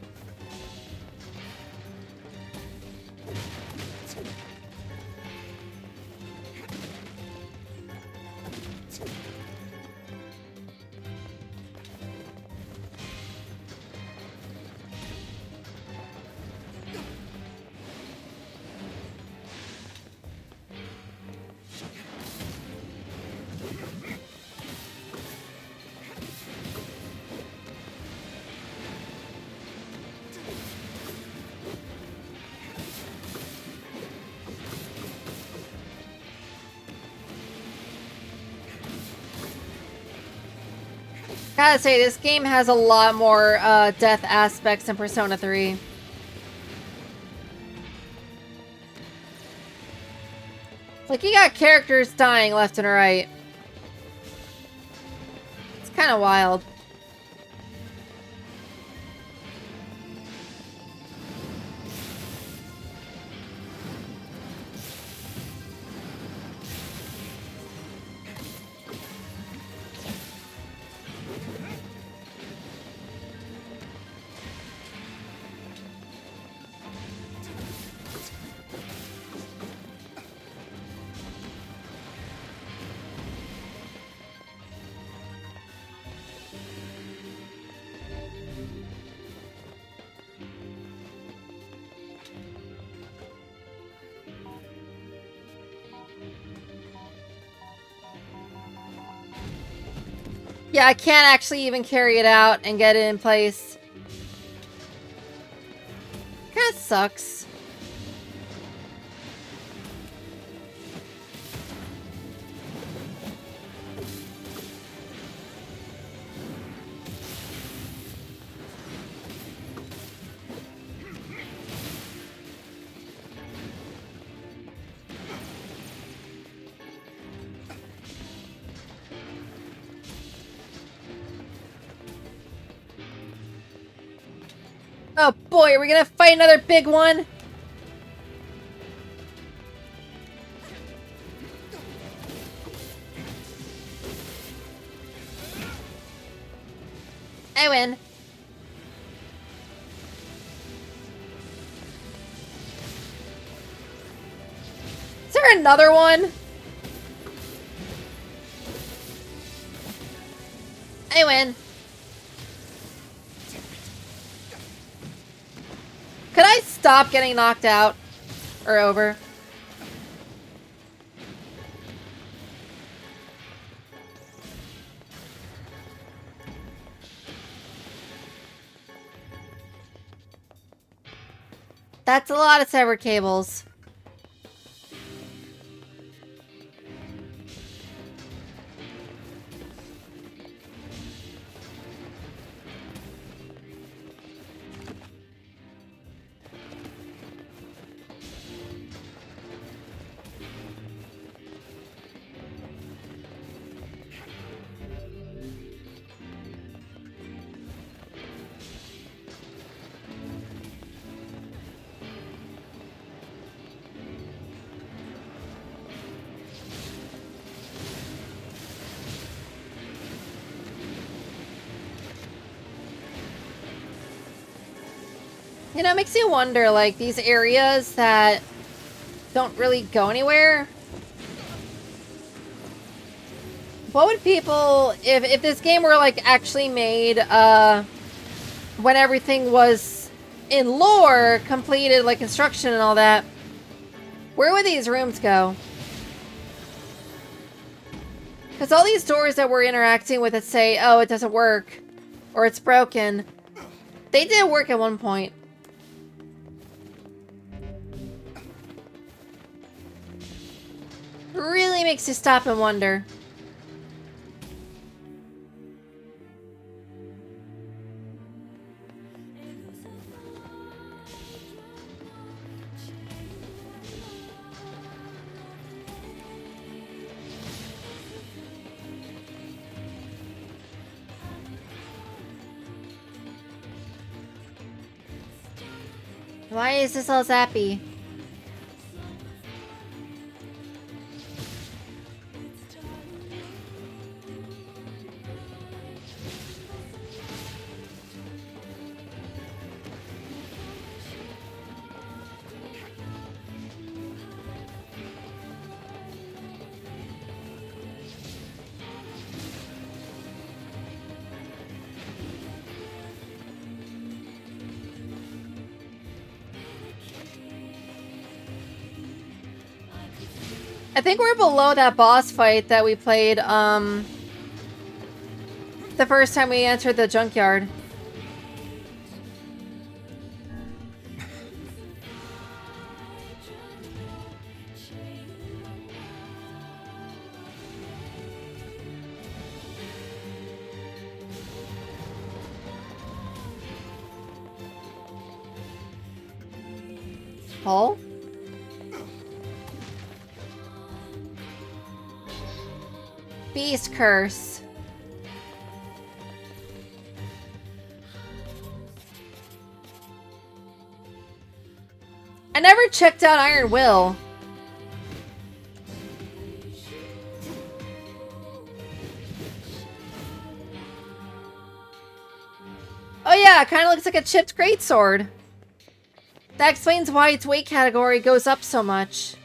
Speaker 1: Gotta say, this game has a lot more death aspects than Persona 3. Like, you got characters dying left and right. It's kind of wild. Yeah, I can't actually even carry it out and get it in place. Kinda sucks. Oh boy, are we gonna fight another big one? I win. Is there another one? I win. Could I stop getting knocked out? Or over? That's a lot of severed cables. You know, it makes you wonder, like, these areas that don't really go anywhere. What would people, if this game were, like, actually made, when everything was in lore, completed, like, construction and all that, where would these rooms go? Because all these doors that we're interacting with that say, oh, it doesn't work, or it's broken, they did work at one point. Really makes you stop and wonder. Why is this all zappy? I think we're below that boss fight that we played, the first time we entered the junkyard. Paul? Beast curse. I never checked out Iron Will. Oh yeah, it kind of looks like a chipped greatsword. That explains why its weight category goes up so much.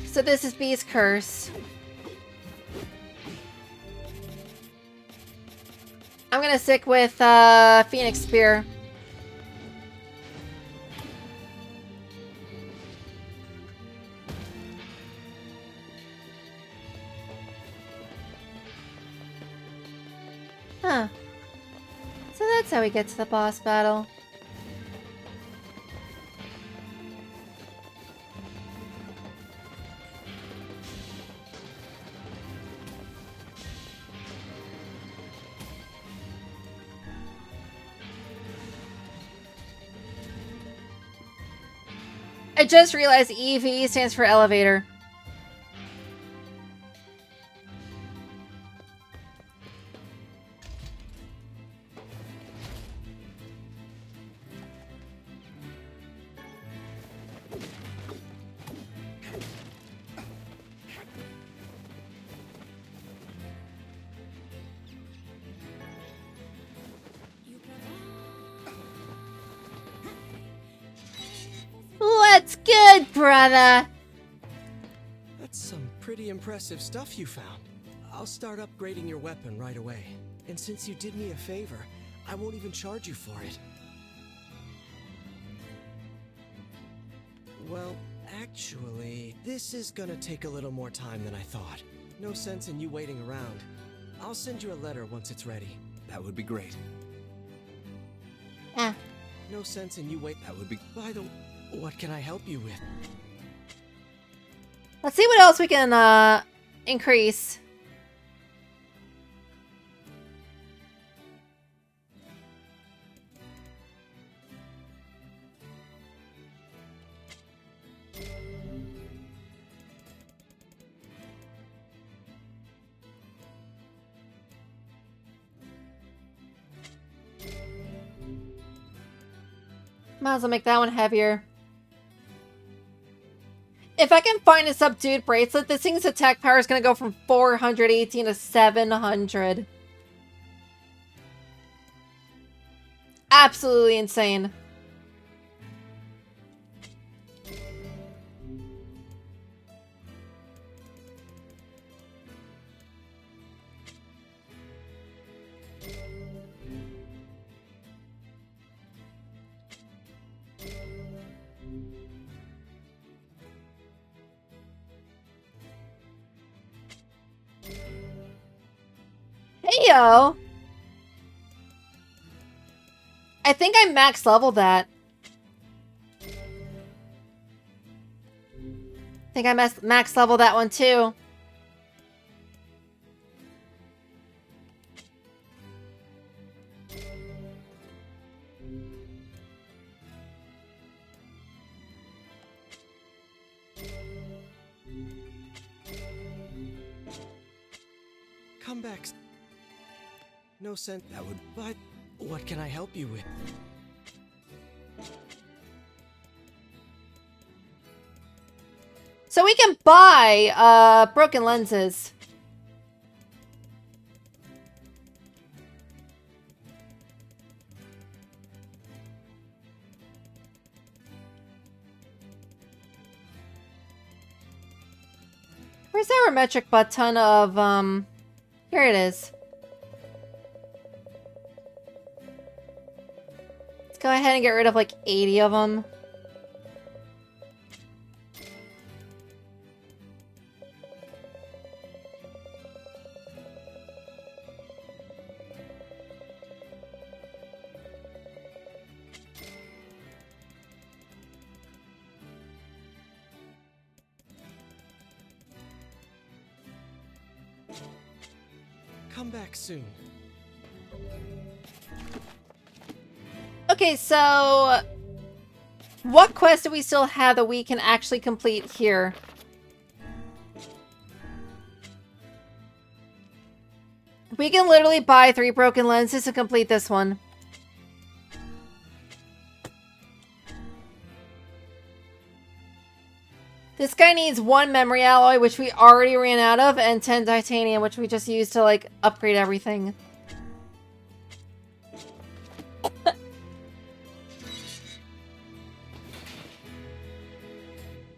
Speaker 1: So this is Beast Curse. I'm gonna stick with Phoenix Spear. Huh. So that's how we get to the boss battle. I just realized EV stands for elevator. What's good, brother?
Speaker 5: That's some pretty impressive stuff you found. I'll start upgrading your weapon right away. And since you did me a favor, I won't even charge you for it. Well, actually, this is gonna take a little more time than I thought. No sense in you waiting around. I'll send you a letter once it's ready.
Speaker 6: That would be great.
Speaker 1: Ah.
Speaker 5: No sense in you wait. That would be. By the way, what can I help you with?
Speaker 1: Let's see what else we can increase. Might as well make that one heavier. If I can find a subdued bracelet, this thing's attack power is going to go from 418 to 700. Absolutely insane. Heyo! I think I max leveled that. I think I max leveled that one too.
Speaker 5: Come back. No sense. That would. But what can I help you with?
Speaker 1: So we can buy broken lenses. Where's our metric button of here it is. Let's go ahead and get rid of like 80 of them.
Speaker 5: Come back soon.
Speaker 1: Okay, so what quest do we still have that we can actually complete here? We can literally buy 3 broken lenses to complete this one. This guy needs 1 memory alloy, which we already ran out of, and 10 titanium, which we just used to, like, upgrade everything.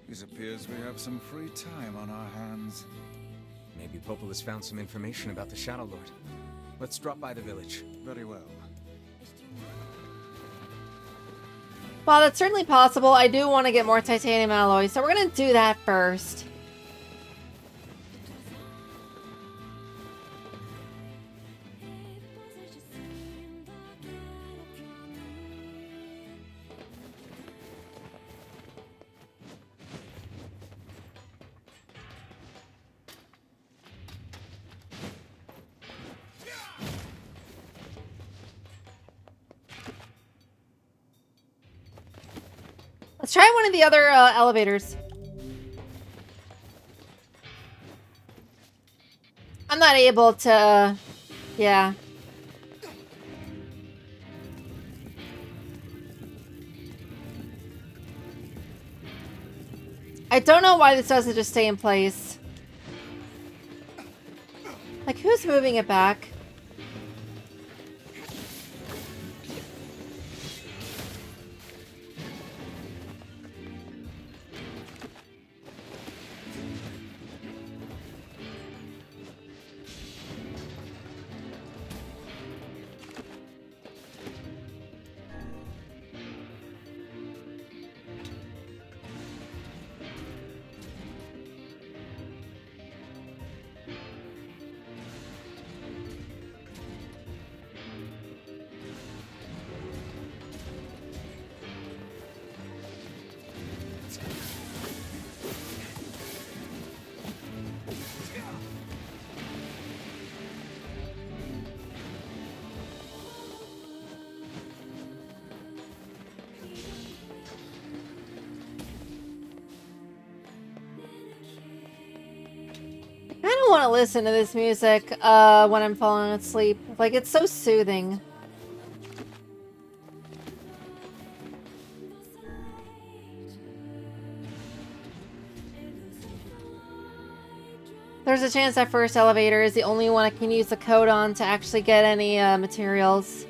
Speaker 8: It appears we have some free time on our hands.
Speaker 6: Maybe Popol has found some information about the Shadow Lord. Let's drop by the village.
Speaker 8: Very well.
Speaker 1: While that's certainly possible, I do want to get more titanium alloy, so we're going to do that first. Let's try one of the other elevators. I'm not able to... yeah. I don't know why this doesn't just stay in place. Like, who's moving it back? I don't want to listen to this music when I'm falling asleep. Like, it's so soothing. There's a chance that first elevator is the only one I can use the code on to actually get any materials.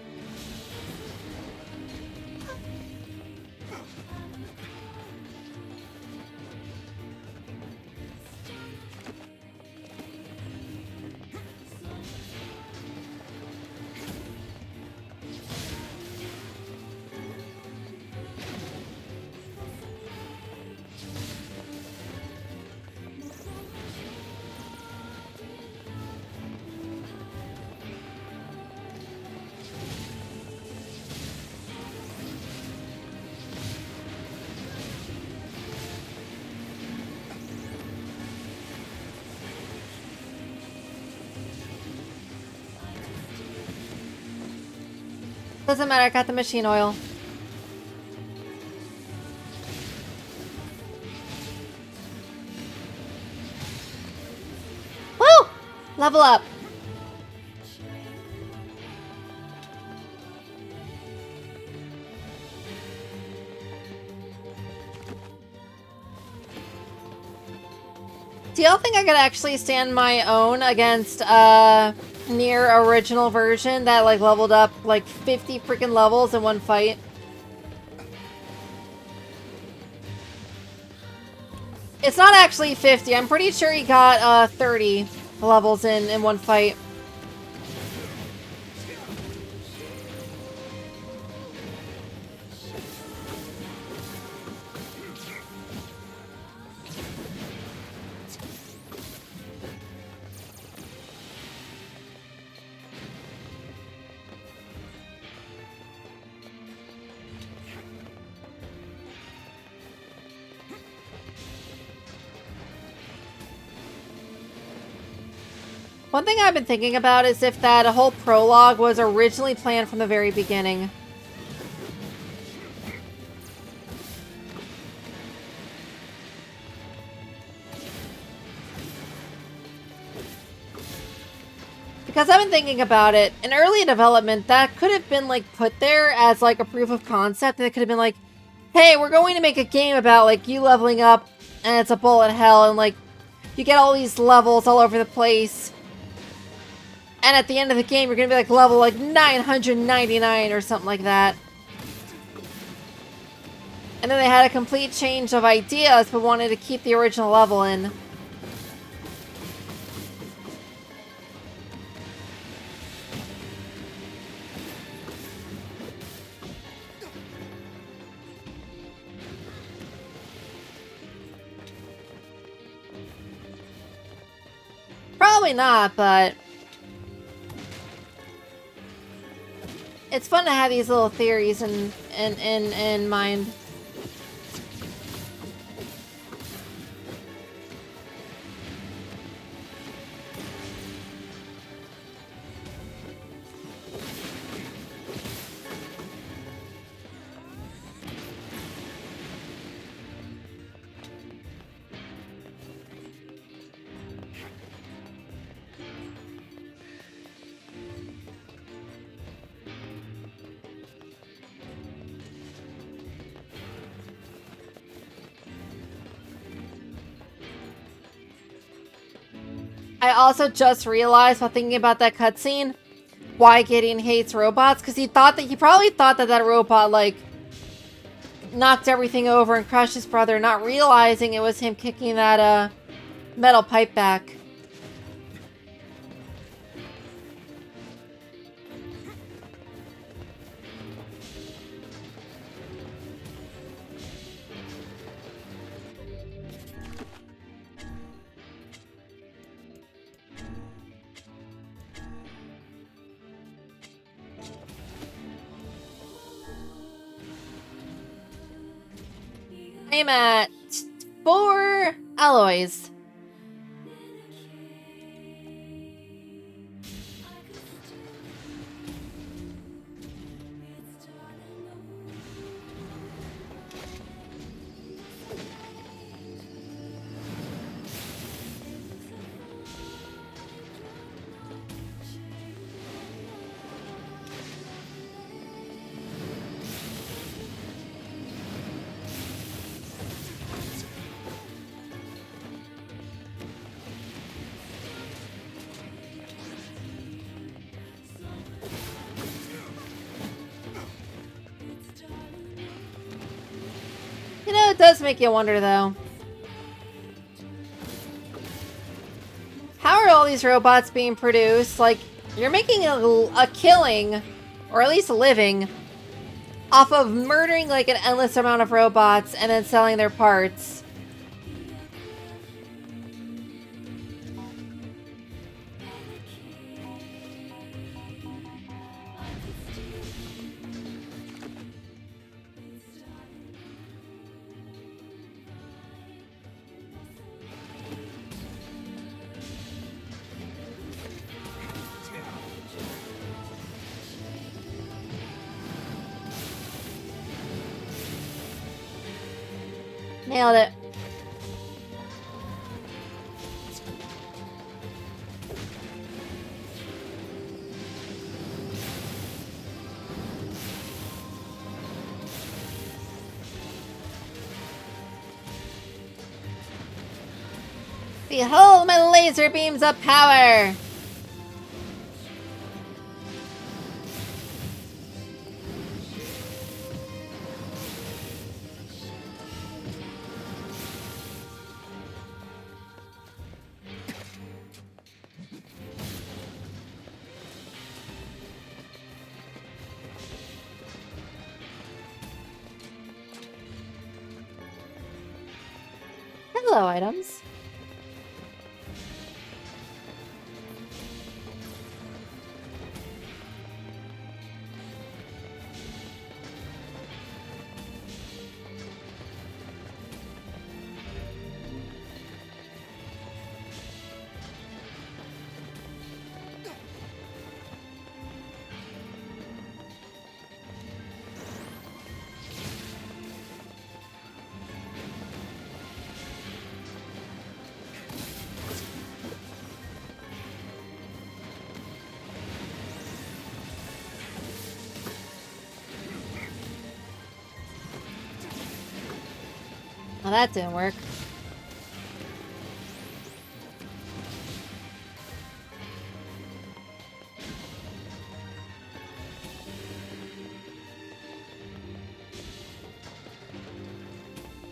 Speaker 1: Doesn't matter, I got the machine oil. Woo! Level up. Do y'all think I could actually stand my own against NieR original version that like leveled up like 50 freaking levels in one fight? It's not actually 50. I'm pretty sure he got 30 levels in one fight. One thing I've been thinking about is if that whole prologue was originally planned from the very beginning. Because I've been thinking about it, in early development, that could have been like put there as like a proof of concept, and it could have been like, hey, we're going to make a game about like you leveling up, and it's a bullet hell, and like you get all these levels all over the place. And at the end of the game, you're going to be like level like 999 or something like that. And then they had a complete change of ideas, but wanted to keep the original level in. Probably not, but it's fun to have these little theories in mind. I also just realized while thinking about that cutscene why Gideon hates robots, because he probably thought that that robot like knocked everything over and crushed his brother, not realizing it was him kicking that metal pipe back. I'm at 4 alloys. does make you wonder, though. How are all these robots being produced? Like, you're making a killing, or at least a living, off of murdering like an endless amount of robots and then selling their parts. Nailed it. Behold my laser beams of power! Hello, items. Well, that didn't work.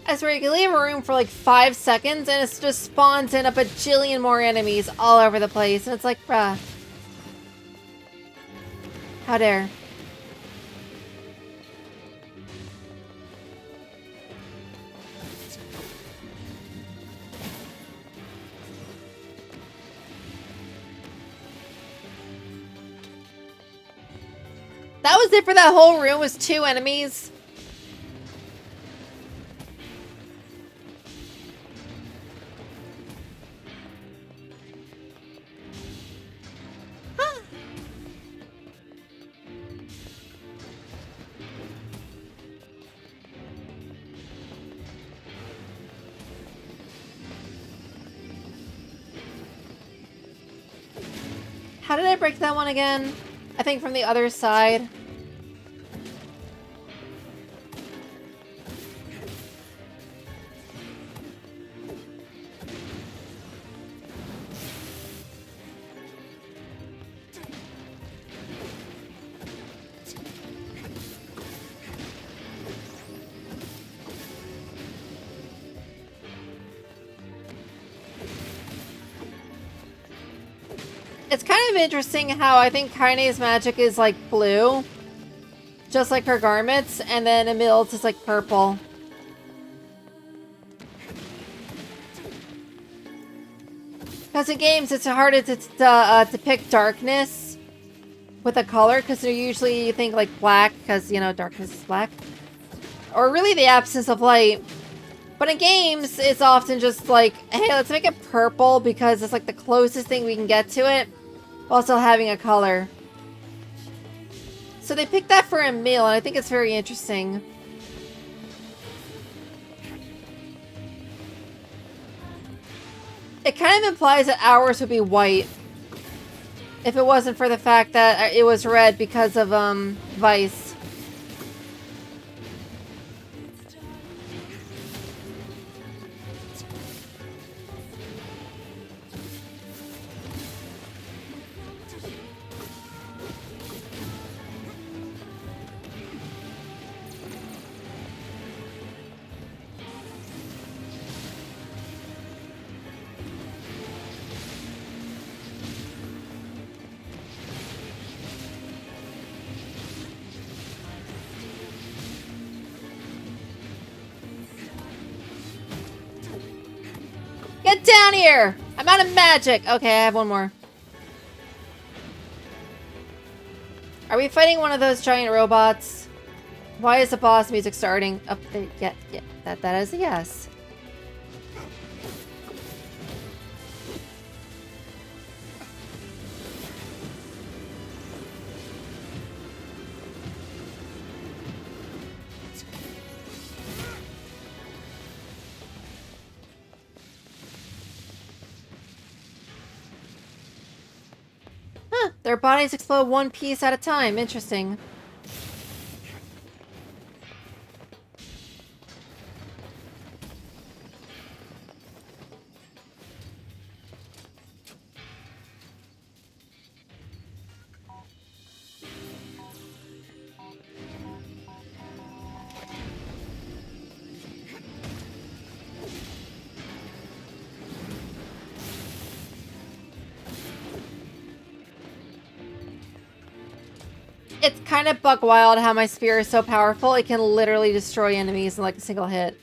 Speaker 1: I swear, you can leave a room for like 5 seconds and it just spawns in a bajillion more enemies all over the place. And it's like, bruh. How dare. That was it for that whole room, was 2 enemies. Huh. How did I break that one again? I think from the other side. It's kind of interesting how I think Kaine's magic is like blue, just like her garments, and then Emil's is like purple. Because in games, it's harder to depict darkness with a color, because they're usually, you think, like black, because, you know, darkness is black. Or really the absence of light. But in games, it's often just like, hey, let's make it purple, because it's like the closest thing we can get to it, while still having a color. So they picked that for Emil, and I think it's very interesting. It kind of implies that ours would be white, if it wasn't for the fact that it was red because of Vice. Get down here! I'm out of magic! Okay, I have one more. Are we fighting one of those giant robots? Why is the boss music starting? Up there, yeah, that is a yes. Huh, their bodies explode one piece at a time. Interesting. It's kind of buck wild how my spear is so powerful. It can literally destroy enemies in like a single hit.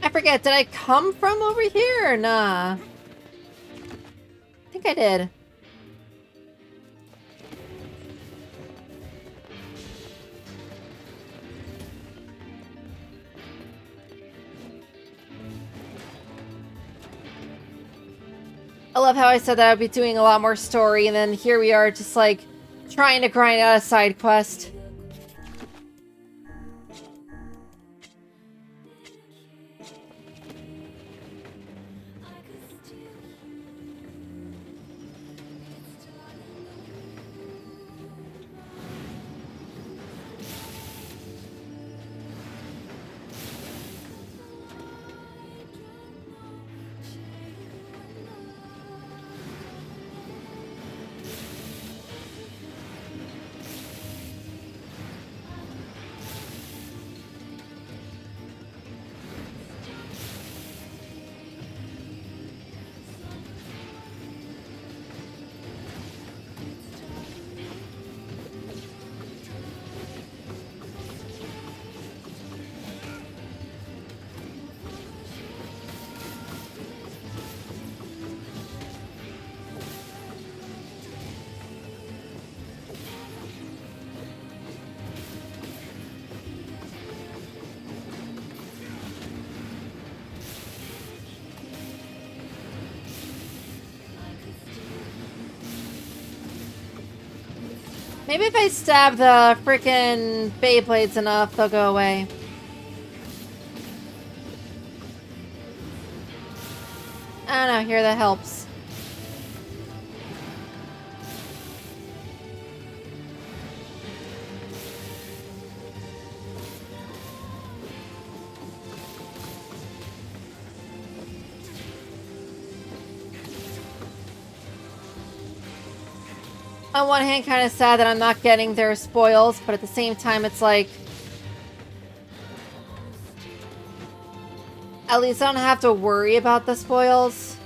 Speaker 1: I forget, did I come from over here or nah? I think I did. I love how I said that I would be doing a lot more story, and then here we are just like trying to grind out a side quest. Maybe if I stab the frickin' Beyblades enough, they'll go away. I don't know, here that helps. On one hand, kind of sad that I'm not getting their spoils, but at the same time, it's like... At least I don't have to worry about the spoils.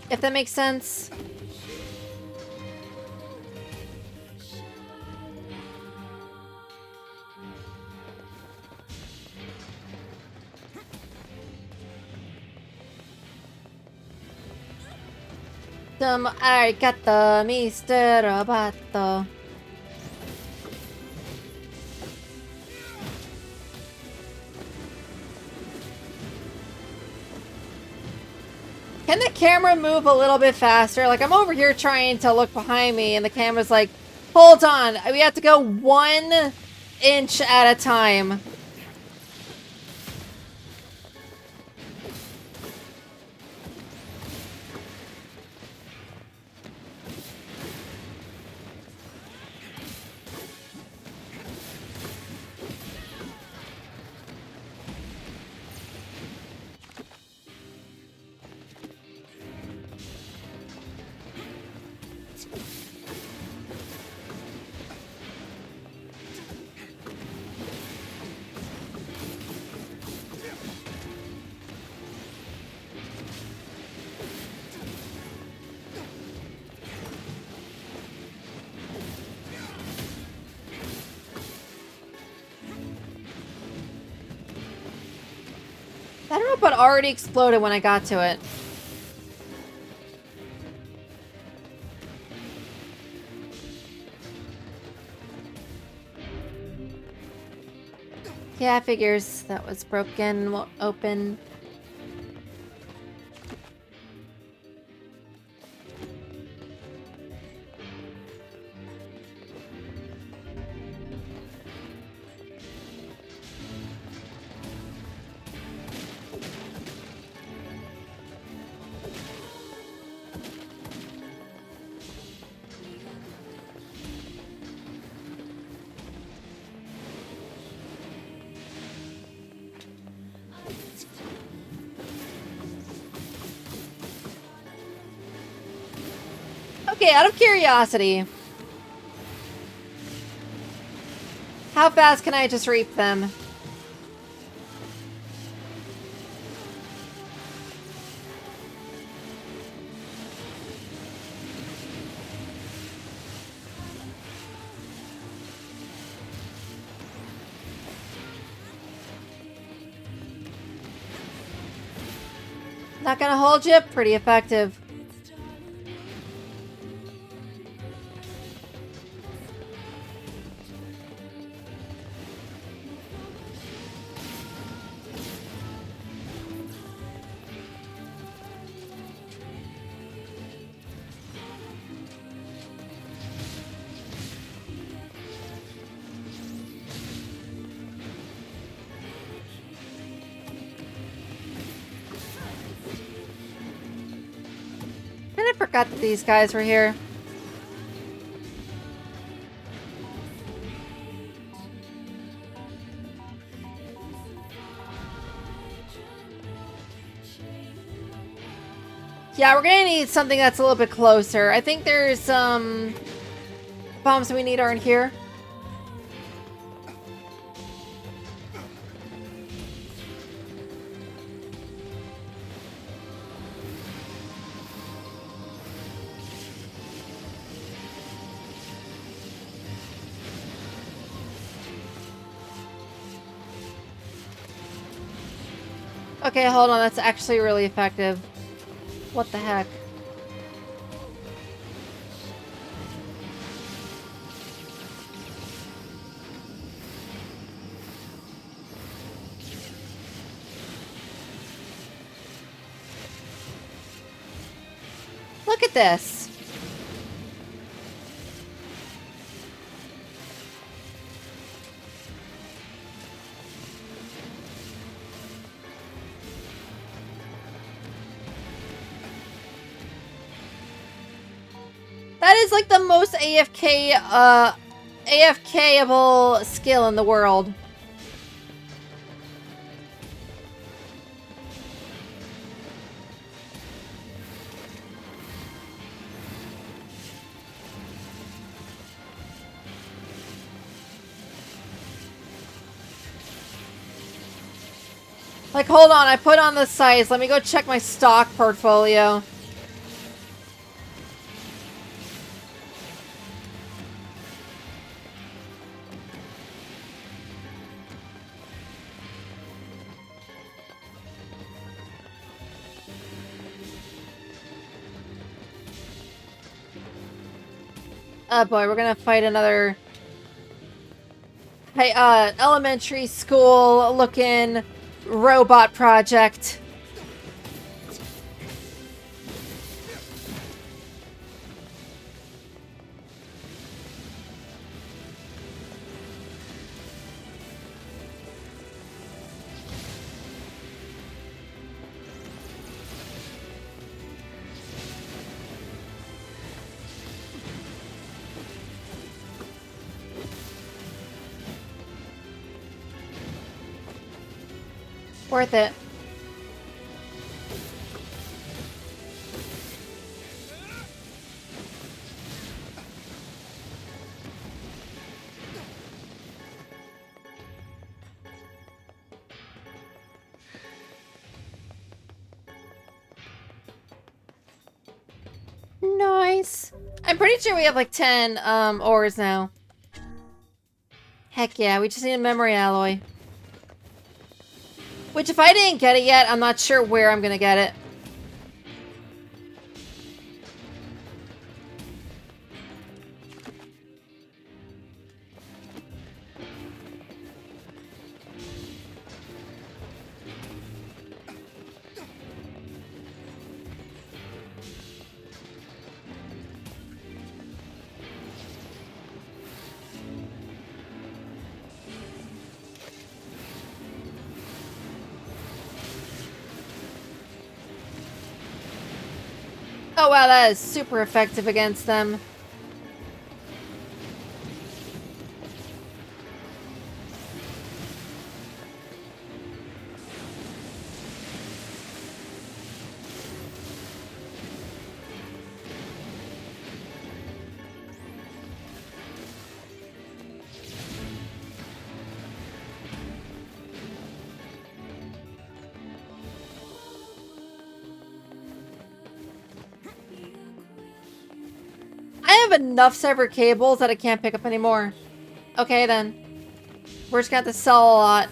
Speaker 1: If that makes sense. Arigato, Mr. Roboto. Can the camera move a little bit faster? Like, I'm over here trying to look behind me, and the camera's like, hold on, we have to go 1 inch at a time. That robot already exploded when I got to it. Yeah, figures. That was broken, won't open. Okay, out of curiosity, how fast can I just reap them? Not gonna hold you? Pretty effective. I forgot that these guys were here. Yeah, we're gonna need something that's a little bit closer. I think there's bombs we need aren't here. Okay, hold on. That's actually really effective. What the heck? Look at this. That is like the most AFK-able skill in the world. Like, hold on, I put on the size. Let me go check my stock portfolio. Oh boy, we're gonna fight another elementary school looking robot project. Worth it. Nice. I'm pretty sure we have like 10 ores now. Heck yeah, we just need a memory alloy. Which, if I didn't get it yet, I'm not sure where I'm gonna get it. Oh wow, that is super effective against them. I have enough severed cables that I can't pick up anymore. Okay then. We're just gonna have to sell a lot.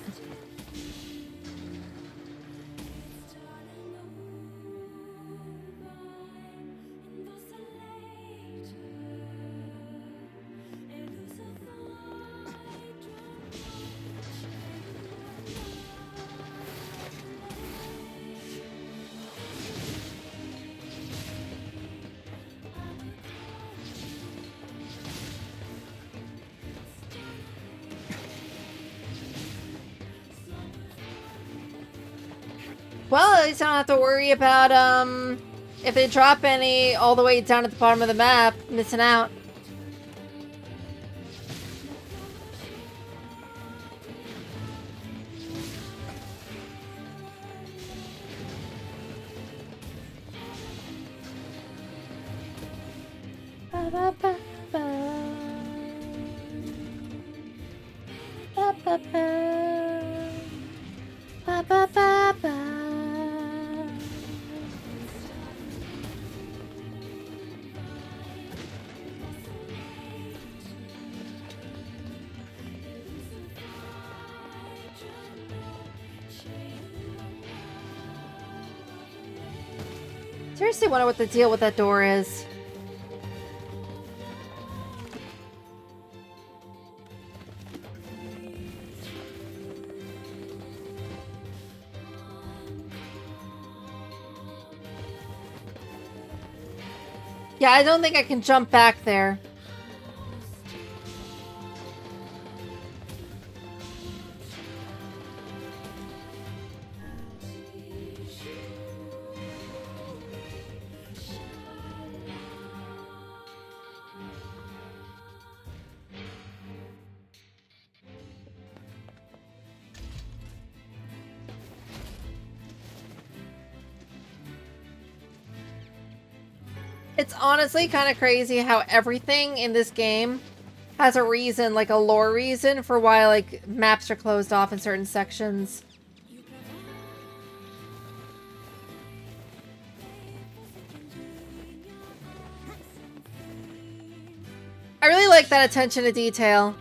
Speaker 1: Well, at least I don't have to worry about, if they drop any all the way down at the bottom of the map, missing out. Seriously wonder what the deal with that door is. Yeah, I don't think I can jump back there. It's honestly kind of crazy how everything in this game has a reason, like a lore reason for why like maps are closed off in certain sections. I really like that attention to detail.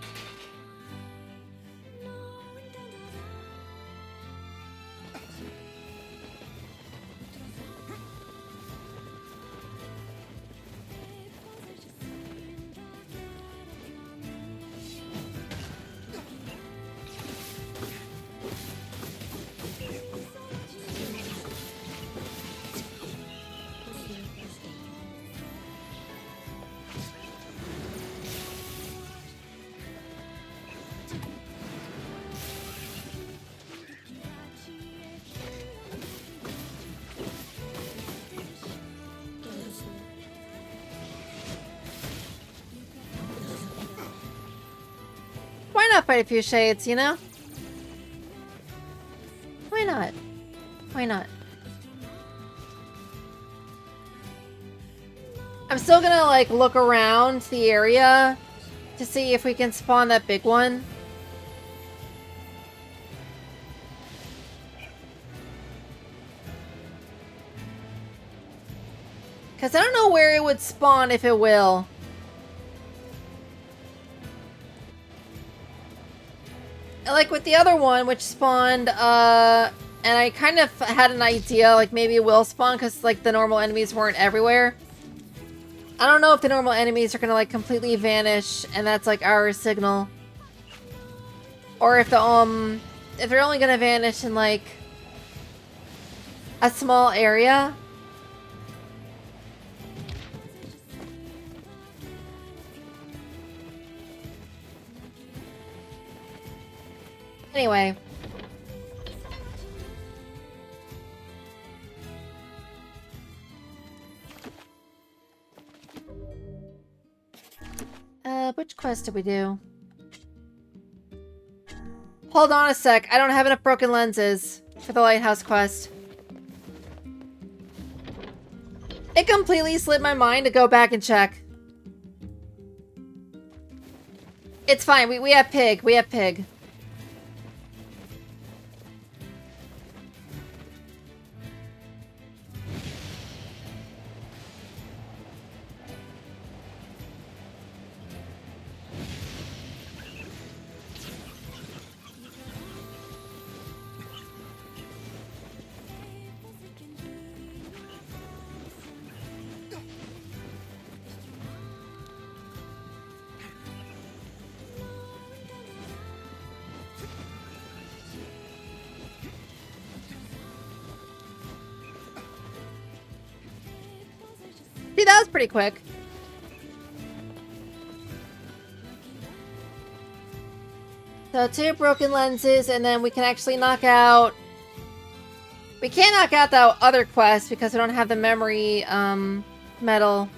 Speaker 1: Why not fight a few shades, you know? Why not? Why not? I'm still gonna, like, look around the area to see if we can spawn that big one. Because I don't know where it would spawn if it will. Like with the other one, which spawned, And I kind of had an idea, like maybe it will spawn because like the normal enemies weren't everywhere. I don't know if the normal enemies are gonna like completely vanish and that's like our signal. Or if the if they're only gonna vanish in like a small area. Anyway. Which quest did we do? Hold on a sec. I don't have enough broken lenses for the lighthouse quest. It completely slipped my mind to go back and check. It's fine. We have pig. We have pig. See, that was pretty quick. So 2 broken lenses, and then we can actually knock out... We can't knock out the other quest because we don't have the memory metal.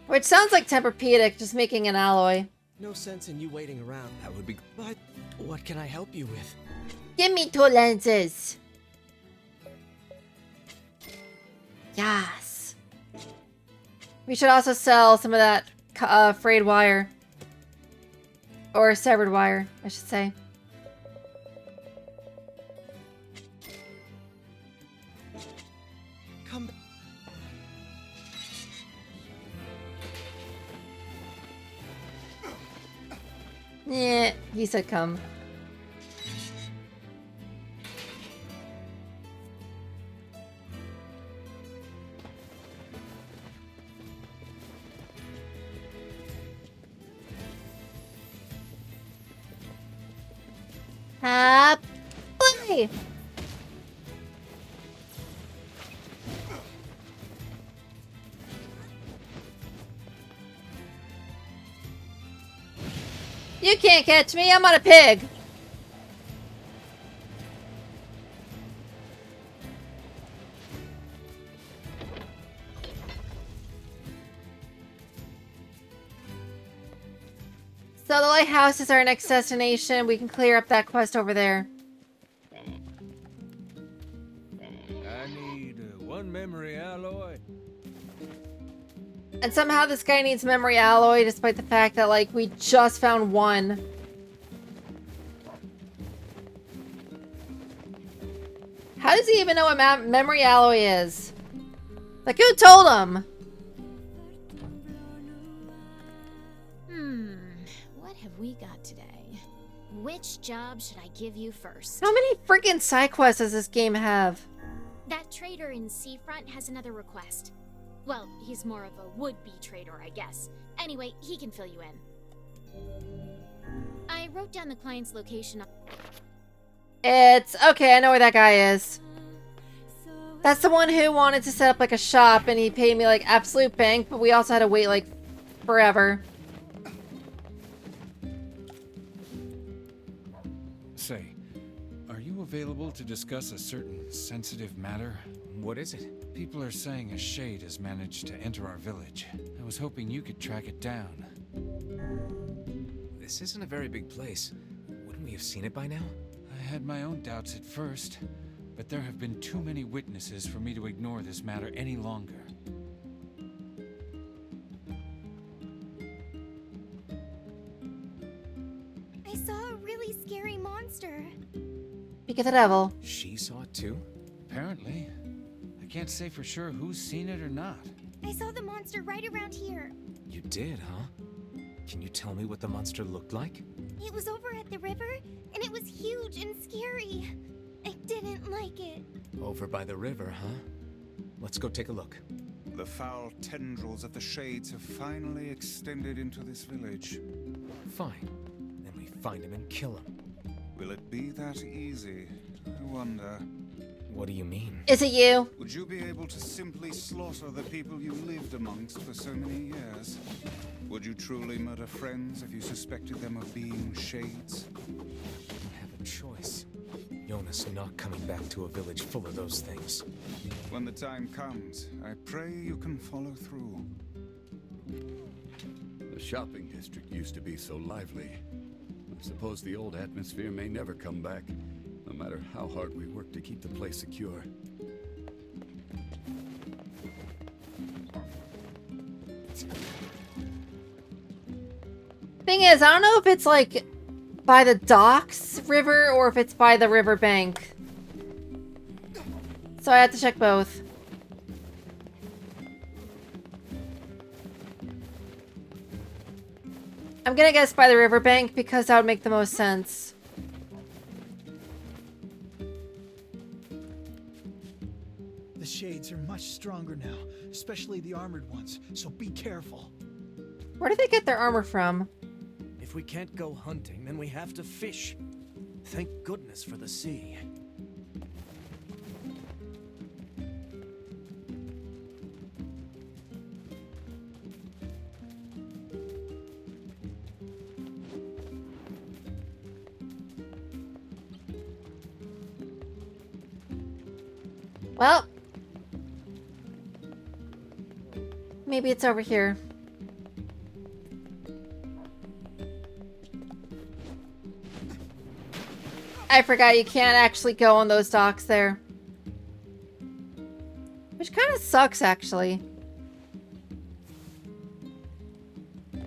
Speaker 1: Which sounds like Tempur-Pedic, just making an alloy.
Speaker 5: No sense in you waiting around. That would be... But what can I help you with?
Speaker 1: Give me 2 lenses. Yes. We should also sell some of that frayed wire. Or severed wire, I should say.
Speaker 5: Come.
Speaker 1: Yeah, he said come. Happy. You can't catch me, I'm on a pig. So the lighthouse is our next destination. We can clear up that quest over there.
Speaker 3: I need 1 memory alloy.
Speaker 1: And somehow this guy needs memory alloy, despite the fact that, like, we just found 1. How does he even know what memory alloy is? Like, who told him?
Speaker 7: What have we got today? Which job should I give you first?
Speaker 1: How many freaking side quests does this game have?
Speaker 7: That trader in Seafront has another request. Well, he's more of a would-be trader, I guess. Anyway, he can fill you in. I wrote down the client's location.
Speaker 1: It's... Okay, I know where that guy is. That's the one who wanted to set up, like, a shop, and he paid me, like, absolute bank, but we also had to wait, like, forever.
Speaker 11: Say, are you available to discuss a certain sensitive matter?
Speaker 6: What is it?
Speaker 11: People are saying a shade has managed to enter our village. I was hoping you could track it down.
Speaker 6: This isn't a very big place. Wouldn't we have seen it by now?
Speaker 11: I had my own doubts at first, but there have been too many witnesses for me to ignore this matter any longer.
Speaker 4: I saw a really scary monster.
Speaker 1: Speak of the devil.
Speaker 6: She saw it too?
Speaker 11: Apparently. I can't say for sure who's seen it or not.
Speaker 4: I saw the monster right around here.
Speaker 6: You did, huh? Can you tell me what the monster looked like?
Speaker 21: It was over at the river, and it was huge and scary. I didn't like it.
Speaker 6: Over by the river, huh? Let's go take a look.
Speaker 8: The foul tendrils of the shades have finally extended into this village.
Speaker 6: Fine. Then we find him and kill him.
Speaker 8: Will it be that easy? I wonder.
Speaker 6: What do you mean?
Speaker 1: Is it you?
Speaker 8: Would you be able to simply slaughter the people you lived amongst for so many years? Would you truly murder friends if you suspected them of being shades?
Speaker 6: I have a choice. Jonas not coming back to a village full of those things.
Speaker 8: When the time comes, I pray you can follow through.
Speaker 15: The shopping district used to be so lively. I suppose the old atmosphere may never come back, no matter how hard we work to keep the place secure.
Speaker 1: Thing is, I don't know if it's like by the docks river or if it's by the river bank. So I have to check both. I'm gonna guess by the riverbank because that would make the most sense.
Speaker 17: The shades are much stronger now, especially the armored ones, so be careful.
Speaker 1: Where do they get their armor from?
Speaker 20: If we can't go hunting, then we have to fish. Thank goodness for the sea.
Speaker 1: Well, maybe it's over here. I forgot you can't actually go on those docks there. Which kind of sucks, actually.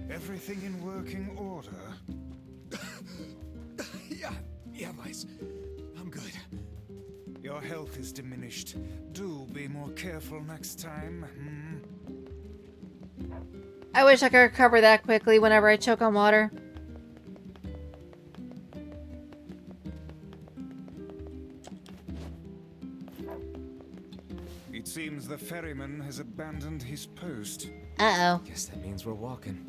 Speaker 8: Everything in working order?
Speaker 20: Yeah, Vice. I'm good.
Speaker 8: Your health is diminished. Do be more careful next time.
Speaker 1: I wish I could recover that quickly whenever I choke on water.
Speaker 8: It seems the ferryman has abandoned his post.
Speaker 1: Uh-oh.
Speaker 6: Guess that means we're walking.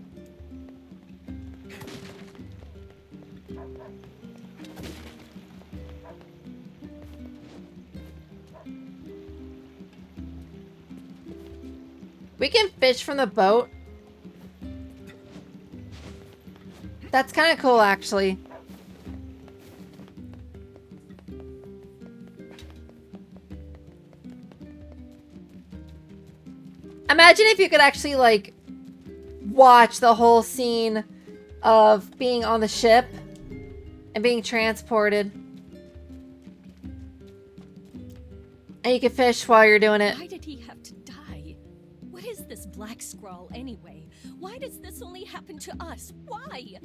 Speaker 1: We can fish from the boat. That's kind of cool, actually. Imagine if you could actually, like, watch the whole scene of being on the ship and being transported. And you could fish while you're doing it.
Speaker 2: Why did he have to die? What is this black scrawl anyway? Why does this only happen to us? Why?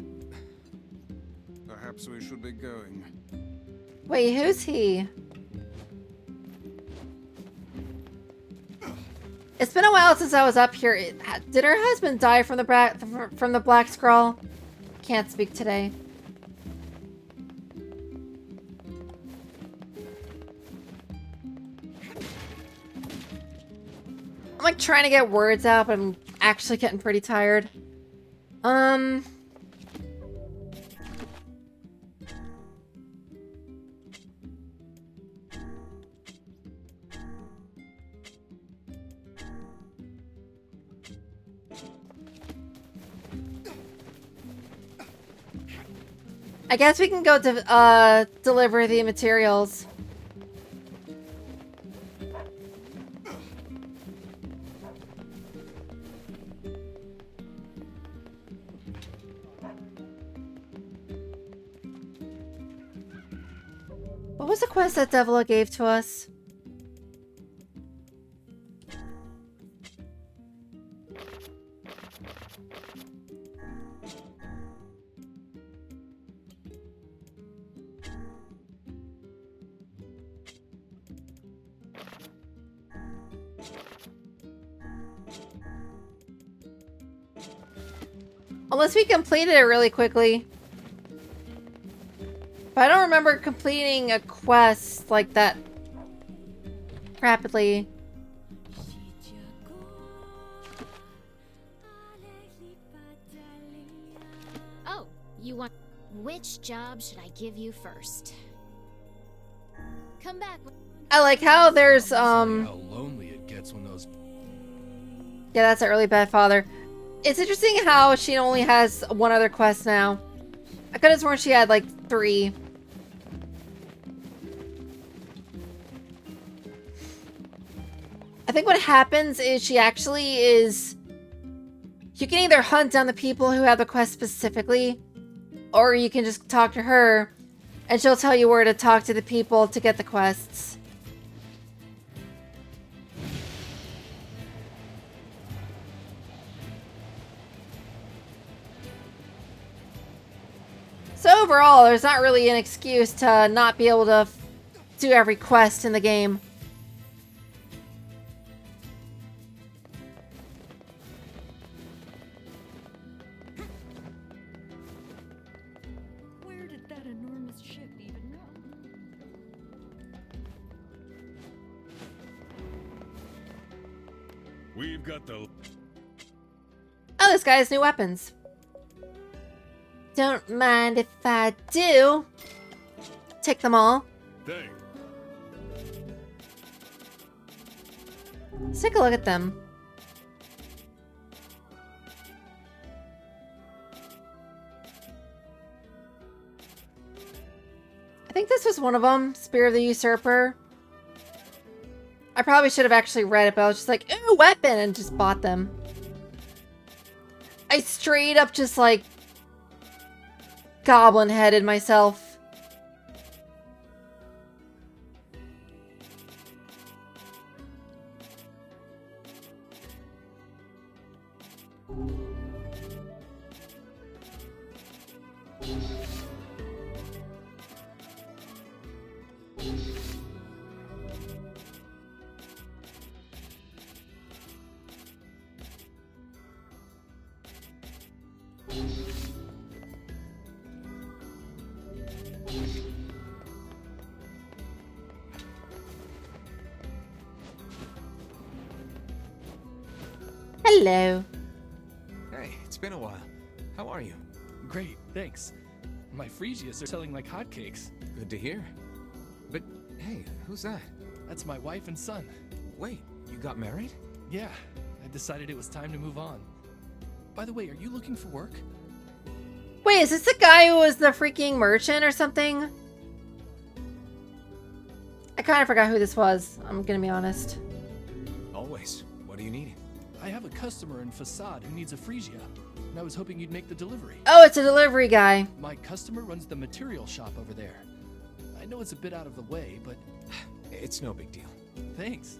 Speaker 8: Perhaps we should be going.
Speaker 1: Wait, who's he? It's been a while since I was up here. Did her husband die from the black scrawl? Can't speak today. I'm like trying to get words out, but I'm actually getting pretty tired. I guess we can go to deliver the materials. What was the quest that Devila gave to us? Unless we completed it really quickly. But I don't remember completing a quest like that rapidly.
Speaker 7: Oh, you want... Which job should I give you first? Come back.
Speaker 1: I like how there's,
Speaker 5: How lonely it gets when those...
Speaker 1: Yeah, that's an early bad father. It's interesting how she only has one other quest now. I could have sworn she had, like, 3. I think what happens is she actually is... You can either hunt down the people who have the quest specifically, or you can just talk to her, and she'll tell you where to talk to the people to get the quests. So overall, there's not really an excuse to not be able to do every quest in the game.
Speaker 10: Where did that enormous ship even go?
Speaker 3: We've got the...
Speaker 1: Oh, this guy has new weapons. Don't mind if I do. Take them all.
Speaker 3: Thanks.
Speaker 1: Let's take a look at them. I think this was one of them. Spear of the Usurper. I probably should have actually read it, but I was just like, ooh, weapon, and just bought them. I straight up just like goblin-headed myself. Hello.
Speaker 6: Hey, it's been a while. How are you?
Speaker 5: Great, thanks. My Fresias are selling like hotcakes.
Speaker 6: Good to hear. But, hey, who's that?
Speaker 5: That's my wife and son.
Speaker 6: Wait, you got married?
Speaker 5: Yeah, I decided it was time to move on. By the way, are you looking for work?
Speaker 1: Wait, is this the guy who was the freaking merchant or something? I kind of forgot who this was, I'm gonna be honest.
Speaker 6: Always. What do you need?
Speaker 5: I have a customer in Facade who needs a Fresia, and I was hoping you'd make the delivery.
Speaker 1: Oh, it's a delivery guy.
Speaker 5: My customer runs the material shop over there. I know it's a bit out of the way, but...
Speaker 6: It's no big deal.
Speaker 5: Thanks.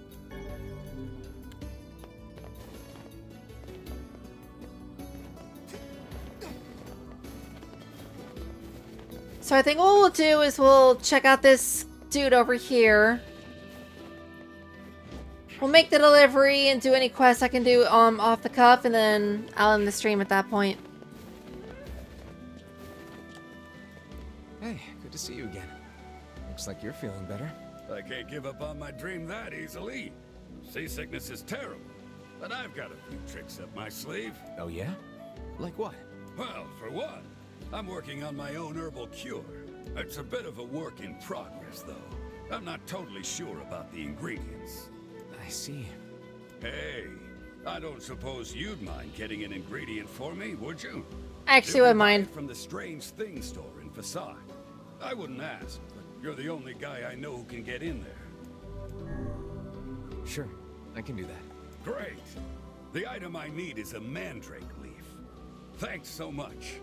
Speaker 1: So I think what we'll do is we'll check out this dude over here. We'll make the delivery and do any quests I can do off the cuff, and then I'll end the stream at that point.
Speaker 6: Hey, good to see you again. Looks like you're feeling better.
Speaker 15: I can't give up on my dream that easily. Seasickness is terrible, but I've got a few tricks up my sleeve.
Speaker 6: Oh yeah? Like what?
Speaker 15: Well, for one, I'm working on my own herbal cure. It's a bit of a work in progress, though. I'm not totally sure about the ingredients.
Speaker 6: I see.
Speaker 15: Hey, I don't suppose you'd mind getting an ingredient for me, would you?
Speaker 1: I actually wouldn't mind.
Speaker 15: From the Strange Things store in Facade. I wouldn't ask, but you're the only guy I know who can get in there.
Speaker 6: Sure, I can do that.
Speaker 15: Great. The item I need is a mandrake leaf. Thanks so much.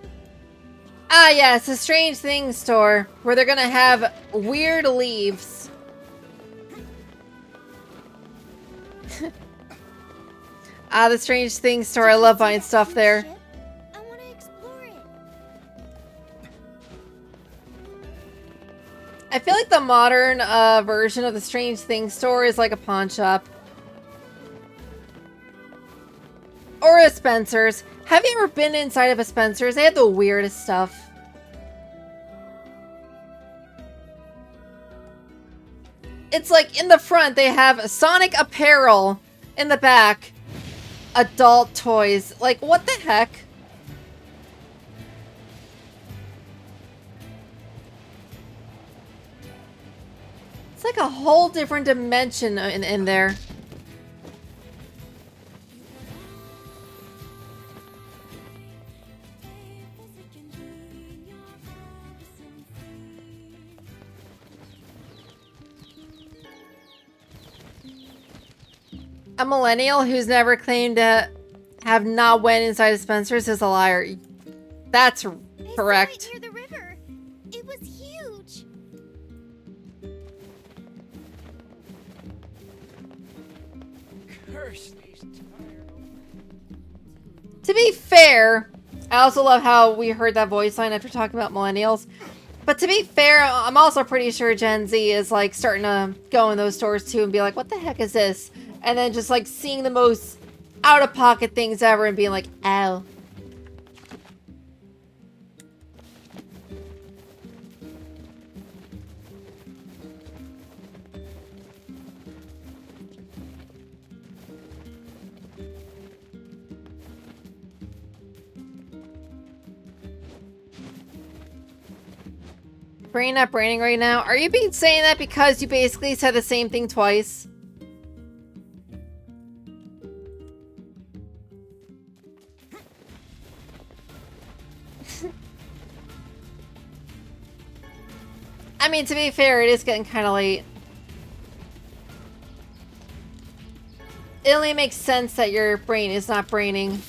Speaker 1: Ah, yes, a Strange Things store where they're gonna have weird leaves. Ah, the Strange Things store. I love buying stuff there.
Speaker 21: I want to explore it.
Speaker 1: I feel like the modern version of the Strange Things store is like a pawn shop. Or a Spencer's. Have you ever been inside of a Spencer's? They have the weirdest stuff. It's like in the front they have Sonic apparel, in the back adult toys. Like, what the heck? It's like a whole different dimension in there. A millennial who's never claimed to have not went inside of Spencer's is a liar. That's correct.
Speaker 21: Near the river. It was huge.
Speaker 5: Curse these
Speaker 1: To be fair, I also love how we heard that voice line after talking about millennials. But to be fair, I'm also pretty sure Gen Z is like starting to go in those stores too and be like, what the heck is this? And then just like seeing the most out-of-pocket things ever and being like, ow. Brain not braining right now. Are you being saying that because you basically said the same thing twice? I mean, to be fair, it is getting kind of late. It only makes sense that your brain is not braining.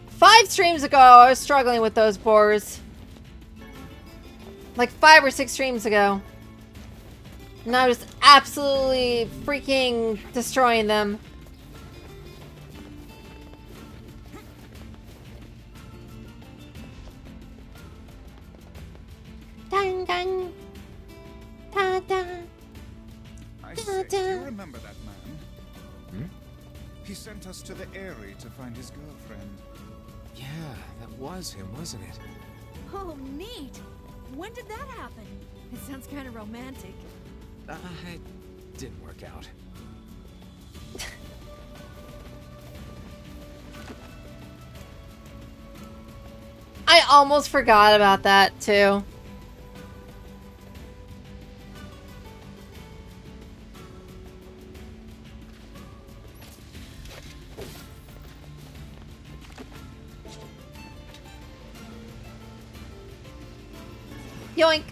Speaker 1: Five streams ago, I was struggling with those boars. Like 5 or 6 streams ago. And I was absolutely freaking destroying them. Dun dun. Da da.
Speaker 8: I say, do you remember that man? He sent us to the Eyrie to find his girlfriend.
Speaker 6: Yeah, that was him, wasn't it?
Speaker 10: Oh, neat. When did that happen? It sounds kind of romantic.
Speaker 6: It didn't work out.
Speaker 1: I almost forgot about that, too. Yoink.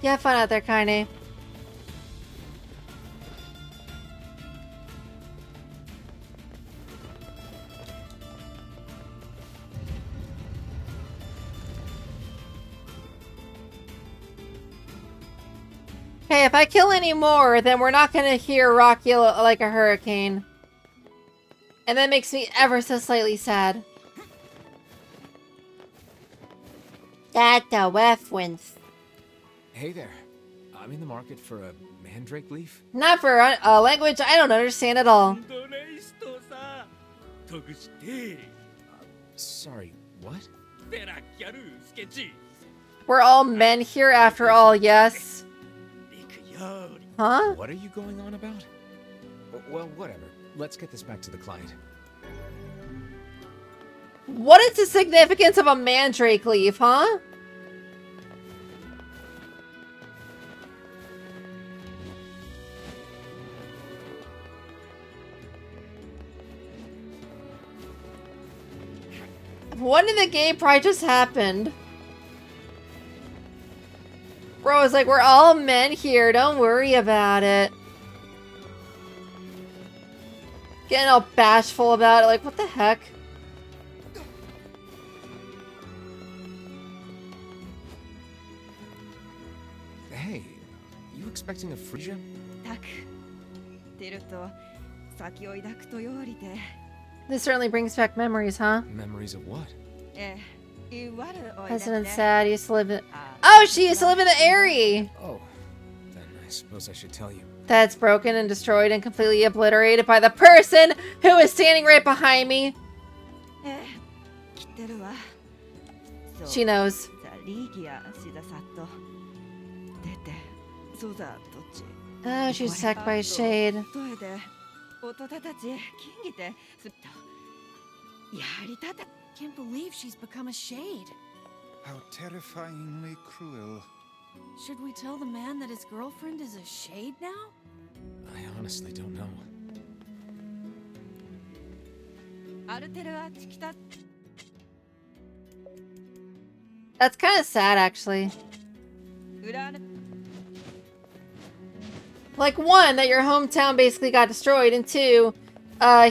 Speaker 1: You have fun out there, Kaine. Hey, if I kill any more, then we're not gonna hear Rocky like a hurricane. And that makes me ever so slightly sad. That the wins.
Speaker 6: Hey there. I'm in the market for a mandrake leaf.
Speaker 1: Not for a language I don't understand at all.
Speaker 6: Sorry, what?
Speaker 1: We're all men here after all, yes? Huh?
Speaker 6: What are you going on about? Well, whatever. Let's get this back to the client.
Speaker 1: What is the significance of a mandrake leaf, huh? What in the game probably just happened? Bro is like, we're all men here, don't worry about it. Getting all bashful about it, like, what the heck?
Speaker 6: Hey, you expecting a Frisia?
Speaker 1: This certainly brings back memories, huh?
Speaker 6: Memories of what?
Speaker 1: President Sad used to live in... Oh, she used to live in the area!
Speaker 6: Oh, then I suppose I should tell you.
Speaker 1: That's broken and destroyed and completely obliterated by the person who is standing right behind me. She knows. Oh, she's attacked by a shade.
Speaker 10: Can't believe she's become a shade.
Speaker 8: How terrifyingly cruel.
Speaker 10: Should we tell the man that his girlfriend is a shade now?
Speaker 6: I honestly don't know.
Speaker 1: That's kind of sad, actually. Like, one, that your hometown basically got destroyed, and two,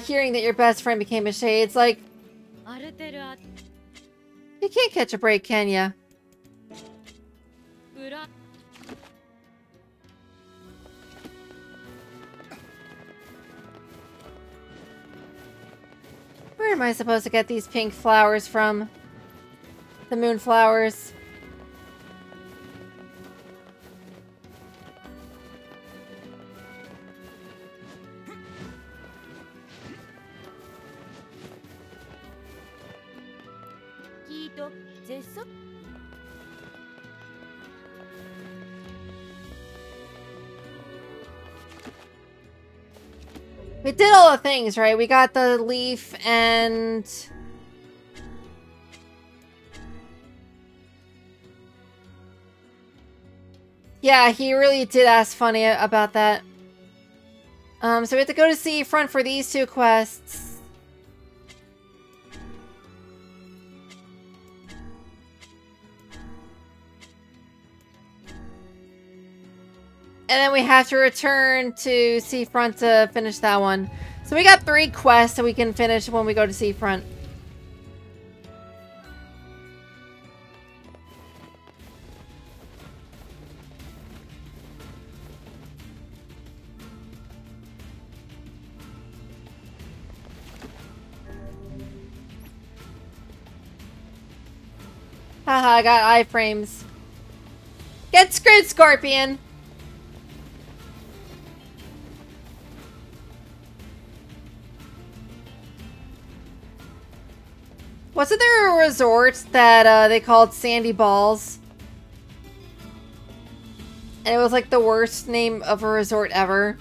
Speaker 1: hearing that your best friend became a shade. It's like, you can't catch a break, can ya? Where am I supposed to get these pink flowers from? The moonflowers. We did all the things, right? We got the leaf and... Yeah, he really did ask funny about that. So we have to go to Seafront for these two quests. And then we have to return to Seafront to finish that one. So we got 3 quests that we can finish when we go to Seafront. Haha, I got iframes. Get screwed, Scorpion! Wasn't there a resort that they called Sandy Balls? And it was like the worst name of a resort ever.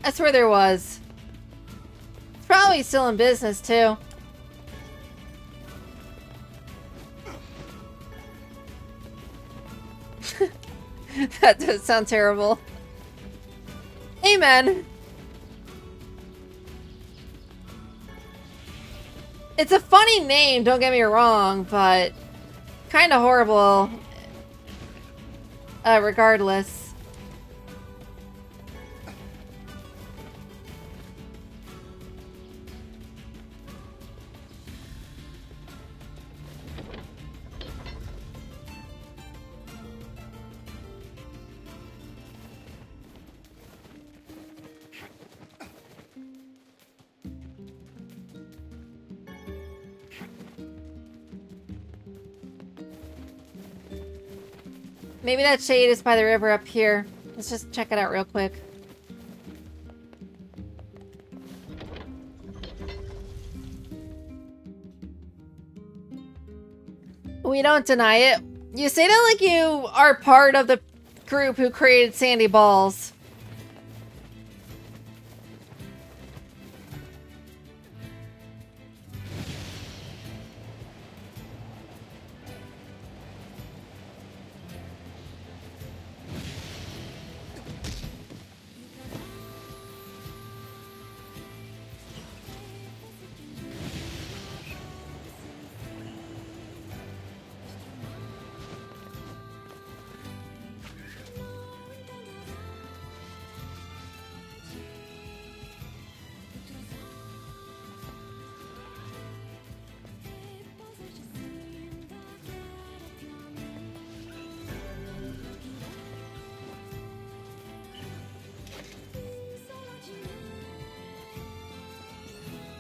Speaker 1: I swear there was. It's probably still in business too. That does sound terrible. Amen. It's a funny name, don't get me wrong, but kind of horrible. Regardless. Maybe that shade is by the river up here. Let's just check it out real quick. We don't deny it. You say that like you are part of the group who created Sandy Balls.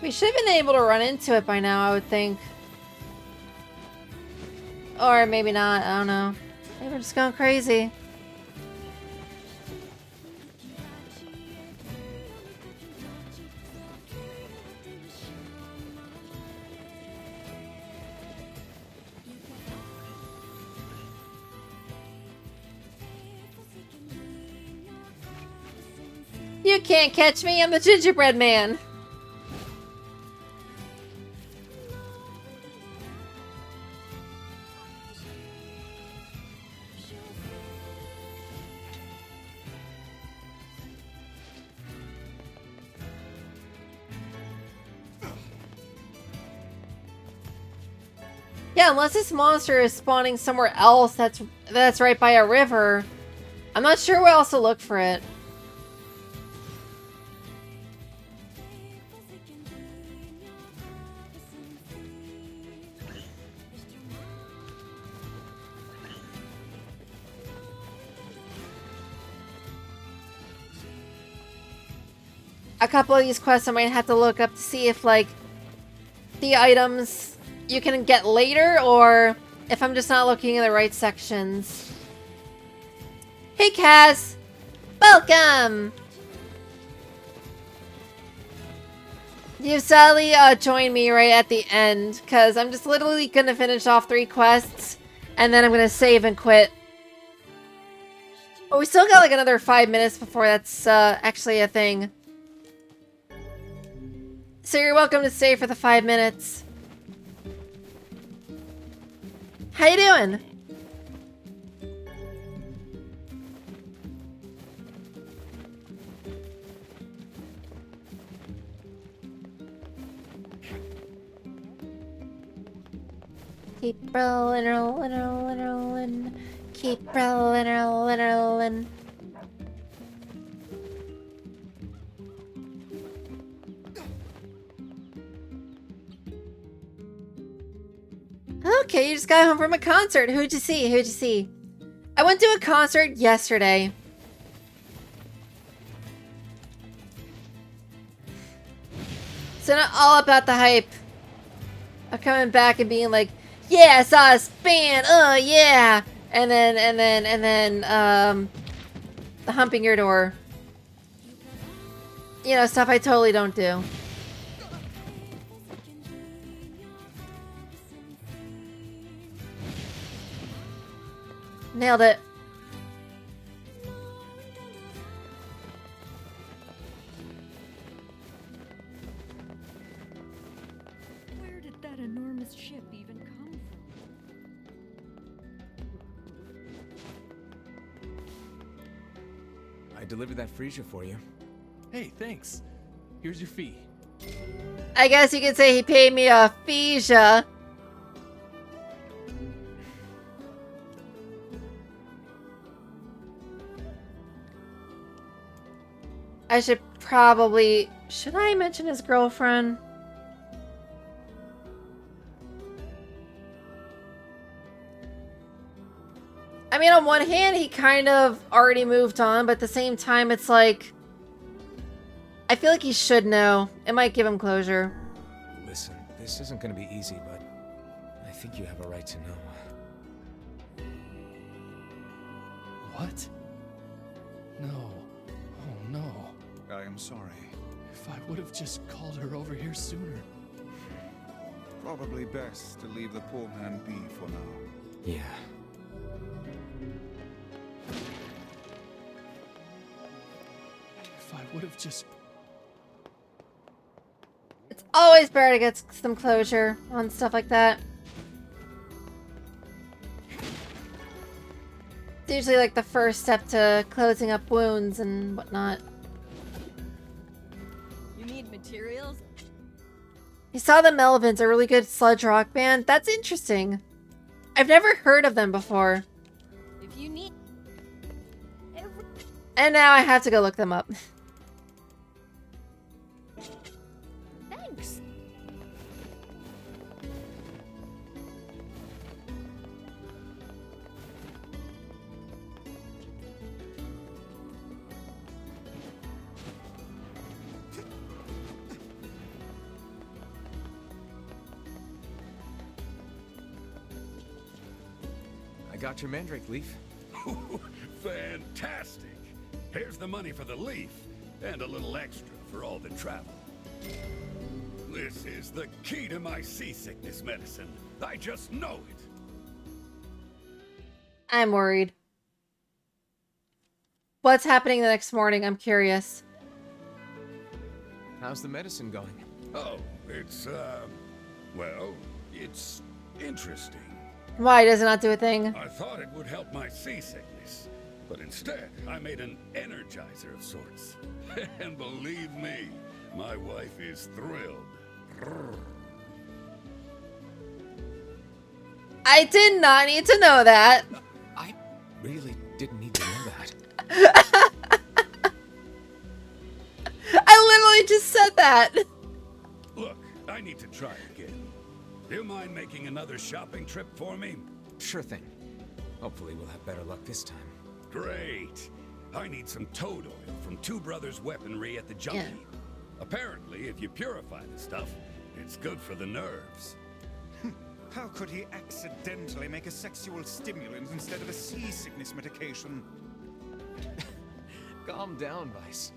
Speaker 1: We should have been able to run into it by now, I would think. Or maybe not, I don't know. Maybe we're just going crazy. You can't catch me, I'm the gingerbread man. Yeah, unless this monster is spawning somewhere else that's right by a river. I'm not sure where else to look for it. A couple of these quests I might have to look up to see if, like, the items you can get later, or if I'm just not looking in the right sections. Hey, Kaz! Welcome! You sadly joined me right at the end, because I'm just literally gonna finish off 3 quests, and then I'm gonna save and quit. But we still got like another 5 minutes before that's actually a thing. So you're welcome to stay for the 5 minutes. How you doing? Keep rolling, rolling, rolling, rolling. Keep rolling, rolling, rolling. Okay, you just got home from a concert. Who'd you see? Who'd you see? I went to a concert yesterday. So not all about the hype of coming back and being like, yeah, I saw this band, oh yeah, and then the humping your door. You know, stuff I totally don't do. Nailed it.
Speaker 10: Where did that enormous ship even come from?
Speaker 6: I delivered that freezer for you.
Speaker 13: Hey, thanks. Here's your fee.
Speaker 1: I guess you could say he paid me a feesia. I should probably... Should I mention his girlfriend? I mean, on one hand, he kind of already moved on, but at the same time, it's like... I feel like he should know. It might give him closure.
Speaker 6: Listen, this isn't gonna be easy, but I think you have a right to know.
Speaker 13: What? No. Oh no.
Speaker 8: I am sorry.
Speaker 13: If I would have just called her over here sooner.
Speaker 8: Probably best to leave the poor man be for now.
Speaker 6: Yeah.
Speaker 13: If I would have just...
Speaker 1: It's always better to get some closure on stuff like that. It's usually like the first step to closing up wounds and whatnot.
Speaker 2: You need materials?
Speaker 1: You saw the Melvins, a really good sludge rock band? That's interesting. I've never heard of them before.
Speaker 2: If you need...
Speaker 1: And now I have to go look them up.
Speaker 2: Thanks.
Speaker 6: got your mandrake leaf.
Speaker 15: Fantastic! Here's the money for the leaf, and a little extra for all the travel. This is the key to my seasickness medicine. I just know it.
Speaker 1: I'm worried. What's happening the next morning? I'm curious.
Speaker 6: How's the medicine going?
Speaker 15: Oh, it's, well, it's interesting.
Speaker 1: Why does it not do a thing?
Speaker 15: I thought it would help my seasickness, but instead, I made an energizer of sorts. And believe me, my wife is thrilled.
Speaker 1: I did not need to know that.
Speaker 6: I really didn't need to know that.
Speaker 1: I literally just said that.
Speaker 15: Look, I need to try again. Do you mind making another shopping trip for me?
Speaker 6: Sure thing. Hopefully we'll have better luck this time.
Speaker 15: Great. I need some toad oil from Two Brothers Weaponry at the Junkie.
Speaker 1: Yeah.
Speaker 15: Apparently, if you purify the stuff, it's good for the nerves.
Speaker 8: How could he accidentally make a sexual stimulant instead of a seasickness medication?
Speaker 6: Calm down, Vice.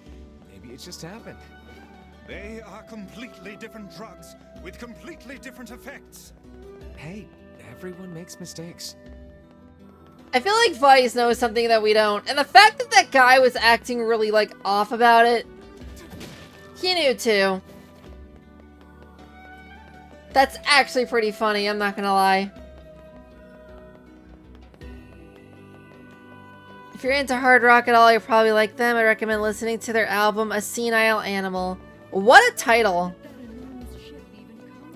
Speaker 6: Maybe it just happened.
Speaker 8: They are completely different drugs with completely different effects.
Speaker 6: Hey, everyone makes mistakes.
Speaker 1: I feel like Vice knows something that we don't. And the fact that that guy was acting really, like, off about it, he knew too. That's actually pretty funny, I'm not gonna lie. If you're into hard rock at all, you'll probably like them. I recommend listening to their album, A Senile Animal. What a title.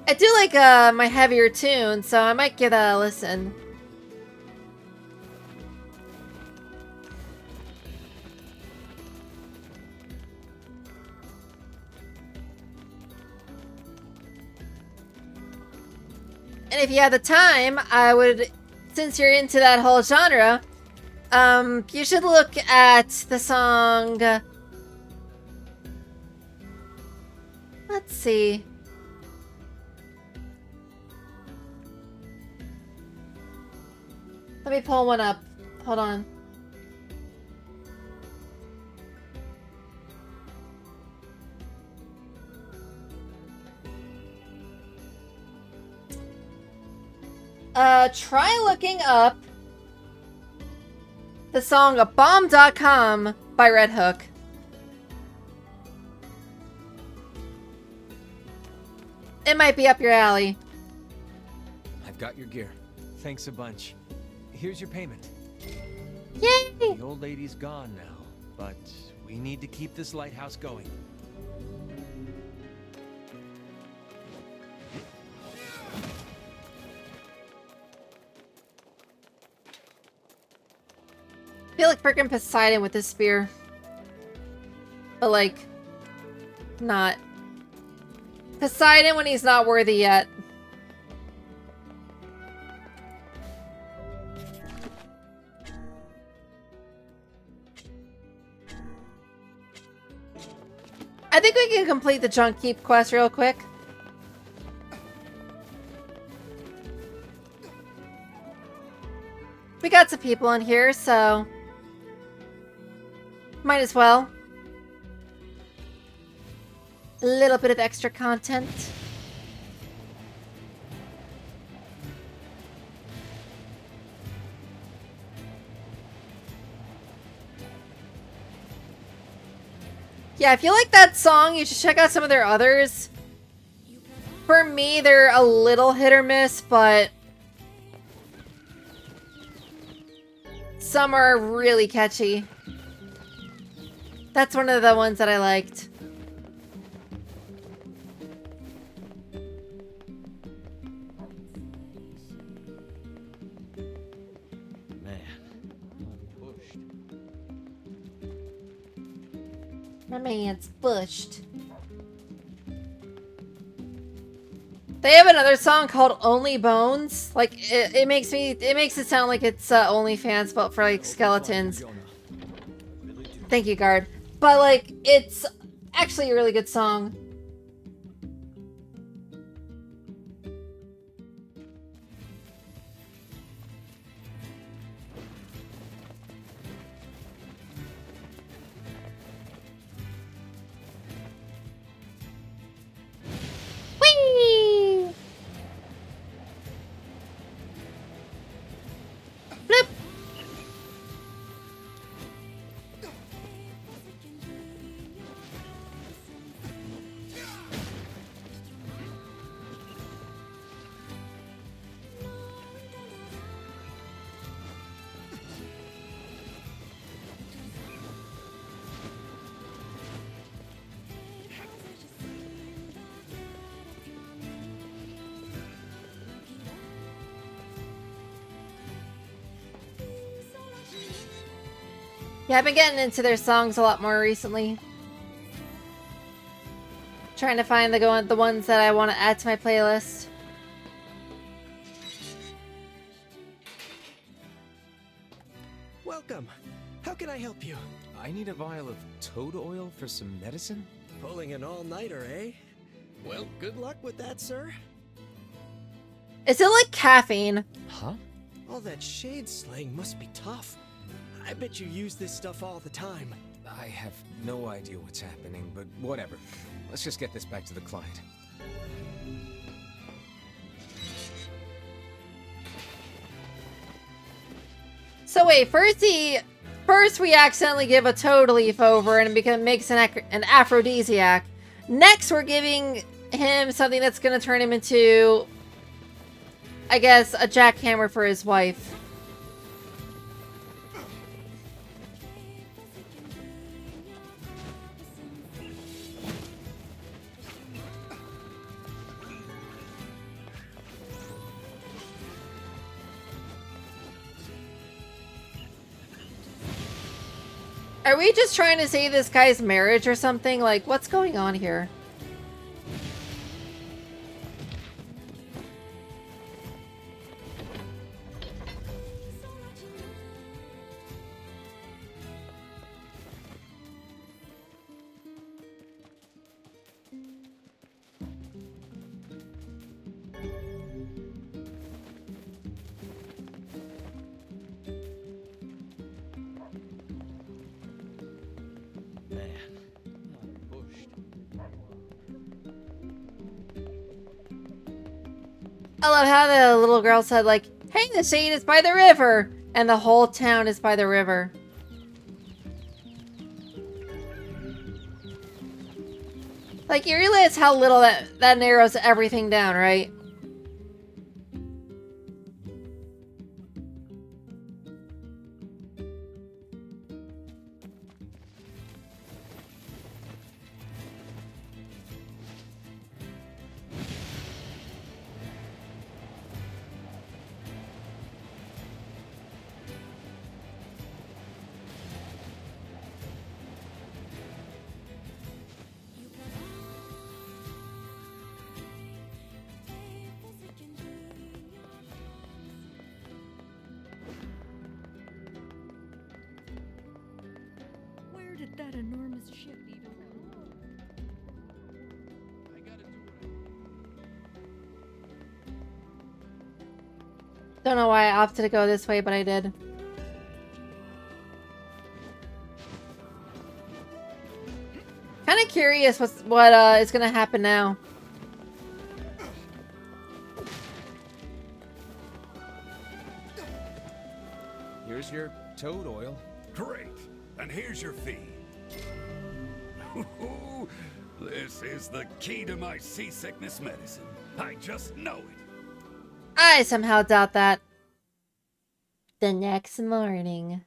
Speaker 1: I do like my heavier tunes, so I might give that a listen. And if you have the time, I would, since you're into that whole genre, you should look at the song, let's see. Let me pull one up. Hold on. Try looking up the song Bomb.com by Red Hook. It might be up your alley.
Speaker 6: I've got your gear.
Speaker 12: Thanks a bunch. Here's your payment.
Speaker 1: Yay!
Speaker 12: The old lady's gone now, but we need to keep this lighthouse going.
Speaker 1: I feel like freaking Poseidon with this spear. But like, not. Poseidon when he's not worthy yet. I think we can complete the Junk Keep quest real quick. We got some people in here, so might as well. A little bit of extra content. Yeah, if you like that song, you should check out some of their others. For me, they're a little hit or miss, but some are really catchy. That's one of the ones that I liked. My man's bushed. They have another song called Only Bones. Like, it makes it sound like it's OnlyFans, but for like skeletons. Thank you, Guard. But like, it's actually a really good song. Yeah, I've been getting into their songs a lot more recently. Trying to find the ones that I want to add to my playlist.
Speaker 5: Welcome. How can I help you?
Speaker 6: I need a vial of toad oil for some medicine.
Speaker 5: Pulling an all-nighter, eh? Well, good luck with that, sir.
Speaker 1: Is it like caffeine?
Speaker 6: Huh?
Speaker 5: All that shade slaying must be tough. I bet you use this stuff all the time.
Speaker 6: I have no idea what's happening, but whatever. Let's just get this back to the client.
Speaker 1: So wait, first we accidentally give a toad leaf over and it makes an aphrodisiac. Next we're giving him something that's going to turn him into, I guess, a jackhammer for his wife. Are we just trying to save this guy's marriage or something? Like, what's going on here? I love how the little girl said, like, hey, the shade is by the river. And the whole town is by the river. Like, you realize how little that narrows everything down, right?
Speaker 10: Where did that enormous ship even come?
Speaker 1: Don't know why I opted to go this way, but I did. Kind of curious what is gonna happen now.
Speaker 6: Here's your toad oil.
Speaker 15: Great. And here's your fee. This is the key to my seasickness medicine. I just know it.
Speaker 1: I somehow doubt that. The next morning.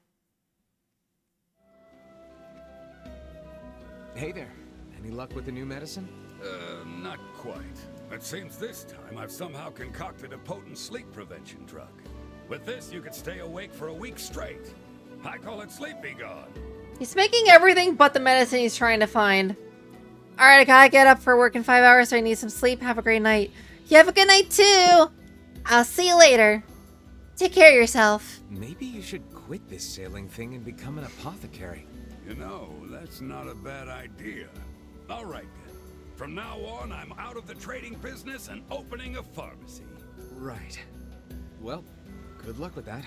Speaker 6: Hey there. Any luck with the new medicine?
Speaker 15: Not quite. It seems this time I've somehow concocted a potent sleep prevention drug. With this, you could stay awake for a week straight. I call it Sleep Be Gone.
Speaker 1: He's making everything but the medicine he's trying to find. Alright, I gotta get up for work in 5 hours, so I need some sleep. Have a great night. You have a good night, too! I'll see you later. Take care of yourself.
Speaker 6: Maybe you should quit this sailing thing and become an apothecary.
Speaker 15: You know, that's not a bad idea. All right, then. From now on, I'm out of the trading business and opening a pharmacy.
Speaker 6: Right. Well, good luck with that.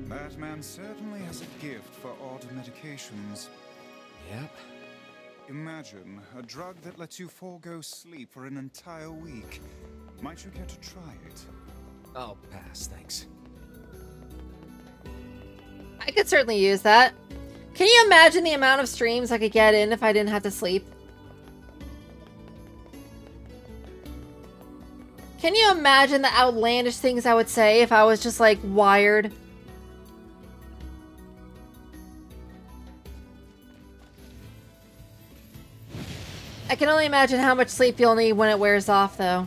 Speaker 8: That man certainly has a gift for odd medications.
Speaker 6: Yep.
Speaker 8: Imagine a drug that lets you forego sleep for an entire week. Might you care to try it?
Speaker 6: I'll pass, thanks.
Speaker 1: I could certainly use that. Can you imagine the amount of streams I could get in if I didn't have to sleep? Can you imagine the outlandish things I would say if I was just, like, wired? I can only imagine how much sleep you'll need when it wears off, though.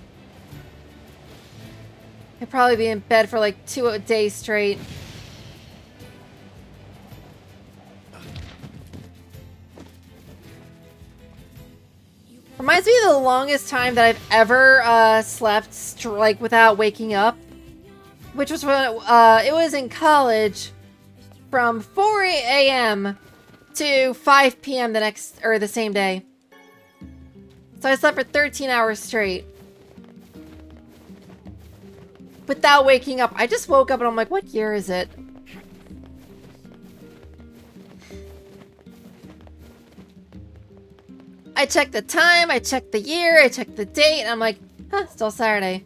Speaker 1: I'd probably be in bed for like 2 days straight. Reminds me of the longest time that I've ever slept like without waking up, which was when it was in college, from 4 a.m. to 5 p.m. the same day. So I slept for 13 hours straight without waking up. I just woke up and I'm like, what year is it? I checked the time, I checked the year, I checked the date, and I'm like, huh, still Saturday.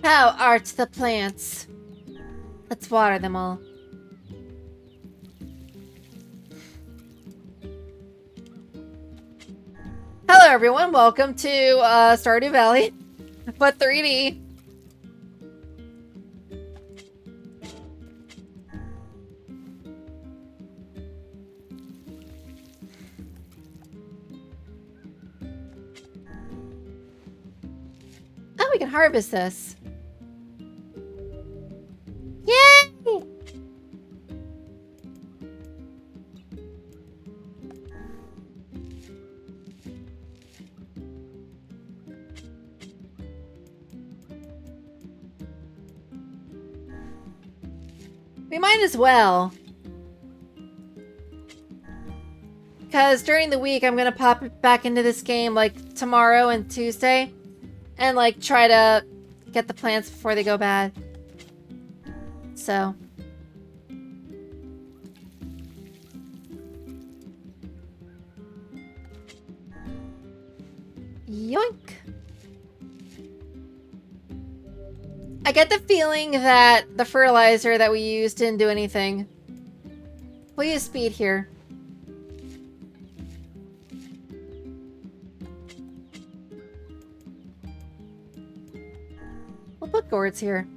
Speaker 1: How art the plants? Let's water them all. Hello everyone, welcome to Stardew Valley, but 3D. Oh, we can harvest this. Yay! We might as well. Because during the week, I'm going to pop back into this game like tomorrow and Tuesday. And like try to get the plants before they go bad. So. Yoink. I get the feeling that the fertilizer that we used didn't do anything. We'll use speed here. We'll put gourds here.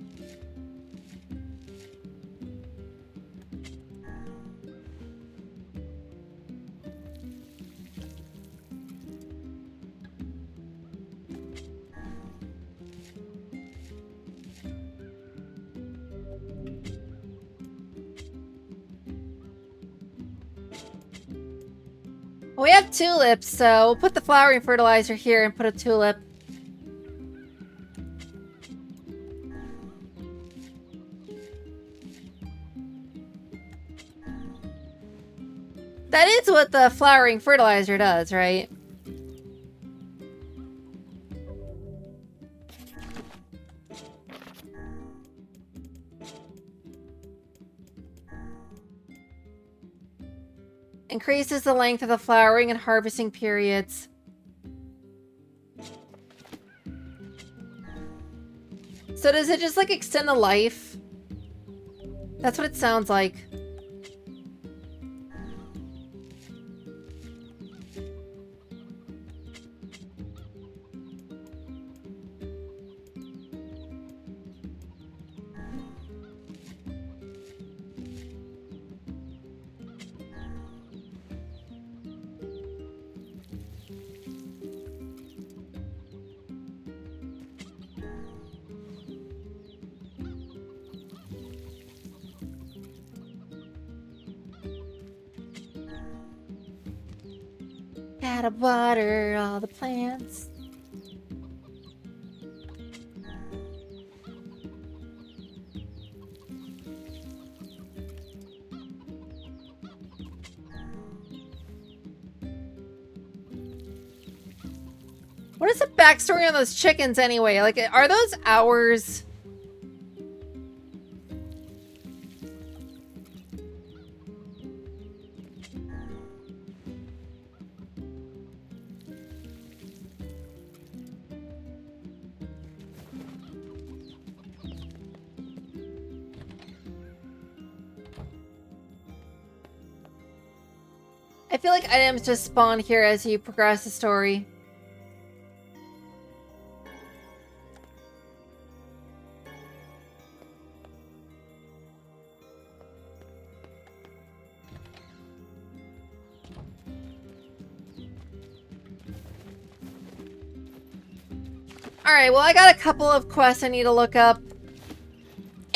Speaker 1: Well, we have tulips, so we'll put the flowering fertilizer here and put a tulip. That is what the flowering fertilizer does, right? Increases the length of the flowering and harvesting periods. So does it just like extend the life? That's what it sounds like. Gotta water all the plants. What is the backstory on those chickens anyway? Like, are those ours? I feel like items just spawn here as you progress the story. Alright, well I got a couple of quests I need to look up.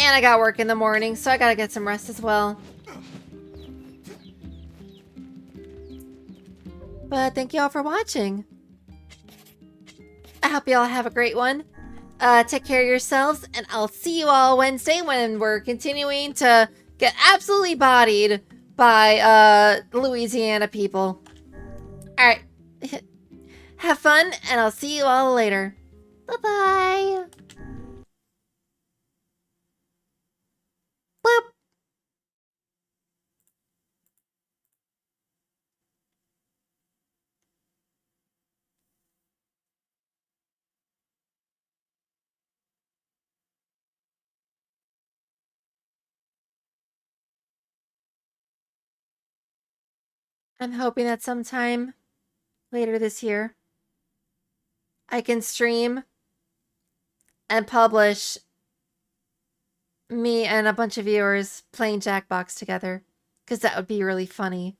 Speaker 1: And I got work in the morning, so I gotta get some rest as well. But thank you all for watching. I hope you all have a great one. Take care of yourselves, and I'll see you all Wednesday when we're continuing to get absolutely bodied by Louisiana people. Alright. Have fun, and I'll see you all later. Bye-bye. Boop. I'm hoping that sometime later this year, I can stream and publish me and a bunch of viewers playing Jackbox together, because that would be really funny.